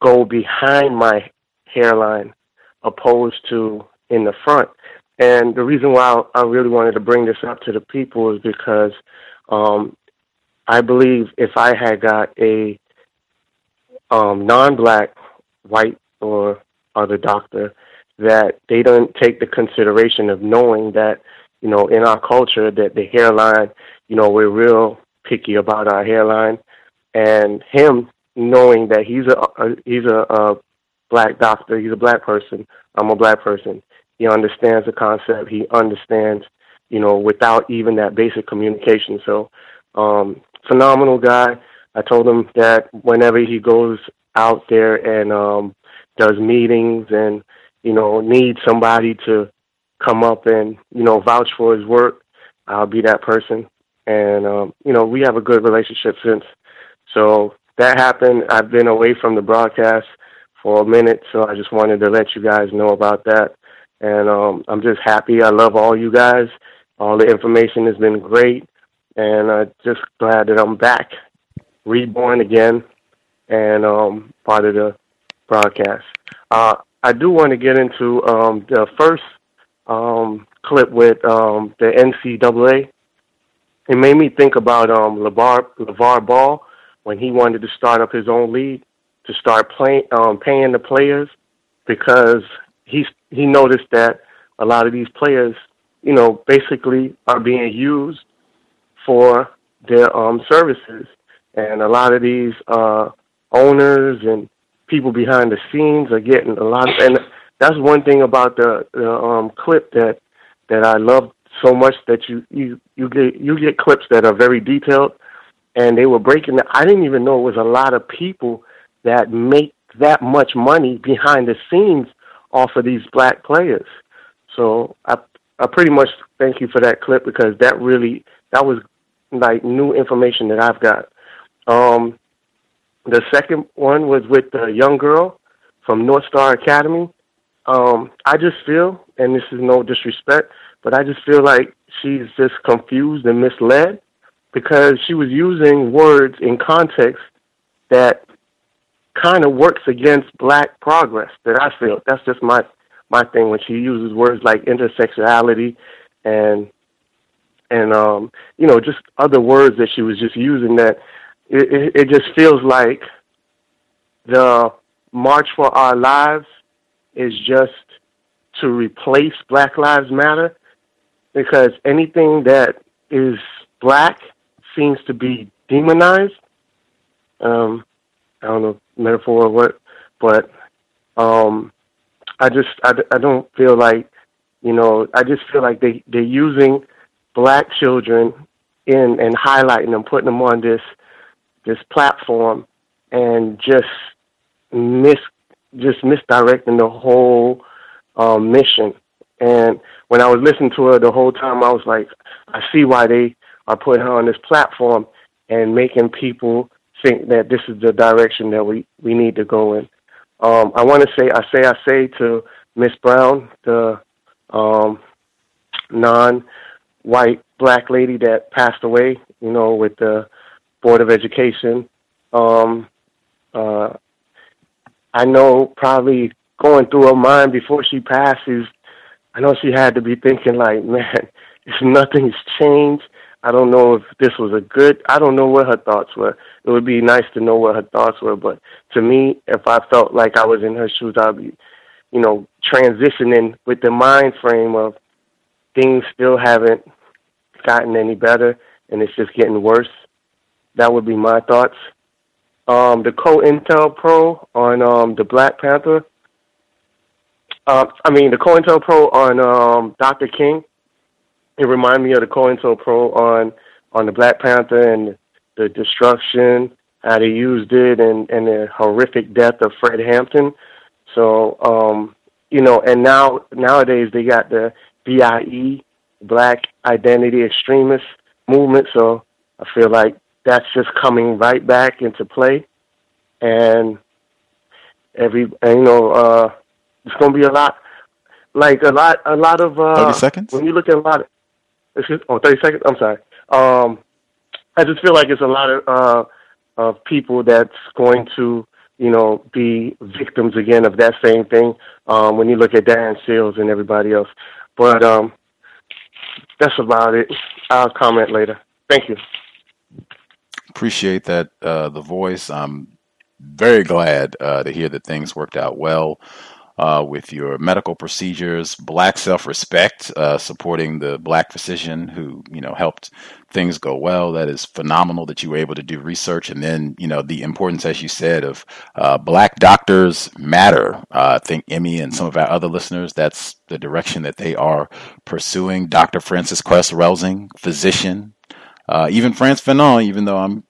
go behind my hairline opposed to in the front. And the reason why I really wanted to bring this up to the people is because I believe if I had got a non-black, white, or other doctor, that they don't take the consideration of knowing that, in our culture, that the hairline, we're real picky about our hairline. And him knowing that he's a black doctor, he's a black person, I'm a black person. He understands the concept. He understands, without even that basic communication. So, phenomenal guy. I told him that whenever he goes out there and does meetings and, needs somebody to come up and, vouch for his work, I'll be that person. And, we have a good relationship since. So that happened. I've been away from the broadcast for a minute, so I just wanted to let you guys know about that. And I'm just happy. I love all you guys. All the information has been great. And I'm just glad that I'm back, reborn again, and part of the broadcast. I do want to get into the first clip with the NCAA. It made me think about LeVar Ball when he wanted to start up his own league to start paying the players, because he noticed that a lot of these players, basically are being used for their services, and a lot of these owners and people behind the scenes are getting a lot. And that's one thing about the clip that I love so much, that you get clips that are very detailed, and they were breaking that. I didn't even know it was a lot of people that make that much money behind the scenes off of these black players. So I pretty much thank you for that clip, because that was like new information that I've got. The second one was with the young girl from North Star Academy. I just feel, and this is no disrespect, but I just feel like she's just confused and misled, because she was using words in context that kind of works against black progress, that I feel. That's just my thing, when she uses words like intersectionality and just other words that she was just using, that it just feels like the March for Our Lives is just to replace Black Lives Matter, because anything that is black seems to be demonized. I don't know, metaphor or what, but I don't feel like, I just feel like they're using black children and highlighting them, putting them on this platform, and just misdirecting the whole mission. And when I was listening to her the whole time, I was like, I see why they are putting her on this platform and making people think that this is the direction that we need to go in. I want to say, I say to Miss Brown, the non-white black lady that passed away, with the Board of Education. I know probably going through her mind before she passes, I know she had to be thinking like, man, if nothing's changed, I don't know if this was I don't know what her thoughts were. It would be nice to know what her thoughts were, but to me, if I felt like I was in her shoes, I'd be, transitioning with the mind frame of things still haven't gotten any better and it's just getting worse. That would be my thoughts. The COINTELPRO on the Black Panther. The COINTELPRO on Dr. King. It reminded me of the COINTELPRO on the Black Panther and the destruction, how they used it, and the horrific death of Fred Hampton. So, and nowadays they got the BIE, Black Identity Extremist movement. So I feel like that's just coming right back into play. And the it's going to be a lot of 30 seconds. When you look at a lot of 30 seconds. I'm sorry. I just feel like it's a lot of people that's going to, be victims again of that same thing. When you look at Dan Seals and everybody else, but that's about it. I'll comment later. Thank you. Appreciate that, the voice. I'm very glad to hear that things worked out well with your medical procedures, Black self-respect, supporting the Black physician who, helped things go well. That is phenomenal that you were able to do research. And then, the importance, as you said, of Black doctors matter. I think Emmy and some of our other listeners, that's the direction that they are pursuing. Dr. Francis Quest Relsing, physician. Even Frantz Fanon, even though I'm,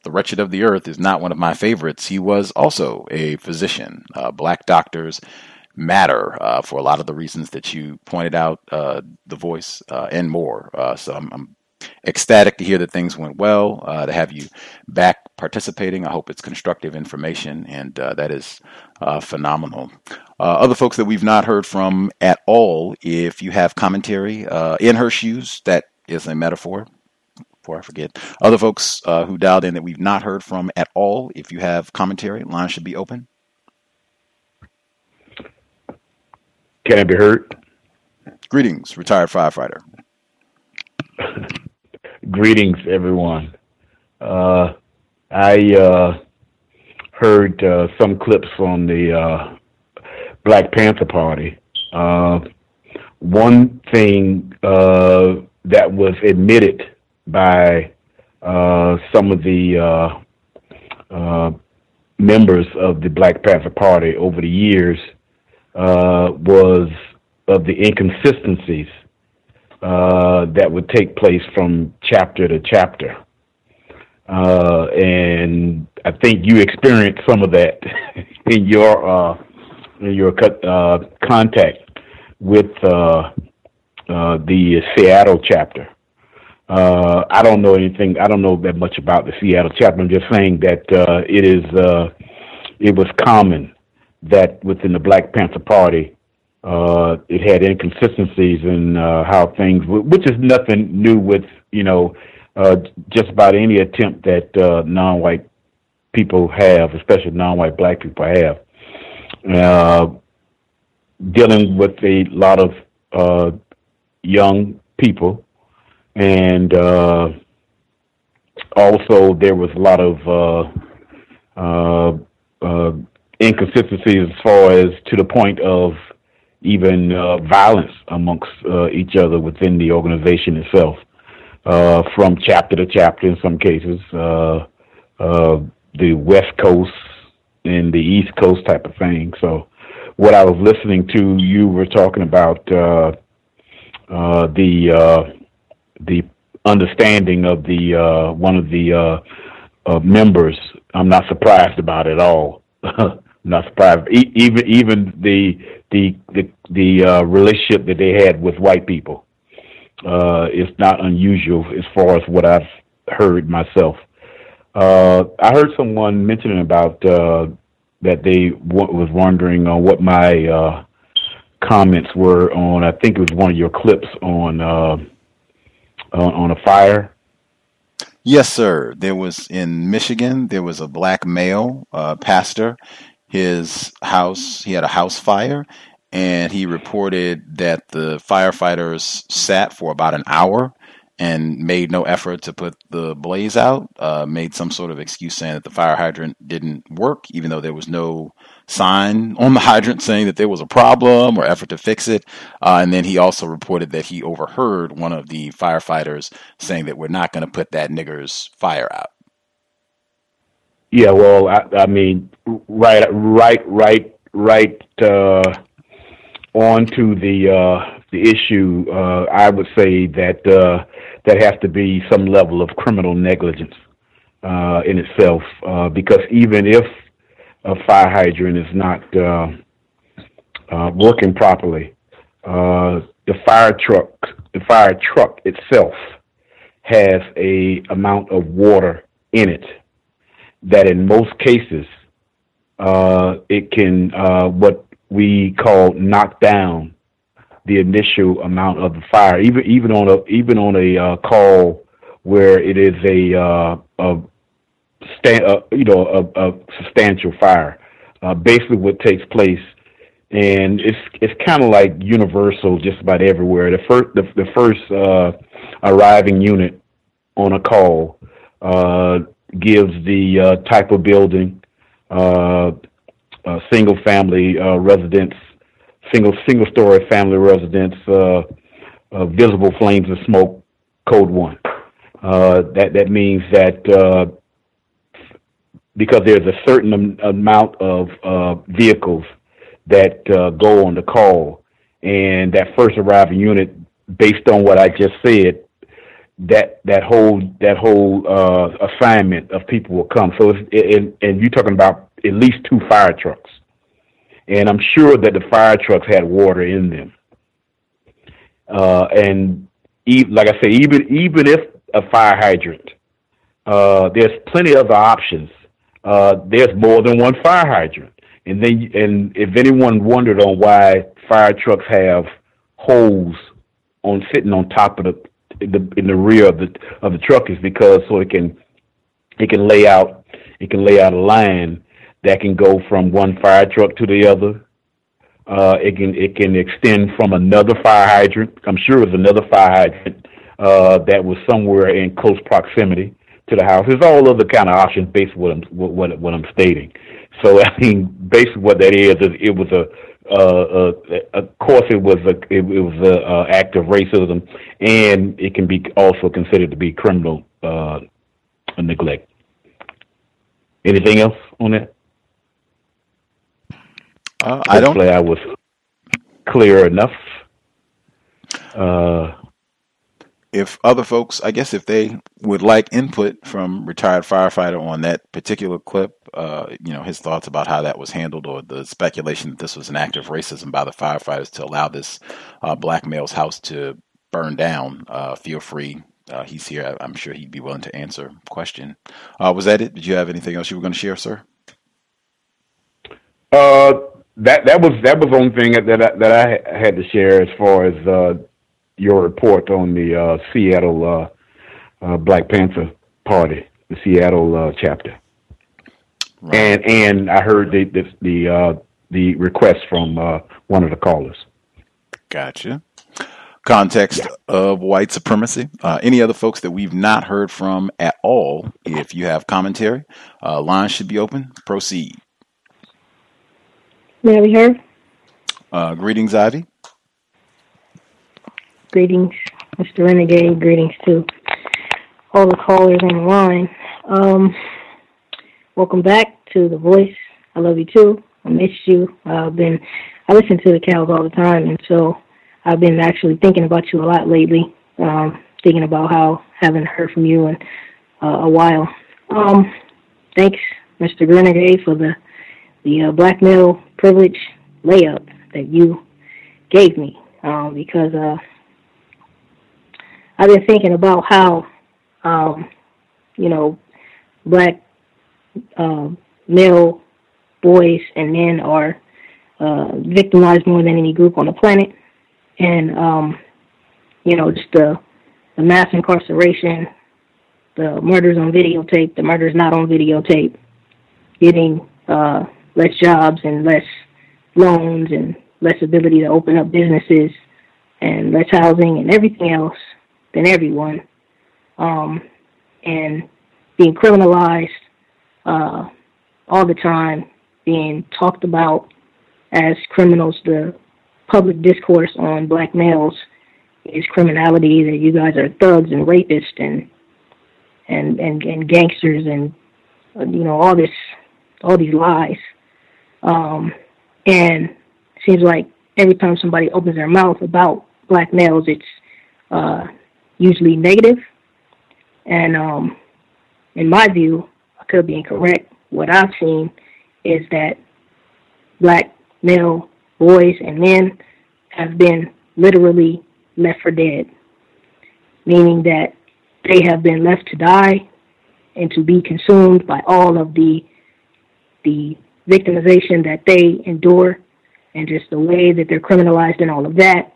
the Wretched of the Earth is not one of my favorites, he was also a physician. Black doctors matter for a lot of the reasons that you pointed out, the voice, and more. So I'm ecstatic to hear that things went well, to have you back participating. I hope it's constructive information, and that is phenomenal. Other folks that we've not heard from at all, if you have commentary, in her shoes, that is a metaphor. Before I forget, other folks who dialed in that we've not heard from at all, if you have commentary, line should be open. Can I be heard? Greetings, retired firefighter. Greetings, everyone. I heard some clips from the Black Panther Party. One thing that was admitted by some of the members of the Black Panther Party over the years was of the inconsistencies that would take place from chapter to chapter. And I think you experienced some of that in your contact with the Seattle chapter. I don't know anything. I don't know that much about the Seattle chapter. I'm just saying that it was common that within the Black Panther Party, it had inconsistencies in how things, which is nothing new with just about any attempt that non-white people have, especially non-white Black people have, dealing with a lot of young people. And also there was a lot of inconsistencies as far as to the point of even violence amongst each other within the organization itself, from chapter to chapter in some cases, the West Coast and the East Coast type of thing. So what I was listening to, you were talking about the understanding of the one of the members. I'm not surprised about it at all. I'm not surprised. Even the relationship that they had with white people is not unusual as far as what I've heard myself. I heard someone mentioning about that they was wondering on what my comments were on. I think it was one of your clips on a fire. Yes, sir. There was in Michigan, there was a Black male pastor. His house, he had a house fire, and he reported that the firefighters sat for about an hour and made no effort to put the blaze out, made some sort of excuse saying that the fire hydrant didn't work, even though there was no sign on the hydrant saying that there was a problem or effort to fix it. And then he also reported that he overheard one of the firefighters saying that we're not going to put that nigger's fire out. Yeah, well, I mean, right on to the issue. I would say that that has to be some level of criminal negligence in itself, because even if a fire hydrant is not working properly, the fire truck itself has a amount of water in it that in most cases it can we call knock down the initial amount of the fire, even on a call where it is a substantial fire. Basically, what takes place, and it's kind of like universal just about everywhere. The first arriving unit on a call gives the type of building, single family residence, single story family residence, visible flames of smoke, code 1. That means that because there's a certain amount of vehicles that go on the call, and that first arriving unit, based on what I just said, that whole assignment of people will come. So and you're talking about at least 2 fire trucks, and I'm sure that the fire trucks had water in them. And like I say, even if a fire hydrant, there's plenty of other options. There's more than one fire hydrant, and if anyone wondered on why fire trucks have holes sitting on top of in the rear of the truck, is because so it can lay out a line that can go from one fire truck to the other. It can extend from another fire hydrant. I'm sure it was another fire hydrant that was somewhere in close proximity to the house. There's all other kind of options based on what I'm stating. So I mean, basically what that is it was of course it was a act of racism, and it can be also considered to be criminal neglect. Anything else on that? Hopefully I was clear enough. If other folks, I guess if they would like input from retired firefighter on that particular clip, his thoughts about how that was handled, or the speculation that this was an act of racism by the firefighters to allow this black male's house to burn down, feel free. He's here. I'm sure he'd be willing to answer the question. Was that it? Did you have anything else you were going to share, sir? That was the only thing that I had to share as far as your report on the Seattle Black Panther Party, the Seattle chapter. Right. And I heard the request from one of the callers. Gotcha. Context of white supremacy. Any other folks that we've not heard from at all? If you have commentary, lines should be open. Proceed. May I be heard? Greetings, Ivy. Greetings, Mr. Renegade. Greetings to all the callers on the line. Welcome back to The Voice. I love you too. I missed you. I listen to the cows all the time, and so I've been actually thinking about you a lot lately. Thinking about how I haven't heard from you in a while. Thanks, Mr. Renegade, for the black male privilege layup that you gave me, because I've been thinking about how, black male boys and men are victimized more than any group on the planet. And, just the mass incarceration, the murders on videotape, the murders not on videotape, getting less jobs and less loans and less ability to open up businesses and less housing and everything else than everyone, and being criminalized all the time, being talked about as criminals. The public discourse on black males is criminality, that you guys are thugs and rapists and gangsters and all these lies. And it seems like every time somebody opens their mouth about black males, it's usually negative. And in my view, I could be incorrect, what I've seen is that black male boys and men have been literally left for dead, meaning that they have been left to die and to be consumed by all of the victimization that they endure and just the way that they're criminalized and all of that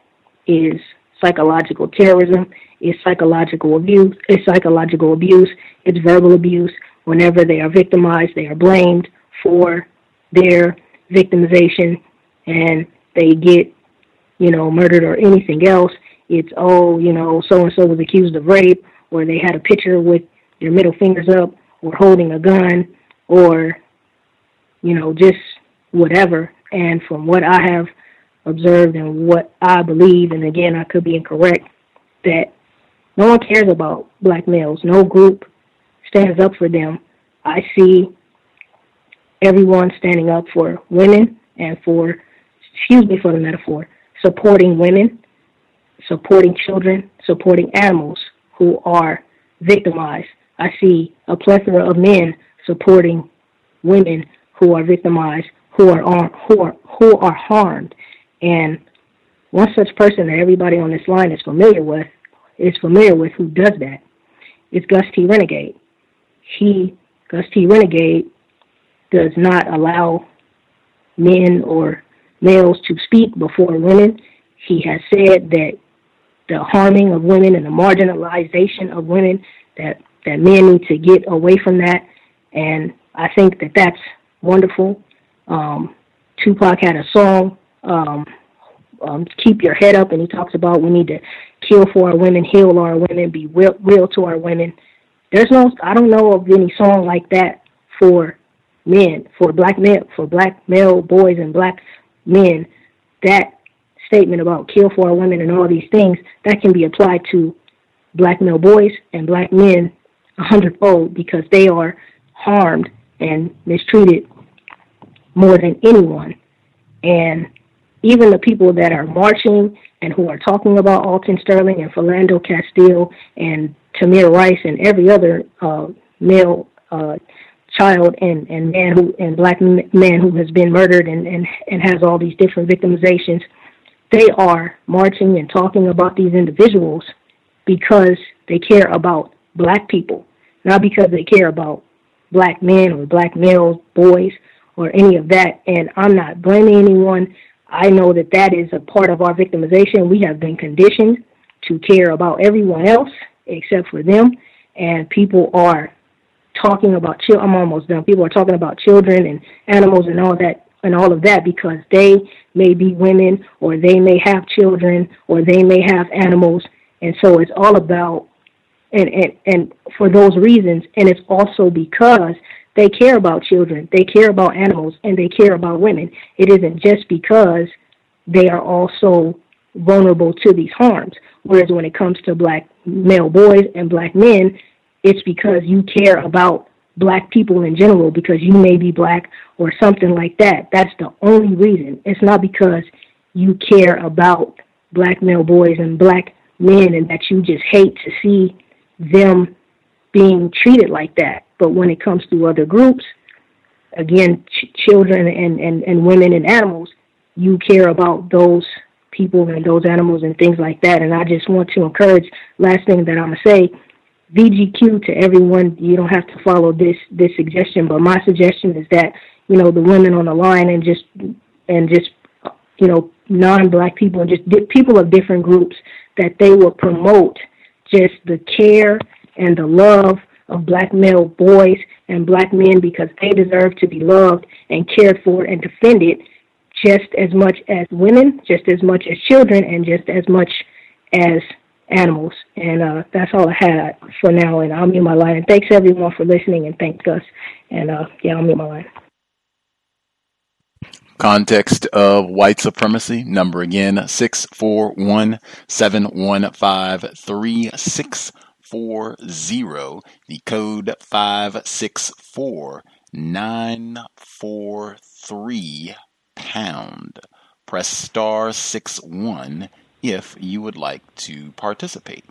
is psychological terrorism, is psychological abuse, it's verbal abuse. Whenever they are victimized, they are blamed for their victimization and they get, murdered or anything else. It's, so-and-so was accused of rape, or they had a picture with their middle fingers up or holding a gun or, just whatever. And from what I have observed and what I believe, and again, I could be incorrect, that no one cares about black males. No group stands up for them. I see everyone standing up for women and for the metaphor, supporting women, supporting children, supporting animals who are victimized. I see a plethora of men supporting women who are victimized, who are harmed. And one such person that everybody on this line is familiar with who does that is Gus T Renegade. Gus T Renegade does not allow men or males to speak before women. He has said that the harming of women and the marginalization of women, that men need to get away from that. And I think that that's wonderful. Tupac had a song, Keep Your Head Up, and he talks about we need to kill for our women, heal our women, be real to our women. I don't know of any song like that for men, for black male boys and black men. That statement about kill for our women and all these things, that can be applied to black male boys and black men 100-fold, because they are harmed and mistreated more than anyone. And even the people that are marching and who are talking about Alton Sterling and Philando Castile and Tamir Rice and every other male child and man and black man who has been murdered and has all these different victimizations, they are marching and talking about these individuals because they care about black people, not because they care about black men or black males, boys, or any of that. And I'm not blaming anyone. I know that that is a part of our victimization. We have been conditioned to care about everyone else except for them. And people are talking about I'm almost done. People are talking about children and animals and all of that because they may be women or they may have children or they may have animals. And so it's all about, and for those reasons, and it's also because they care about children, they care about animals, and they care about women. It isn't just because they are also vulnerable to these harms. Whereas when it comes to black male boys and black men, it's because you care about black people in general because you may be black or something like that. That's the only reason. It's not because you care about black male boys and black men and that you just hate to see them being treated like that. But when it comes to other groups, again, children and women and animals, you care about those people and those animals and things like that. And I just want to encourage, last thing that I'm going to say, VGQ to everyone. You don't have to follow this suggestion, but my suggestion is that, the women on the line and just non-black people and just people of different groups, that they will promote just the care and the love of black male boys and black men because they deserve to be loved and cared for and defended just as much as women, just as much as children, and just as much as animals. And that's all I had for now, and I'll mute my line. And thanks everyone for listening, and thanks Gus. And I'll mute my line. Context of White Supremacy, number again, 641-715-3640, the code 564943#. Press *61 if you would like to participate.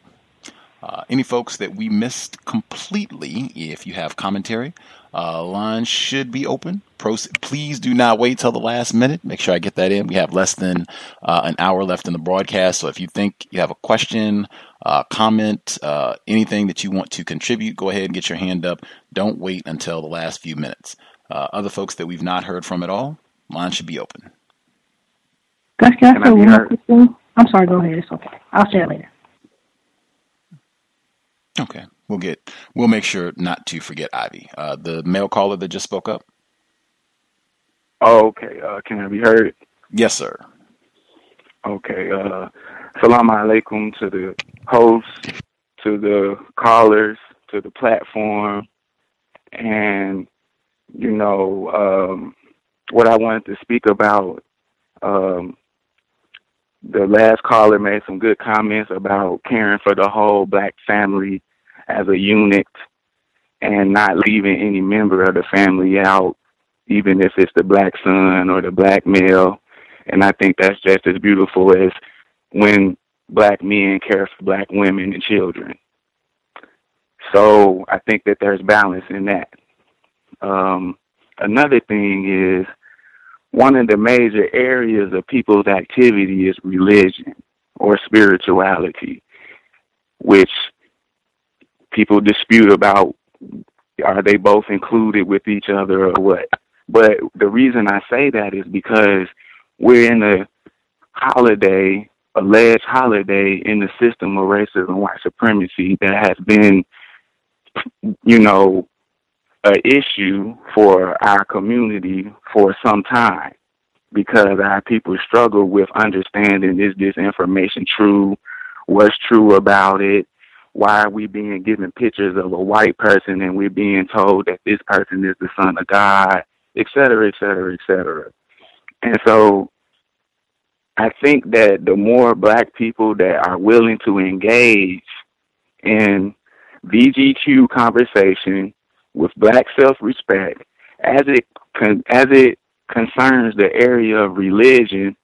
Any folks that we missed completely, if you have commentary, line should be open. Please do not wait till the last minute. Make sure I get that in. We have less than an hour left in the broadcast. So if you think you have a question, comment, anything that you want to contribute, go ahead and get your hand up. Don't wait until the last few minutes. Other folks that we've not heard from at all, line should be open. Gus, can I say one more quick thing? I'm sorry, go ahead. It's okay. I'll say it later. Okay. We'll make sure not to forget Ivy. The male caller that just spoke up. Oh, okay. Can I be heard? Yes, sir. Okay. Salam alaikum to the host, to the callers, to the platform. And, you know, what I wanted to speak about, the last caller made some good comments about caring for the whole black family as a unit and not leaving any member of the family out, even if it's the black son or the black male. And I think that's just as beautiful as when black men care for black women and children. So I think that there's balance in that. Another thing is, one of the major areas of people's activity is religion or spirituality, which people dispute about, are they both included with each other or what? But the reason I say that is because we're in a holiday, alleged holiday in the system of racism and white supremacy that has been, you know, an issue for our community for some time, because our people struggle with understanding, is this information true? What's true about it? Why are we being given pictures of a white person and we're being told that this person is the son of God, et cetera, et cetera, et cetera. And so I think that the more black people that are willing to engage in VGQ conversation with black self-respect, as it concerns the area of religion,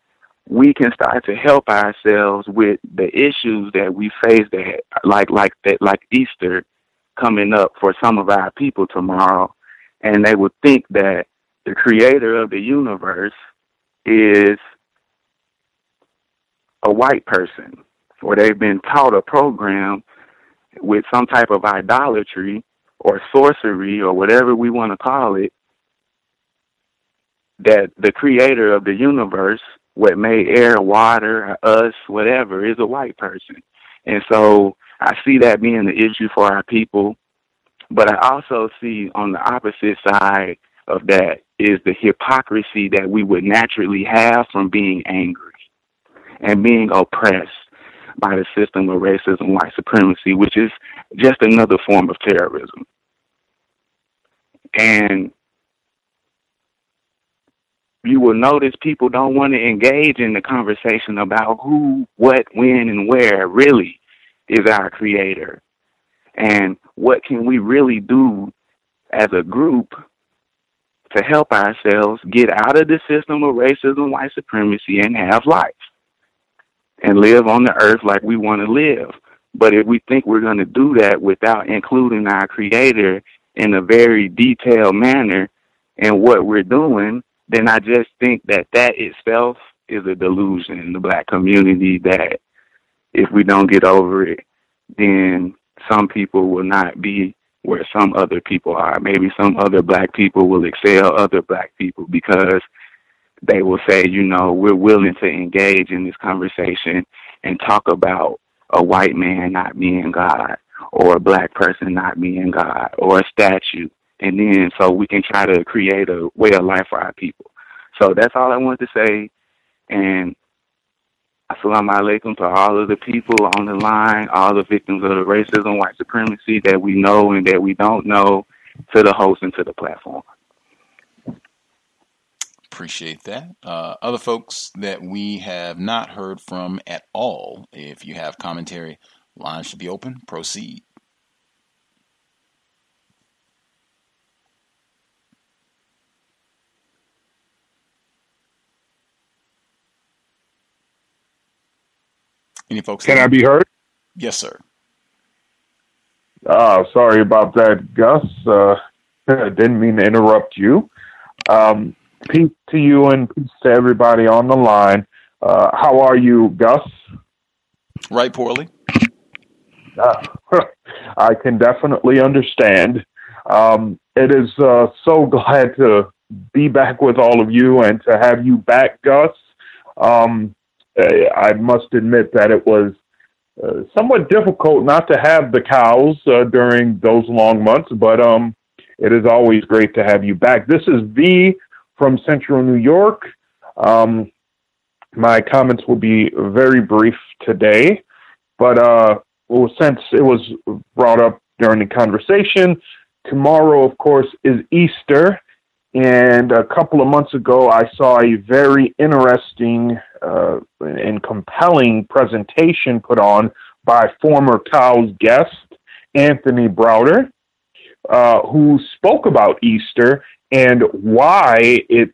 we can start to help ourselves with the issues that we face, that like Easter coming up for some of our people tomorrow, and they would think that the creator of the universe is a white person, or they've been taught a program with some type of idolatry or sorcery or whatever we want to call it, that the creator of the universe, what made air, water, us, whatever, is a white person. And so I see that being the issue for our people. But I also see on the opposite side of that is the hypocrisy that we would naturally have from being angry and being oppressed by the system of racism and white supremacy, which is just another form of terrorism. And you will notice people don't want to engage in the conversation about who, what, when, and where really is our creator. And what can we really do as a group to help ourselves get out of the system of racism and white supremacy and have life and live on the earth like we want to live. But if we think we're going to do that without including our creator in a very detailed manner in what we're doing, then I just think that that itself is a delusion in the black community, that if we don't get over it, then some people will not be where some other people are. Maybe some other black people will excel other black people because they will say, you know, we're willing to engage in this conversation and talk about a white man not being God, or a black person not being God, or a statue. And then so we can try to create a way of life for our people. So that's all I wanted to say. And assalamu alaikum to all of the people on the line, all the victims of the racism, white supremacy that we know and that we don't know, to the host and to the platform. Appreciate that. Other folks that we have not heard from at all, if you have commentary, lines should be open. Proceed. Any folks? Can I be heard? Yes, sir. Sorry about that, Gus. Didn't mean to interrupt you. Peace to you and peace to everybody on the line. How are you, Gus? Right, poorly. I can definitely understand. It is so glad to be back with all of you and to have you back, Gus. I must admit that it was somewhat difficult not to have the cows during those long months, but it is always great to have you back. This is V from Central New York. My comments will be very brief today, but since it was brought up during the conversation, tomorrow, of course, is Easter, and a couple of months ago, I saw a very interesting and compelling presentation put on by former C.O.W.S guest, Anthony Browder, who spoke about Easter and why it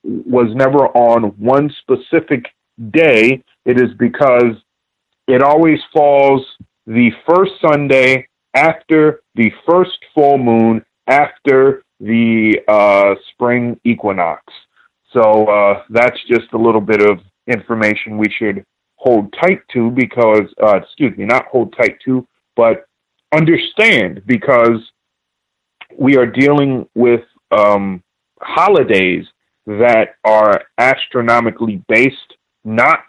was never on one specific day. It is because it always falls the first Sunday after the first full moon after the spring equinox. So that's just a little bit of information we should hold tight to because, not hold tight to, but understand, because we are dealing with holidays that are astronomically based, not,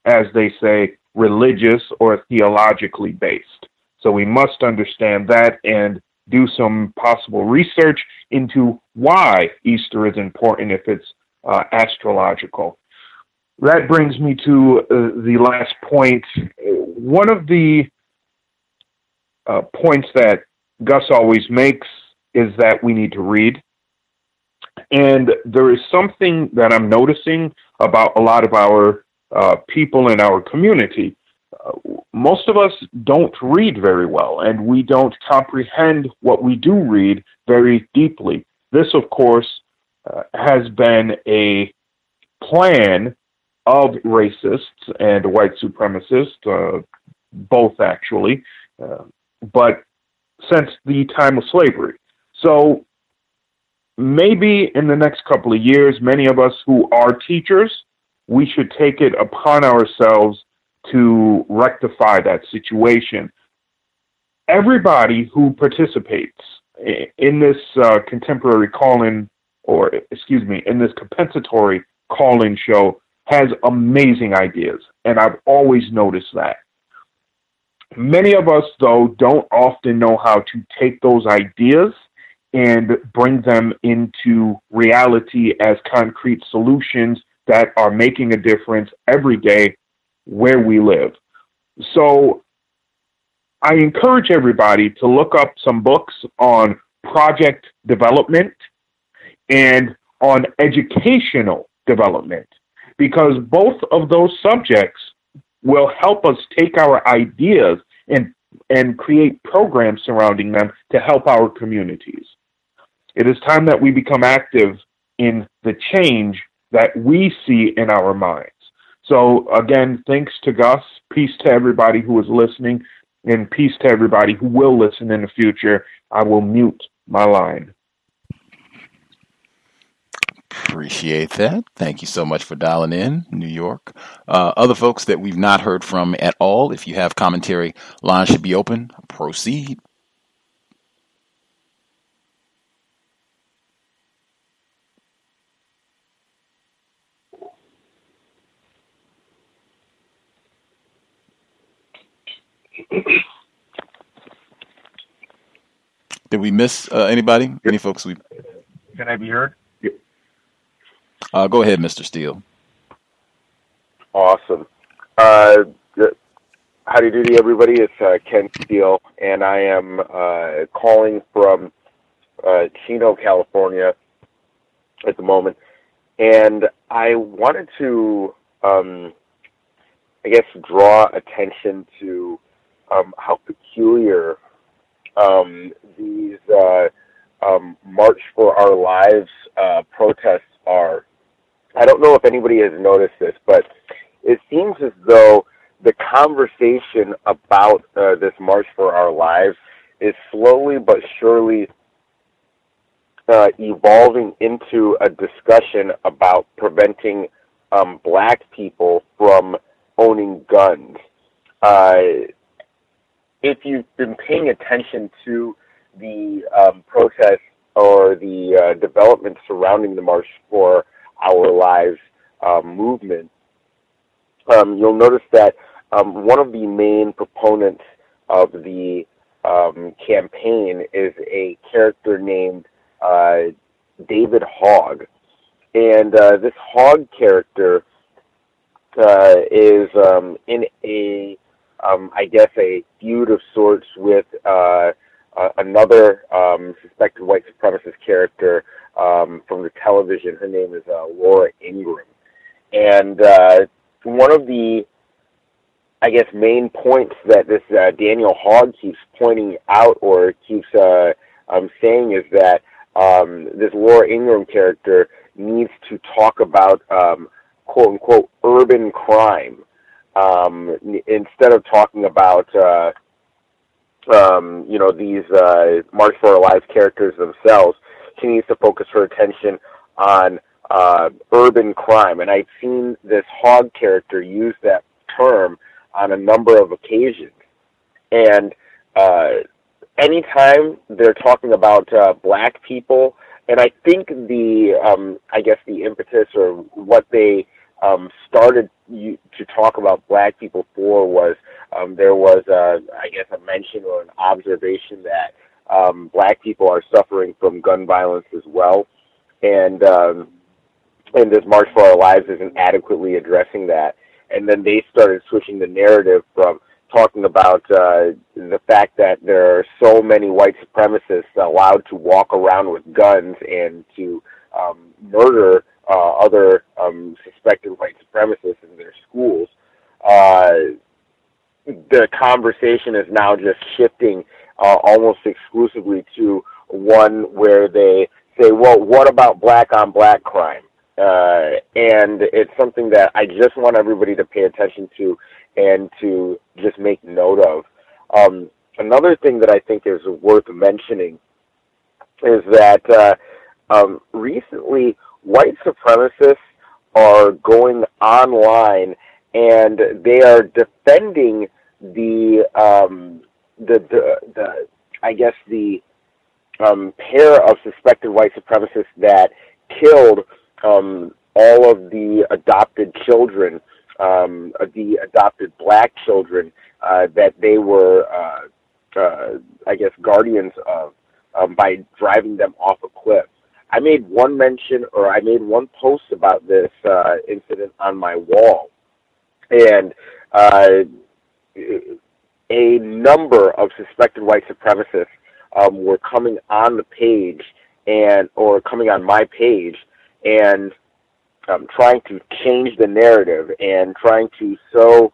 as they say, religious or theologically based. So we must understand that and do some possible research into why Easter is important if it's astrological. That brings me to the last point. One of the points that Gus always makes is that we need to read. And there is something that I'm noticing about a lot of our people in our community. Most of us don't read very well, and we don't comprehend what we do read very deeply. This, of course, has been a plan of racists and white supremacists, both actually, but since the time of slavery. So maybe in the next couple of years, many of us who are teachers, we should take it upon ourselves to rectify that situation. Everybody who participates in this contemporary call-in, in this compensatory call-in show has amazing ideas, and I've always noticed that. Many of us, though, don't often know how to take those ideas and bring them into reality as concrete solutions that are making a difference every day where we live. So I encourage everybody to look up some books on project development and on educational development, because both of those subjects will help us take our ideas and create programs surrounding them to help our communities. It is time that we become active in the change that we see in our minds. So again, thanks to Gus, peace to everybody who is listening, and peace to everybody who will listen in the future. I will mute my line. Appreciate that. Thank you so much for dialing in, New York. Other folks that we've not heard from at all, if you have commentary, line should be open. Proceed. Did we miss anybody? Any folks? Can I be heard? Go ahead, Mr. Steele. Awesome. Howdy doody, everybody. It's Ken Steele, and I am calling from Chino, California at the moment. And I wanted to, draw attention to how peculiar these March for Our Lives protests are. I don't know if anybody has noticed this, but it seems as though the conversation about this March for Our Lives is slowly but surely evolving into a discussion about preventing black people from owning guns. If you've been paying attention to the protests or the developments surrounding the March for Our Lives movement, you'll notice that one of the main proponents of the campaign is a character named David Hogg. And this Hogg character is in a, I guess, a feud of sorts with another suspected white supremacist character from the television. Her name is Laura Ingraham. And one of the, I guess, main points that this Daniel Hogg keeps pointing out or keeps saying is that this Laura Ingraham character needs to talk about quote-unquote urban crime instead of talking about these March for Our Lives characters themselves. She needs to focus her attention on urban crime. And I've seen this Hogg character use that term on a number of occasions. And anytime they're talking about black people, and I think the impetus or what they started to talk about black people for was there was a mention or an observation that black people are suffering from gun violence as well, and this March for Our Lives isn't adequately addressing that. And then they started switching the narrative from talking about the fact that there are so many white supremacists allowed to walk around with guns and to murder other suspected white supremacists in their schools. The conversation is now just shifting almost exclusively to one where they say, well, what about black-on-black crime? And it's something that I just want everybody to pay attention to and to just make note of. Another thing that I think is worth mentioning is that recently white supremacists are going online and they are defending the pair of suspected white supremacists that killed all of the adopted children, the adopted black children that they were, guardians of by driving them off a cliff. I made one mention, or I made one post about this incident on my wall, and a number of suspected white supremacists were coming on the page or coming on my page and trying to change the narrative and trying to sow,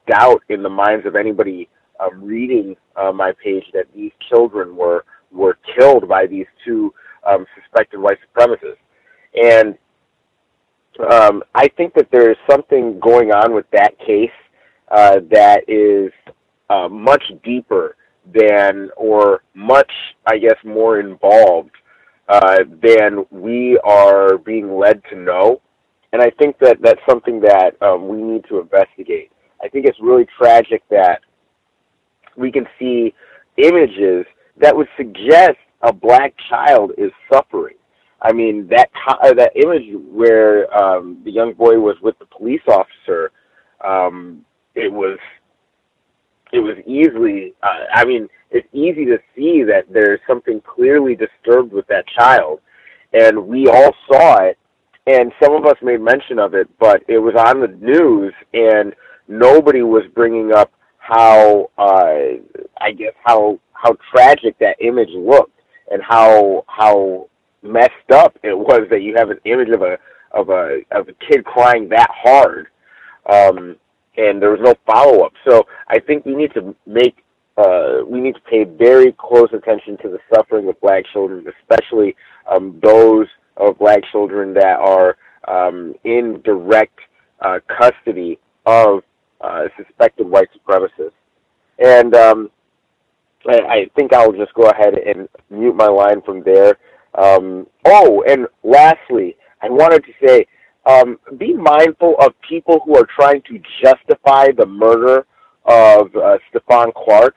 doubt in the minds of anybody reading my page that these children were killed by these two suspected white supremacists. And I think that there is something going on with that case that is much deeper than, or much, more involved than we are being led to know. And I think that that's something that we need to investigate. I think it's really tragic that we can see images that would suggest a black child is suffering. I mean, that image where the young boy was with the police officer, it was easily, it's easy to see that there's something clearly disturbed with that child. And we all saw it, and some of us made mention of it, but it was on the news, and nobody was bringing up how tragic that image looked, and how messed up it was that you have an image of a kid crying that hard, and there was no follow up. So I think we need to pay very close attention to the suffering of black children, especially those of black children that are in direct custody of suspected white supremacists. And I think I'll just go ahead and mute my line from there. And lastly, I wanted to say, be mindful of people who are trying to justify the murder of Stephon Clark.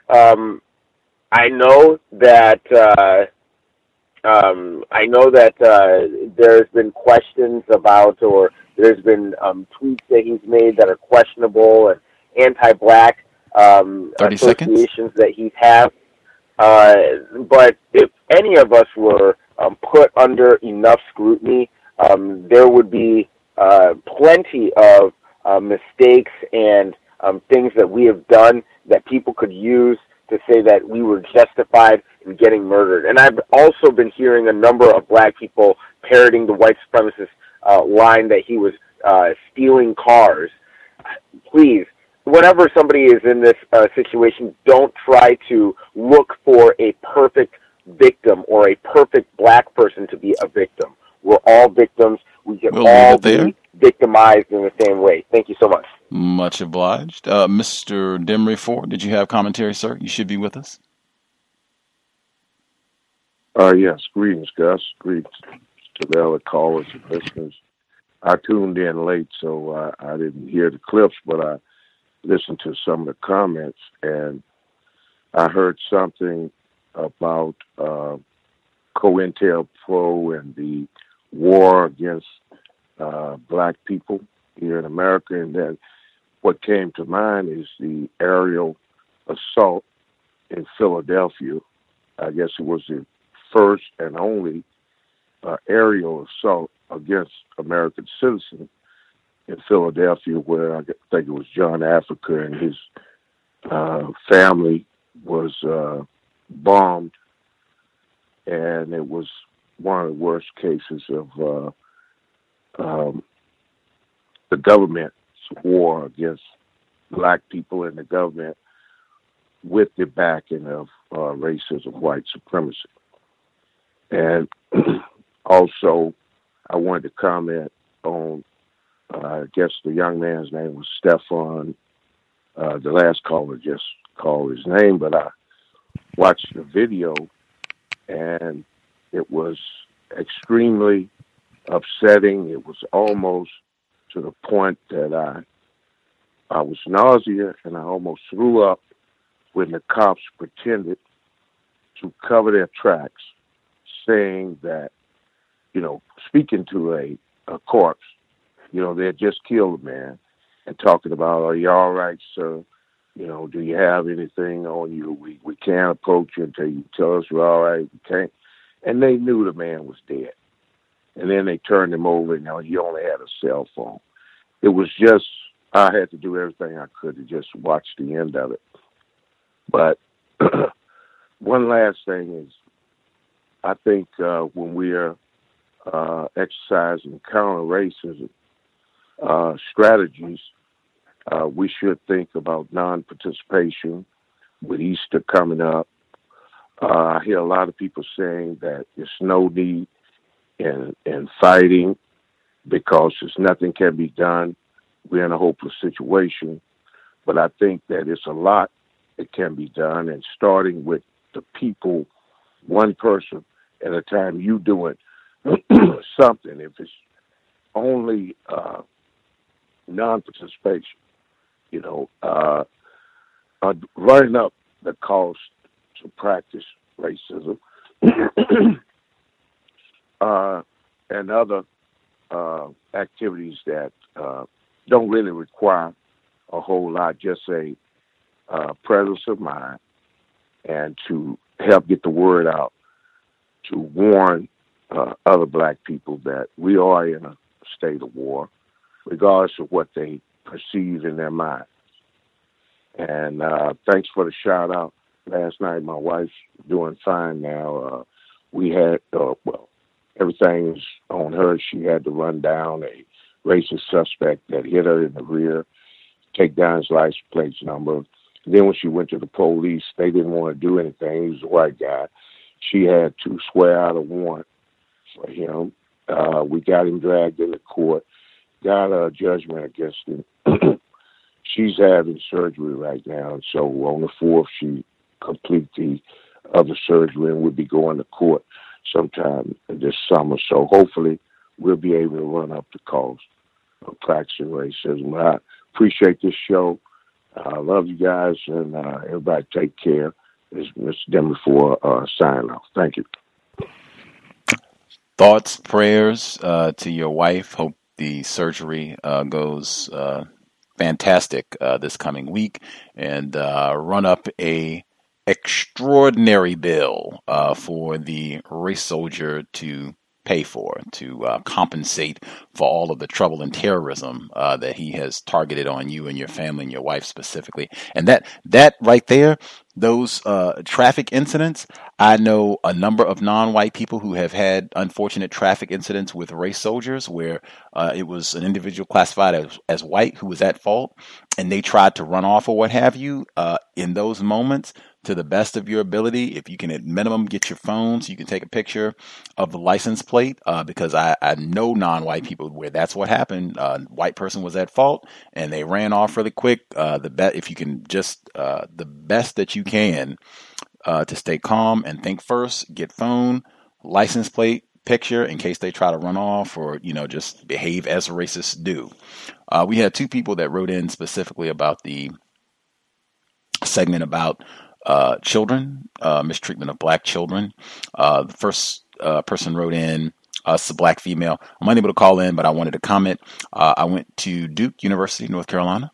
I know that I know that there's been questions about, or there's been tweets that he's made that are questionable and anti-black 30 associations seconds. that he's had. But if any of us were put under enough scrutiny, there would be plenty of mistakes and things that we have done that people could use to say that we were justified in getting murdered. And I've also been hearing a number of black people parroting the white supremacist line that he was stealing cars. Please, whenever somebody is in this situation, don't try to look for a perfect victim or a perfect black person to be a victim. We're all victims. We can all be victimized in the same way. Thank you so much. Much obliged. Mr. Demery Ford, did you have commentary, sir? You should be with us. Yes. Greetings, Gus. Greetings to the other callers and listeners. I tuned in late, so I didn't hear the clips, but I listened to some of the comments, and I heard something about COINTELPRO and the war against black people here in America, and then what came to mind is the aerial assault in Philadelphia. I guess it was the first and only aerial assault against American citizens in Philadelphia, where I think it was John Africa and his family was bombed, and it was one of the worst cases of the government's war against black people and the government with the backing of racism, white supremacy. And also, I wanted to comment on, I guess the young man's name was Stephon. The last caller just called his name, but I watched the video, and it was extremely upsetting. It was almost to the point that I was nauseous, and I almost threw up when the cops pretended to cover their tracks, saying that, speaking to a corpse, they had just killed a man, and talking about, are you all right, sir? Do you have anything on you? We can't approach you until you tell us we're all right. We can't. And they knew the man was dead. And then they turned him over, and he only had a cell phone. It was just, I had to do everything I could to just watch the end of it. But one last thing is, I think when we are exercising counter-racism strategies, we should think about non-participation with Easter coming up. I hear a lot of people saying that there's no need in fighting because there's nothing can be done. We're in a hopeless situation. But I think that it's a lot that can be done, and starting with the people, one person at a time, you doing something. If it's only non-participation, running up the cost to practice racism and other activities that don't really require a whole lot, just a presence of mind, and to help get the word out, to warn other black people that we are in a state of war, regardless of what they perceive in their minds. And thanks for the shout out. Last night, my wife's doing fine now. We had, everything is on her. She had to run down a racist suspect that hit her in the rear, take down his license plate number. Then when she went to the police, they didn't want to do anything. He was a white guy. She had to swear out a warrant for him. We got him dragged into court, got a judgment against him. She's having surgery right now, and so on the 4th, she complete the other surgery, and we'll be going to court sometime this summer. So hopefully we'll be able to run up the cost of practicing racism. I appreciate this show. I love you guys, and everybody take care. This is Mr. Demery for signing off. Thank you. Thoughts, prayers to your wife. Hope the surgery goes fantastic this coming week, and run up a extraordinary bill for the race soldier to pay for, to compensate for all of the trouble and terrorism that he has targeted on you and your family and your wife specifically. And that right there, those traffic incidents, I know a number of non-white people who have had unfortunate traffic incidents with race soldiers where it was an individual classified as white who was at fault, and they tried to run off or what have you. In those moments, to the best of your ability, if you can at minimum get your phone so you can take a picture of the license plate, because I know non-white people where that's what happened. White person was at fault and they ran off really quick. If you can just the best that you can to stay calm and think first, get phone, license plate, picture in case they try to run off or, just behave as racists do. We had two people that wrote in specifically about the segment about children, mistreatment of black children. The first person wrote in, it's a black female. I'm unable to call in, but I wanted to comment. I went to Duke University, North Carolina,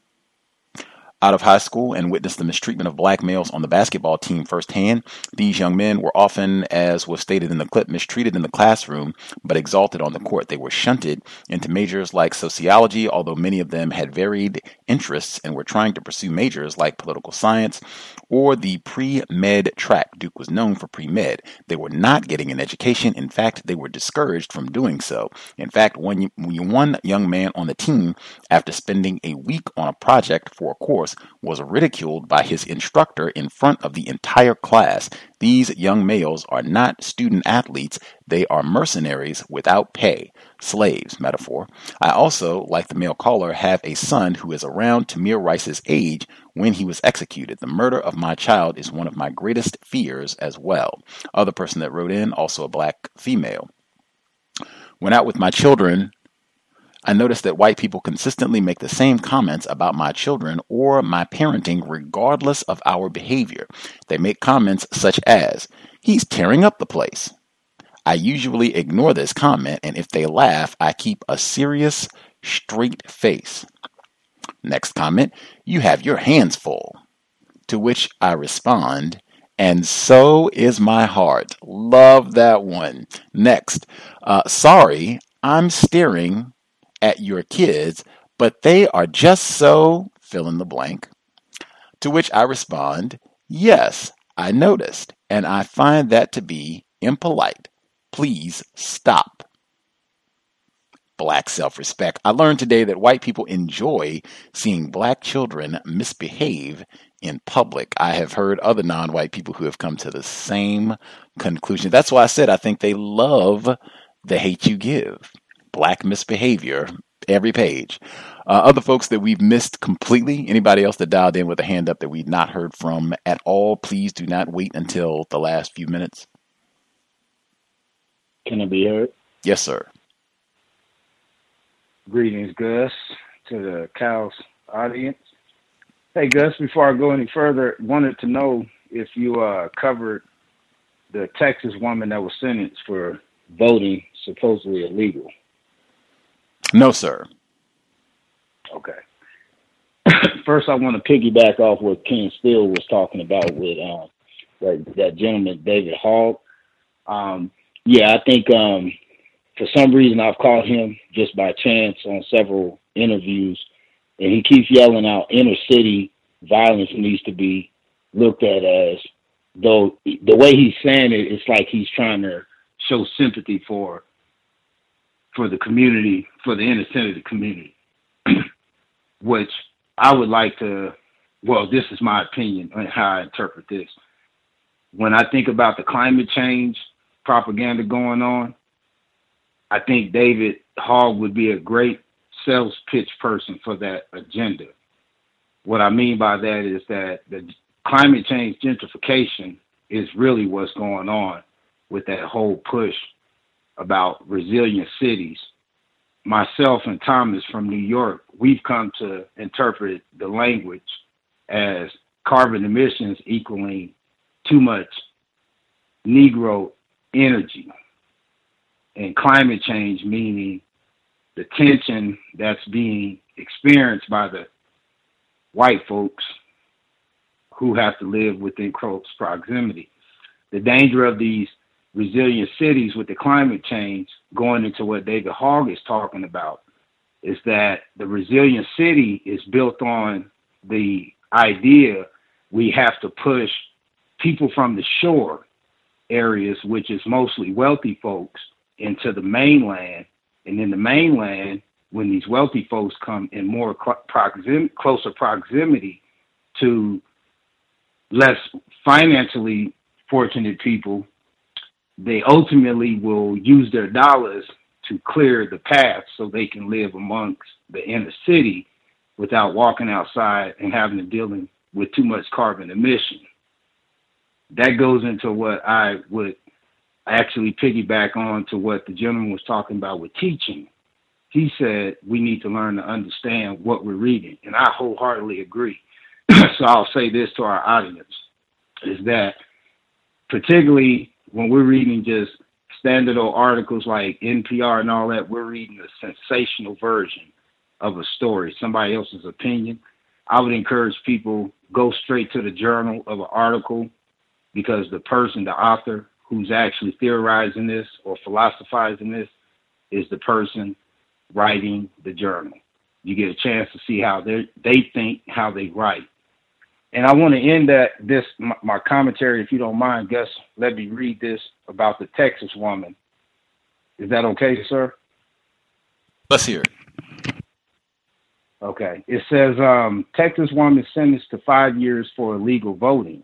out of high school, and witnessed the mistreatment of black males on the basketball team firsthand. These young men were often, as was stated in the clip, mistreated in the classroom, but exalted on the court. They were shunted into majors like sociology, although many of them had varied interests and were trying to pursue majors like political science or the pre-med track. Duke was known for pre-med. They were not getting an education. In fact, they were discouraged from doing so. In fact, one young man on the team, after spending a week on a project for a course, was ridiculed by his instructor in front of the entire class. These young males are not student athletes. They are mercenaries without pay. Slaves, metaphor. I also, like the male caller, have a son who is around Tamir Rice's age when he was executed. The murder of my child is one of my greatest fears as well. Other person that wrote in, also a black female. Went out with my children. I noticed that white people consistently make the same comments about my children or my parenting regardless of our behavior. They make comments such as, "He's tearing up the place." I usually ignore this comment, and if they laugh, I keep a serious, straight face. Next comment, "You have your hands full." To which I respond, "And so is my heart." Love that one. Next, "Sorry, I'm staring at your kids, but they are just so," fill in the blank. To which I respond, "Yes, I noticed, and I find that to be impolite. Please stop." Black self-respect. I learned today that white people enjoy seeing black children misbehave in public. I have heard other non-white people who have come to the same conclusion. That's why I said I think they love the hate you give. Black misbehavior, every page. Other folks that we've missed completely, anybody else that dialed in with a hand up that we've not heard from at all, please do not wait until the last few minutes. Can it be heard? Yes, sir. Greetings, Gus, to the Cows audience. Hey, Gus, before I go any further, wanted to know if you covered the Texas woman that was sentenced for voting supposedly illegal. No, sir. Okay. First, I want to piggyback off what Ken Steele was talking about with that gentleman, David Hogg. Yeah, I think for some reason I've caught him just by chance on several interviews, and he keeps yelling out inner city violence needs to be looked at as, though the way he's saying it, it's like he's trying to show sympathy for the community, for the inner city community, which I would like to, well, this is my opinion on how I interpret this. When I think about the climate change propaganda going on, I think David Hogg would be a great sales pitch person for that agenda. What I mean by that is that the climate change gentrification is really what's going on with that whole push about resilient cities. Myself and Thomas from New York, we've come to interpret the language as carbon emissions equaling too much Negro energy. and climate change, meaning the tension that's being experienced by the white folks who have to live within close proximity. The danger of these resilient cities with the climate change, going into what David Hogg is talking about, is that the resilient city is built on the idea we have to push people from the shore areas, which is mostly wealthy folks, into the mainland. And in the mainland, when these wealthy folks come in more closer proximity to less financially fortunate people, they ultimately will use their dollars to clear the path so they can live amongst the inner city without walking outside and having to deal with too much carbon emission. That goes into what I would actually piggyback on to what the gentleman was talking about with teaching. He said we need to learn to understand what we're reading, and I wholeheartedly agree. So I'll say this to our audience, is that particularly when we're reading just standard old articles like NPR and all that, we're reading a sensational version of a story, somebody else's opinion. I would encourage people, go straight to the journal of an article, because the person, the author who's actually theorizing this or philosophizing this is the person writing the journal. You get a chance to see how they think, how they write. And I want to end my commentary, if you don't mind, Gus, let me read this about the Texas woman. Is that okay, sir? Let's hear it. Okay. It says, Texas woman sentenced to 5 years for illegal voting.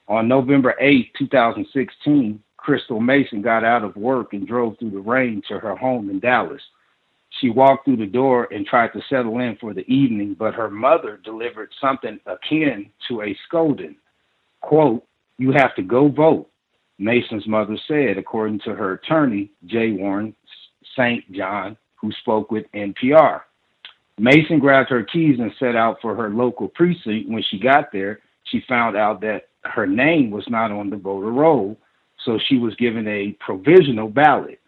On November 8, 2016, Crystal Mason got out of work and drove through the rain to her home in Dallas. She walked through the door and tried to settle in for the evening, but her mother delivered something akin to a scolding. Quote, "You have to go vote," Mason's mother said, according to her attorney, J. Warren St. John, who spoke with NPR. Mason grabbed her keys and set out for her local precinct. When she got there, she found out that her name was not on the voter roll, so she was given a provisional ballot.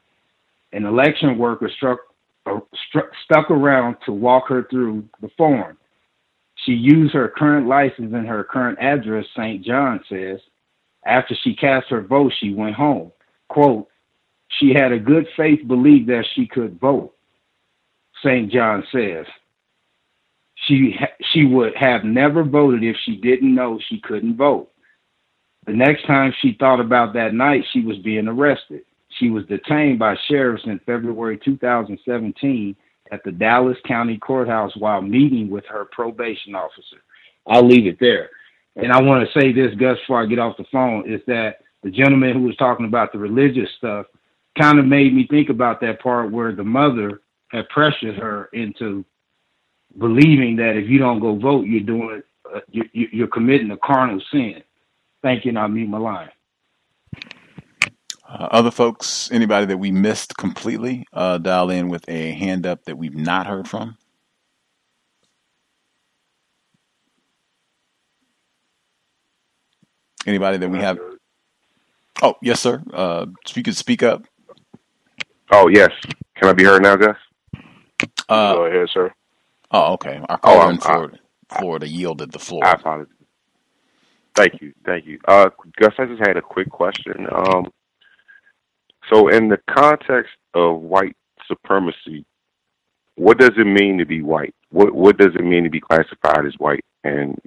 An election worker stuck around to walk her through the form. She used her current license and her current address, St. John says. After she cast her vote, she went home. Quote, "She had a good faith belief that she could vote," St. John says. She would have never voted if she didn't know she couldn't vote. The next time she thought about that night, she was being arrested. She was detained by sheriffs in February 2017 at the Dallas County Courthouse while meeting with her probation officer. I'll leave it there. And I want to say this, Gus, before I get off the phone, is that the gentleman who was talking about the religious stuff kind of made me think about that part where the mother had pressured her into believing that if you don't go vote, you're committing a carnal sin. Thank you, and I'll mute my line. Other folks, anybody that we missed completely, dial in with a hand up that we've not heard from. Anybody that we have? Oh, yes, sir. If you could speak up. Oh, yes. Can I be heard now, Gus? Go ahead, sir. Oh, okay. Our caller in Florida yielded the floor. I apologize. Thank you. Gus, I just had a quick question. So in the context of white supremacy, what does it mean to be white? What does it mean to be classified as white? And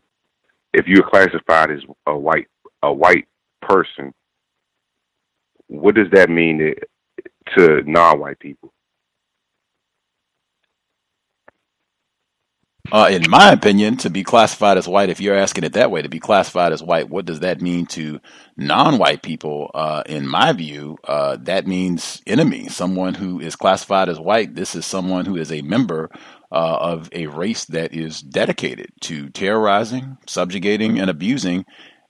if you're classified as a white person, what does that mean to non-white people? In my opinion, to be classified as white, if you're asking it that way, to be classified as white, what does that mean to non-white people? In my view, that means enemy, someone who is classified as white. This is someone who is a member of a race that is dedicated to terrorizing, subjugating, and abusing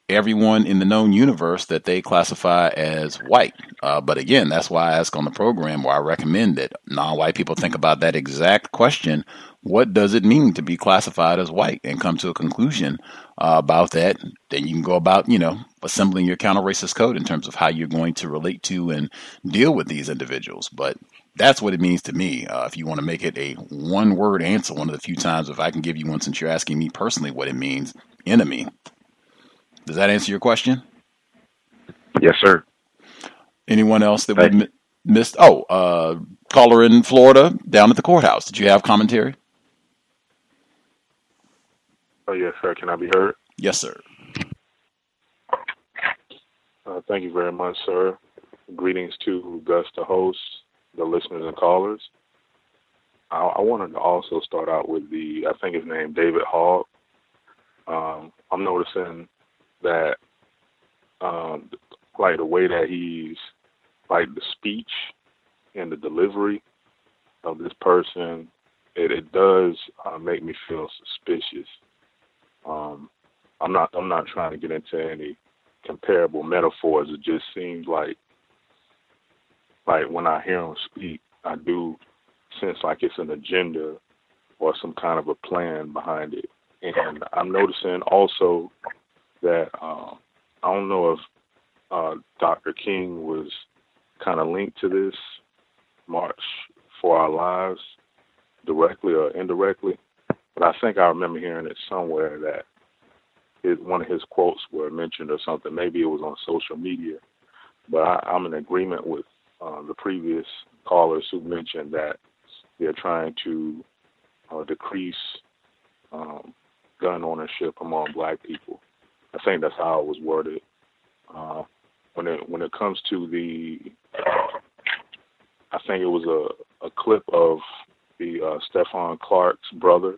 everyone in the known universe that they classify as white. But again, that's why I ask on the program, where I recommend that non-white people think about that exact question what does it mean to be classified as white, and come to a conclusion about that. Then you can go about, assembling your counter-racist code in terms of how you're going to relate to and deal with these individuals. But that's what it means to me. If you want to make it a one-word answer, one of the few times, if I can give you one since you're asking me personally what it means, enemy. Does that answer your question? Yes, sir. Anyone else that we missed? Oh, caller in Florida, down at the courthouse. Did you have commentary? Oh, yes, sir. Can I be heard? Yes, sir. Thank you very much, sir. Greetings to Gus, the host, the listeners and callers. I wanted to also start out with I think his name, David Hogg. I'm noticing that, like the way that he's, like the speech and the delivery of this person, it does make me feel suspicious. I'm not trying to get into any comparable metaphors. It just seems like when I hear him speak, I do sense like it's an agenda or some kind of a plan behind it. And I'm noticing also that I don't know if Dr. King was kind of linked to this March for Our Lives directly or indirectly, but I think I remember hearing it somewhere that one of his quotes were mentioned or something. Maybe it was on social media, but I'm in agreement with the previous callers who mentioned that they're trying to decrease gun ownership among black people. I think that's how it was worded. When it comes to I think it was a clip of the Stephon Clark's brother,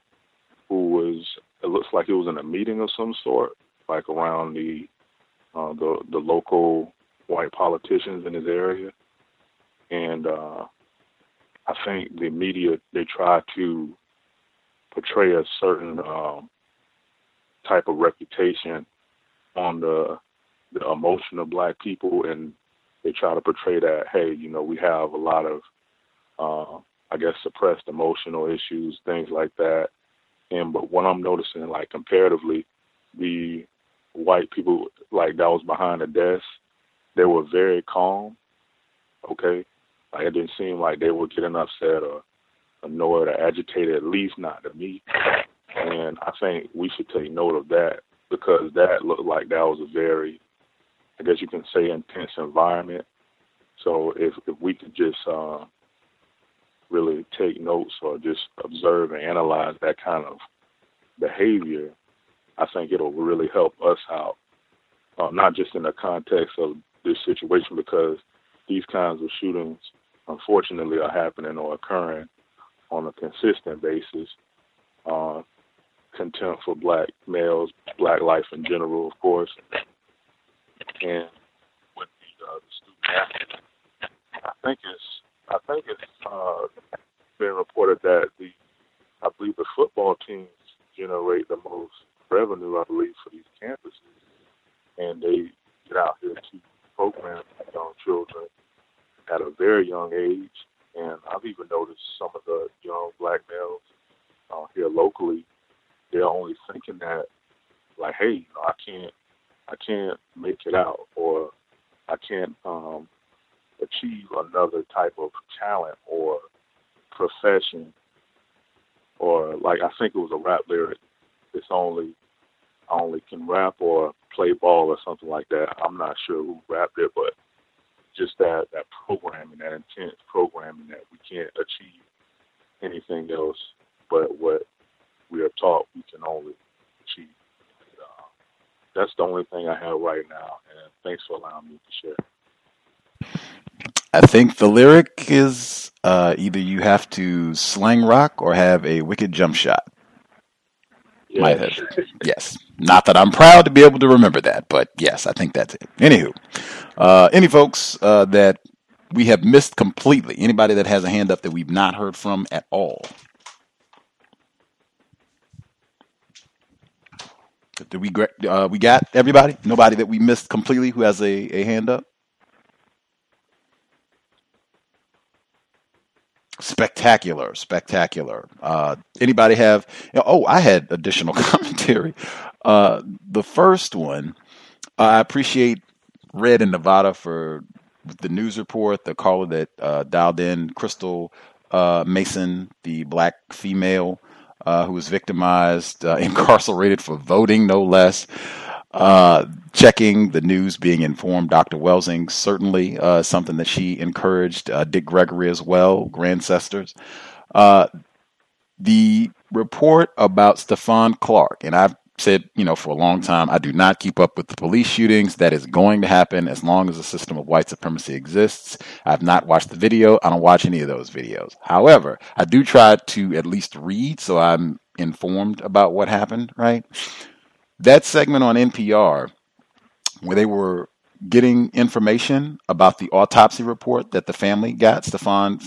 who it looks like it was in a meeting of some sort, like around the local white politicians in his area. And I think the media, they try to portray a certain type of reputation on the emotion of black people, and they try to portray that, hey, we have a lot of, suppressed emotional issues, things like that. But what I'm noticing, like comparatively, the white people like that was behind the desk, they were very calm. Okay, like it didn't seem like they were getting upset or annoyed or agitated, at least not to me. And I think we should take note of that, because that looked like that was a very, I guess you can say, intense environment. So if we could just really take notes or just observe and analyze that kind of behavior, I think it'll really help us out, not just in the context of this situation, because these kinds of shootings, unfortunately, are happening or occurring on a consistent basis. Contempt for black males, black life in general, of course. And with the student athletes, I think it's been reported that I believe the football teams generate the most revenue, I believe, for these campuses, and they get out here to program young children at a very young age. And I've even noticed some of the young black males here locally, they're only thinking that, like, hey, I can't make it out, or I can't achieve another type of talent or profession, or like I think it was a rap lyric. I only can rap or play ball or something like that. I'm not sure who rapped it, but just that programming, that intense programming, that we can't achieve anything else but what we are taught we can only achieve. That's the only thing I have right now, and thanks for allowing me to share. I think the lyric is either you have to slang rock or have a wicked jump shot. Yes. Might have. Yes. Not that I'm proud to be able to remember that, but yes, I think that's it. Anywho, any folks that we have missed completely? Anybody that has a hand up that we've not heard from at all? Did we got everybody? Nobody that we missed completely who has a hand up? Spectacular. Anybody have? Oh, I had additional commentary. The first one, I appreciate Red in Nevada for the news report. The caller that dialed in, Crystal Mason, the black female who was victimized, incarcerated for voting, no less. Checking the news, being informed. Dr. Welsing, certainly something that she encouraged. Dick Gregory as well, Grandcestors. The report about Stephon Clark, and I've said, for a long time, I do not keep up with the police shootings. That is going to happen as long as the system of white supremacy exists. I've not watched the video. I don't watch any of those videos. However, I do try to at least read so I'm informed about what happened, right? That segment on NPR where they were getting information about the autopsy report that the family got, Stephon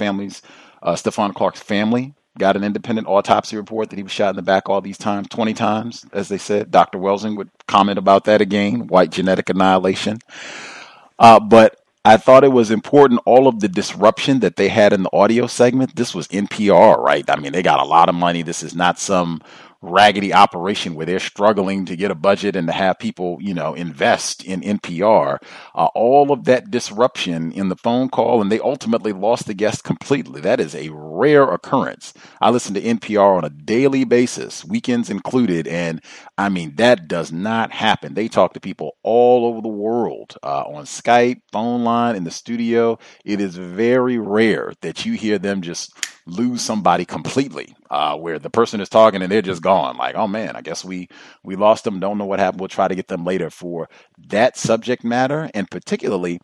Clark's family got an independent autopsy report that he was shot in the back all these times, 20 times, as they said. Dr. Welsing would comment about that again, white genetic annihilation. But I thought it was important, all of the disruption that they had in the audio segment. This was NPR, right? I mean, they got a lot of money. This is not some raggedy operation where they're struggling to get a budget and to have people, invest in NPR. All of that disruption in the phone call, and they ultimately lost the guest completely. That is a rare occurrence. I listen to NPR on a daily basis, weekends included, and I mean, that does not happen. They talk to people all over the world on Skype, phone line, in the studio. It is very rare that you hear them just lose somebody completely, where the person is talking and they're just gone. Like, oh man, I guess we lost them. Don't know what happened. We'll try to get them later. For that subject matter, and particularly,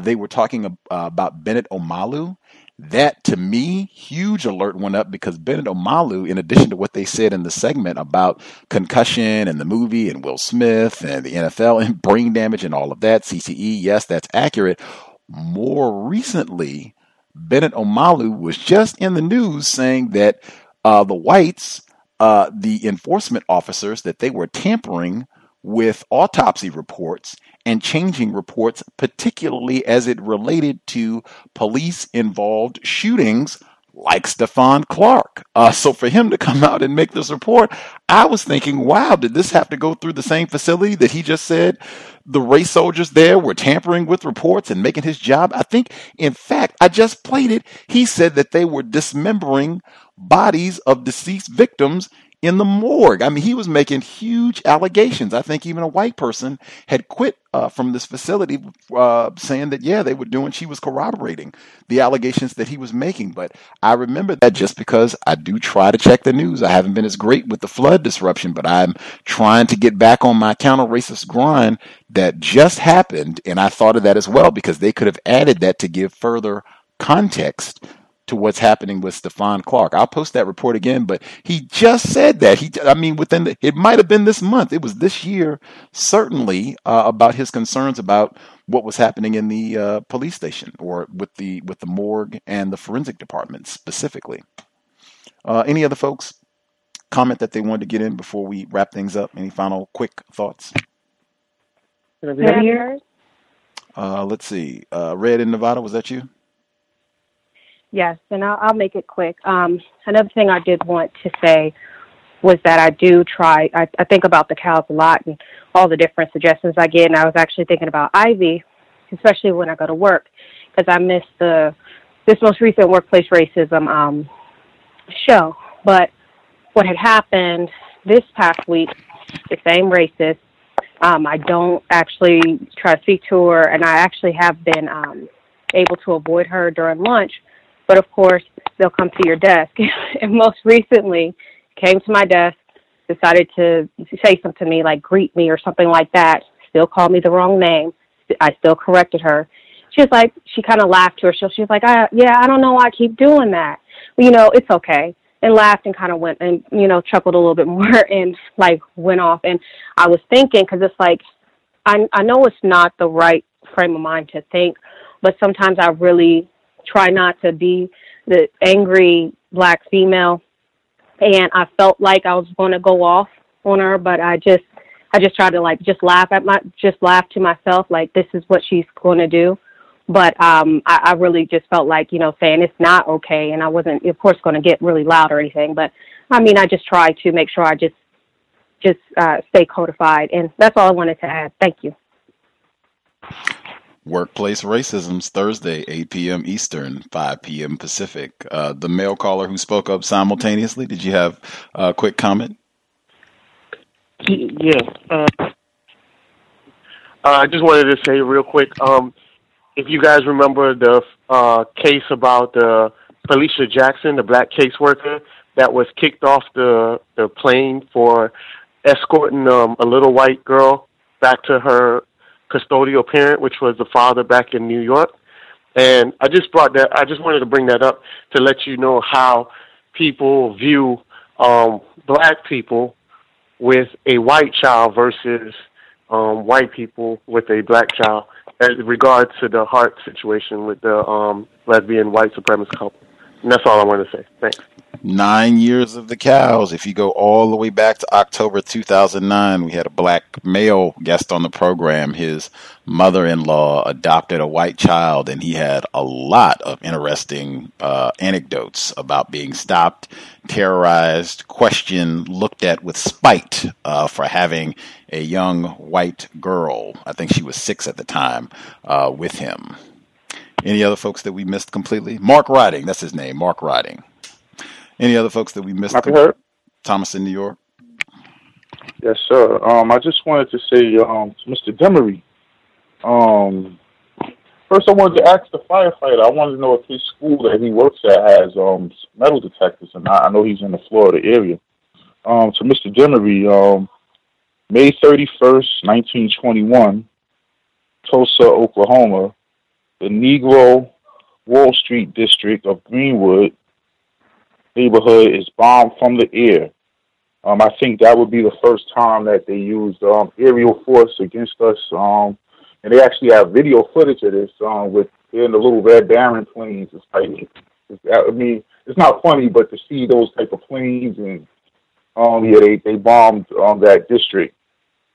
they were talking about Bennett Omalu. That, to me, huge alert went up because Bennett Omalu, in addition to what they said in the segment about concussion and the movie and Will Smith and the NFL and brain damage and all of that, CTE, yes, that's accurate. More recently, Bennett Omalu was just in the news saying that the whites, the enforcement officers, that they were tampering with autopsy reports and changing reports, particularly as it related to police-involved shootings like Stephon Clark. So for him to come out and make this report, I was thinking, wow, did this have to go through the same facility that he just said the race soldiers there were tampering with reports and making his job? I think, in fact, I just played it. He said that they were dismembering bodies of deceased victims in the morgue. I mean, he was making huge allegations. I think even a white person had quit from this facility saying that, yeah, they were doing, she was corroborating the allegations that he was making. But I remember that just because I do try to check the news. I haven't been as great with the flood disruption, but I'm trying to get back on my counter-racist grind that just happened. And I thought of that as well because they could have added that to give further context to what's happening with Stephon Clark. I'll post that report again, but he just said that. It might have been this month. It was this year, certainly, about his concerns about what was happening in the police station or with the morgue and the forensic department specifically. Any other folks comment that they wanted to get in before we wrap things up? Any final quick thoughts? Let's see. Red in Nevada, was that you? Yes, and I'll make it quick. Another thing I did want to say was that I do try, I think about the cows a lot and all the different suggestions I get, and I was actually thinking about Ivy, especially when I go to work, because I missed this most recent workplace racism show. But what had happened this past week, the same racist, I don't actually try to speak to her, and I actually have been able to avoid her during lunch. But, of course, they'll come to your desk. And most recently came to my desk, decided to say something to me, like greet me or something like that, still called me the wrong name. I still corrected her. She was like, she kind of laughed to herself. She was like, I don't know why I keep doing that. But, it's okay. And laughed and kind of went and, chuckled a little bit more and, went off. And I was thinking, because it's like, I know it's not the right frame of mind to think, but sometimes I really try not to be the angry black female, and I felt like I was going to go off on her, but I just try to just laugh to myself, like this is what she's going to do. But I really just felt like, saying it's not okay, and I wasn't, of course, going to get really loud or anything. But, I mean, I just tried to make sure I just stay codified. And that's all I wanted to add. Thank you. Workplace Racism's Thursday, 8 p.m. Eastern, 5 p.m. Pacific. The male caller who spoke up simultaneously, did you have a quick comment? Yeah. I just wanted to say real quick, if you guys remember the case about Felicia Jackson, the black caseworker that was kicked off the plane for escorting a little white girl back to her custodial parent, which was the father back in New York. And I just wanted to bring that up to let you know how people view black people with a white child versus white people with a black child as regards to the Hart situation with the lesbian white supremacist couple. And that's all I want to say. Thanks. 9 years of the cows. If you go all the way back to October 2009, we had a black male guest on the program. His mother-in-law adopted a white child, and he had a lot of interesting anecdotes about being stopped, terrorized, questioned, looked at with spite for having a young white girl. I think she was 6 at the time with him. Any other folks that we missed completely? Mark Riding, that's his name, Mark Riding. Any other folks that we missed? Thomas in New York. Yes, sir. I just wanted to say to Mr. Demery, first I wanted to ask the firefighter. I wanted to know if his school that he works at has metal detectors or not. I know he's in the Florida area. To Mr. Demery, May 31st, 1921, Tulsa, Oklahoma, the Negro Wall Street district of Greenwood neighborhood is bombed from the air. I think that would be the first time that they used aerial force against us. And they actually have video footage of this with in the little Red Baron planes. It's like, I mean, it's not funny, but to see those type of planes and they bombed that district,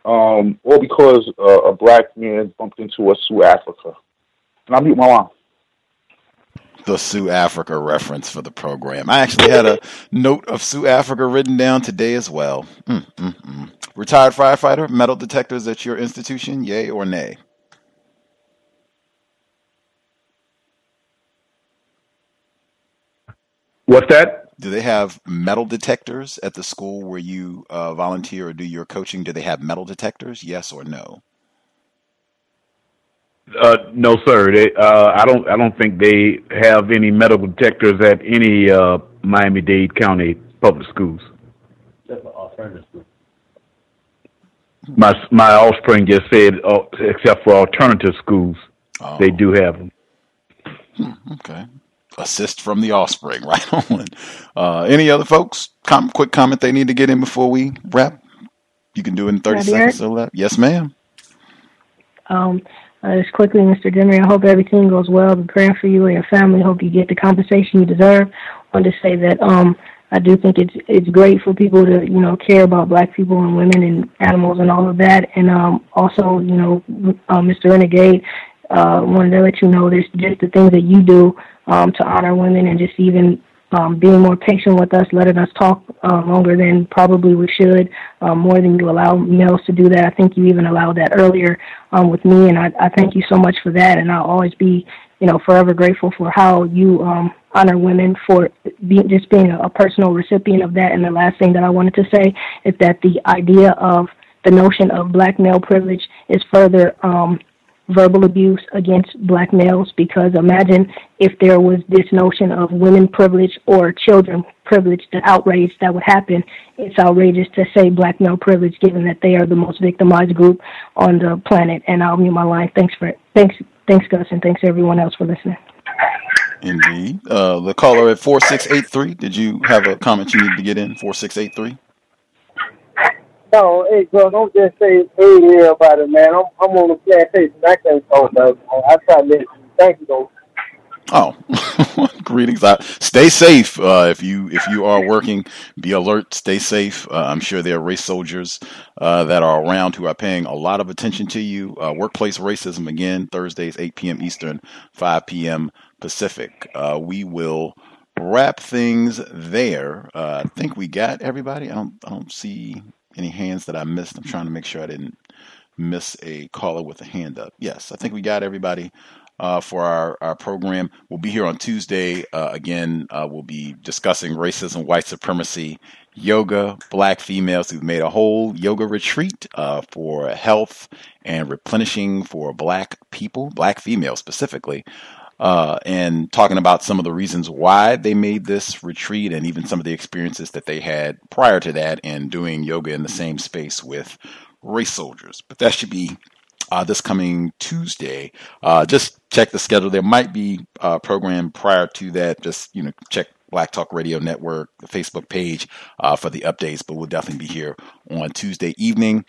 all because a black man bumped into a Sioux Africa. And I mute my line. The Sioux Africa reference for the program. I actually had a note of Sioux Africa written down today as well. Retired firefighter, metal detectors at your institution, yay or nay? What's that? Do they have metal detectors at the school where you volunteer or do your coaching? Do they have metal detectors? Yes or no? No, sir. I don't think they have any metal detectors at any Miami-Dade County public schools. Except for alternative schools. My offspring just said, except for alternative schools, they do have them. Okay. Assist from the offspring, right on. Any other folks? Quick comment they need to get in before we wrap? You can do it in 30 seconds or less. Yes, ma'am. Just quickly, Mr. Demery, I hope everything goes well. I'm praying for you and your family. Hope you get the compensation you deserve. I want to say that I do think it's great for people to, care about black people and women and animals and all of that. And also, Mr. Renegade, wanted to let you know there's just the things that you do to honor women and just even being more patient with us, letting us talk longer than probably we should, more than you allow males to do that. I think you even allowed that earlier with me, and I thank you so much for that, and I'll always be, forever grateful for how you honor women, for being a personal recipient of that. And the last thing that I wanted to say is that the idea of the notion of black male privilege is further verbal abuse against black males, because imagine if there was this notion of women privilege or children privilege, the outrage that would happen. It's outrageous to say black male privilege, given that they are the most victimized group on the planet. And I'll mute my line. Thanks, Gus, and thanks everyone else for listening. Indeed. The caller at 4683, did you have a comment you need to get in? 4683. No, hey, girl, don't just say hey to everybody, man. I'm on the plantation. I can't talk about it. I try to listen. Thank you, though. Oh, greetings. Stay safe. If you are working, be alert. Stay safe. I'm sure there are race soldiers that are around who are paying a lot of attention to you. Workplace racism again, Thursdays, 8 p.m. Eastern, 5 p.m. Pacific. We will wrap things there. I think we got everybody. I don't see any hands that I missed. I'm trying to make sure I didn't miss a caller with a hand up. Yes, I think we got everybody. For our program. We'll be here on Tuesday. Again, we'll be discussing racism, white supremacy, yoga, black females who've made a whole yoga retreat for health and replenishing for black people, black females specifically, and talking about some of the reasons why they made this retreat and even some of the experiences that they had prior to that and doing yoga in the same space with race soldiers. But that should be this coming Tuesday. Just check the schedule. There might be a program prior to that. Just, check Black Talk Radio Network, the Facebook page for the updates, but we'll definitely be here on Tuesday evening.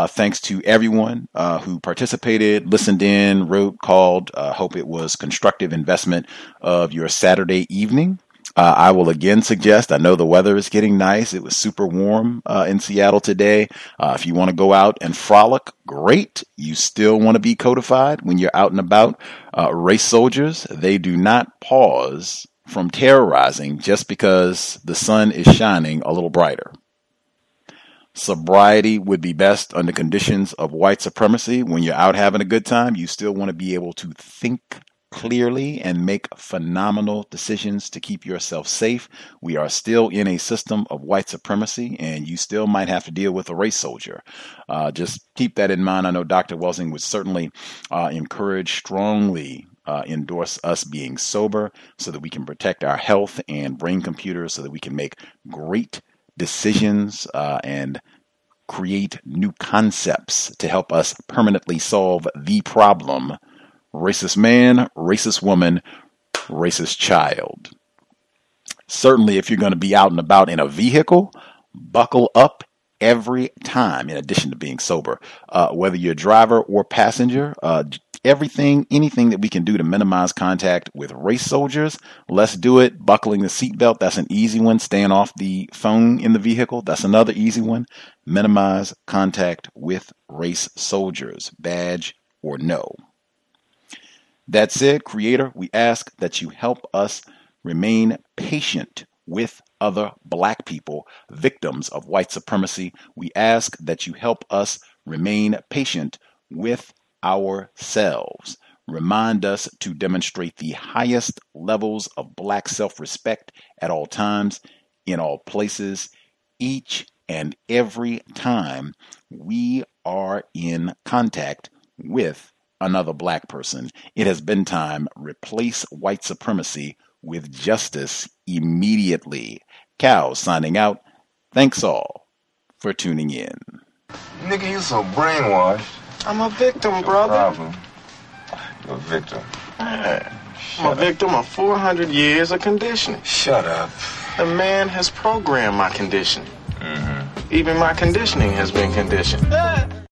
Thanks to everyone who participated, listened in, wrote, called. Hope it was constructive investment of your Saturday evening. I will again suggest, I know the weather is getting nice. It was super warm in Seattle today. If you want to go out and frolic, great. You still want to be codified when you're out and about. Race soldiers, they do not pause from terrorizing just because the sun is shining a little brighter. Sobriety would be best under conditions of white supremacy. When you're out having a good time, you still want to be able to think clearly and make phenomenal decisions to keep yourself safe. We are still in a system of white supremacy, and you still might have to deal with a race soldier. Just keep that in mind. I know Dr. Welsing would certainly encourage, strongly endorse us being sober so that we can protect our health and brain computers so that we can make great decisions and create new concepts to help us permanently solve the problem. Racist man, racist woman, racist child. Certainly, if you're going to be out and about in a vehicle, buckle up every time, in addition to being sober. Whether you're driver or passenger, anything that we can do to minimize contact with race soldiers, let's do it. Buckling the seatbelt, that's an easy one. Staying off the phone in the vehicle, that's another easy one. Minimize contact with race soldiers, badge or no. That said, Creator, we ask that you help us remain patient with other black people, victims of white supremacy. We ask that you help us remain patient with ourselves. Remind us to demonstrate the highest levels of black self-respect at all times, in all places, each and every time we are in contact with another black person. It has been time. Replace white supremacy with justice immediately. Cow signing out. Thanks all for tuning in. Nigga, you so brainwashed. I'm a victim, brother. Problem. You're a victim. Yeah. I'm a victim of 400 years of conditioning. Shut up. The man has programmed my conditioning. Mm-hmm. Even my conditioning has been conditioned.